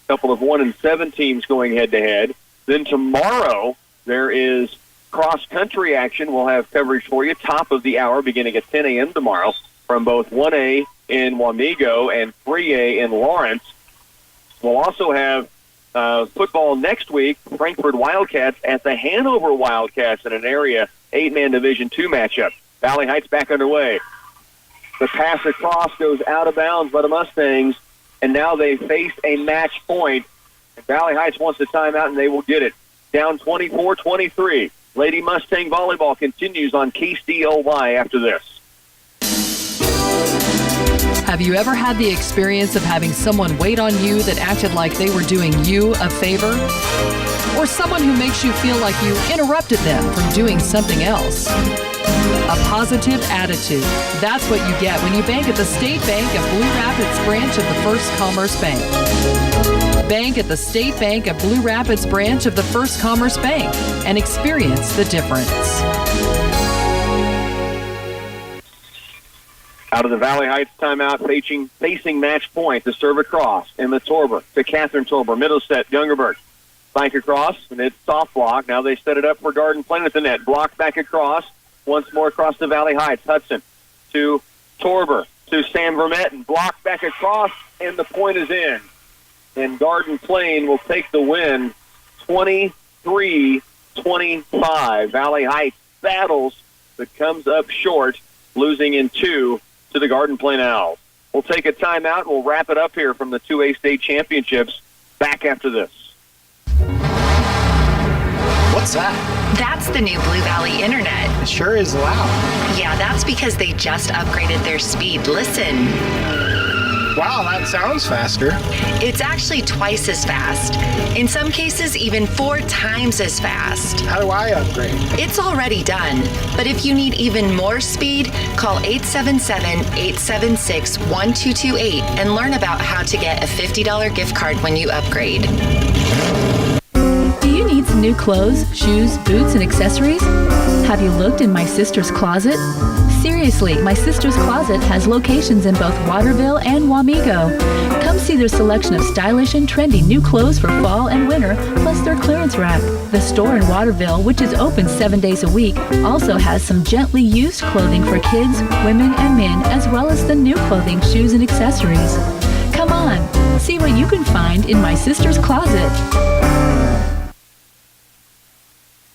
couple of 1-7 teams going head-to-head. Then tomorrow there is cross-country action. We'll have coverage for you, top of the hour, beginning at 10 a.m. tomorrow from both 1A in Wamego and 3A in Lawrence. We'll also have football next week, Frankfort Wildcats at the Hanover Wildcats in an area 8-man Division II matchup. Valley Heights back underway. The pass across goes out of bounds by the Mustangs, and now they face a match point. And Valley Heights wants a timeout, and they will get it. Down 24-23. Lady Mustang Volleyball continues on KCLY after this. Have you ever had the experience of having someone wait on you that acted like they were doing you a favor? Or someone who makes you feel like you interrupted them from doing something else? A positive attitude. That's what you get when you bank at the State Bank of Blue Rapids branch of the First Commerce Bank. Bank at the State Bank of Blue Rapids branch of the First Commerce Bank and experience the difference. Out of the Valley Heights timeout, facing match point to serve across. Emma Torber to Catherine Torber. Middle set, Jungerberg. Bank across, and it's soft block. Now they set it up for Garden Plain at the net. Block back across. Once more across to Valley Heights. Hudson to Torber to Sam Vermette. And block back across, and the point is in. And Garden Plain will take the win 23-25. Valley Heights battles, but comes up short, losing in 2 to the Garden Plain Owls. We'll take a timeout. We'll wrap it up here from the 2A state championships. Back after this. What's that? That's the new Blue Valley Internet. It sure is loud. Yeah, that's because they just upgraded their speed. Listen. Wow, that sounds faster. It's actually twice as fast. In some cases, even 4 times as fast. How do I upgrade? It's already done. But if you need even more speed, call 877-876-1228 and learn about how to get a $50 gift card when you upgrade. Do you need some new clothes, shoes, boots, and accessories? Have you looked in my sister's closet? Seriously, my sister's closet has locations in both Waterville and Wamego. Come see their selection of stylish and trendy new clothes for fall and winter, plus their clearance rack. The store in Waterville, which is open 7 days a week, also has some gently used clothing for kids, women, and men, as well as the new clothing, shoes, and accessories. Come on, see what you can find in my sister's closet.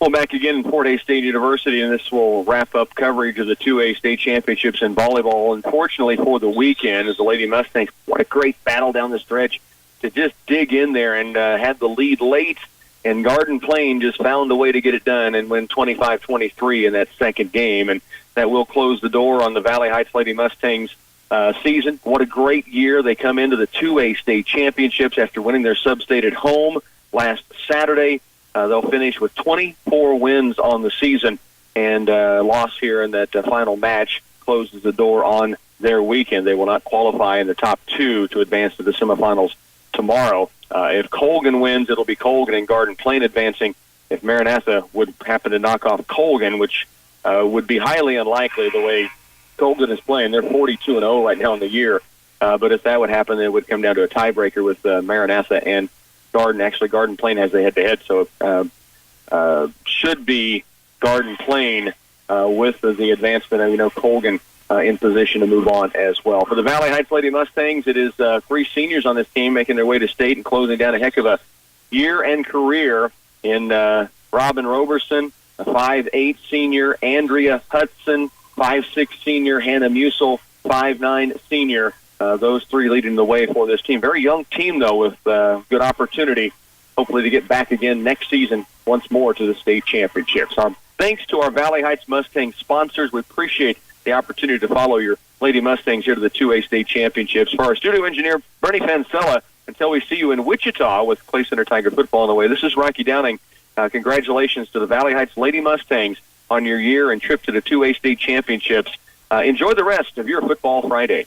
Well, back again in Fort Hays State University, and this will wrap up coverage of the 2A state championships in volleyball. Unfortunately for the weekend, as the Lady Mustangs, what a great battle down the stretch to just dig in there and had the lead late, and Garden Plain just found a way to get it done and win 25-23 in that second game, and that will close the door on the Valley Heights Lady Mustangs season. What a great year. They come into the 2A state championships after winning their sub-state at home last Saturday. They'll finish with 24 wins on the season, and loss here in that final match closes the door on their weekend. They will not qualify in the top 2 to advance to the semifinals tomorrow. If Colgan wins, it'll be Colgan and Garden Plain advancing. If Maranatha would happen to knock off Colgan, which would be highly unlikely the way Colgan is playing. They're 42-0 right now in the year. But if that would happen, it would come down to a tiebreaker with Maranatha and Garden. Actually, Garden Plain has the head-to-head, so should be Garden Plain with the advancement of, Colgan in position to move on as well. For the Valley Heights Lady Mustangs, it is 3 seniors on this team making their way to state and closing down a heck of a year and career in Robin Roberson, a 5'8 senior, Andrea Hudson, 5'6 senior, Hannah Musel, 5'9 senior. Those 3 leading the way for this team. Very young team, though, with good opportunity, hopefully, to get back again next season once more to the state championships. Thanks to our Valley Heights Mustangs sponsors. We appreciate the opportunity to follow your Lady Mustangs here to the 2A state championships. For our studio engineer, Bernie Fancella, until we see you in Wichita with Clay Center Tiger football on the way, this is Rocky Downing. Congratulations to the Valley Heights Lady Mustangs on your year and trip to the 2A state championships. Enjoy the rest of your Football Friday.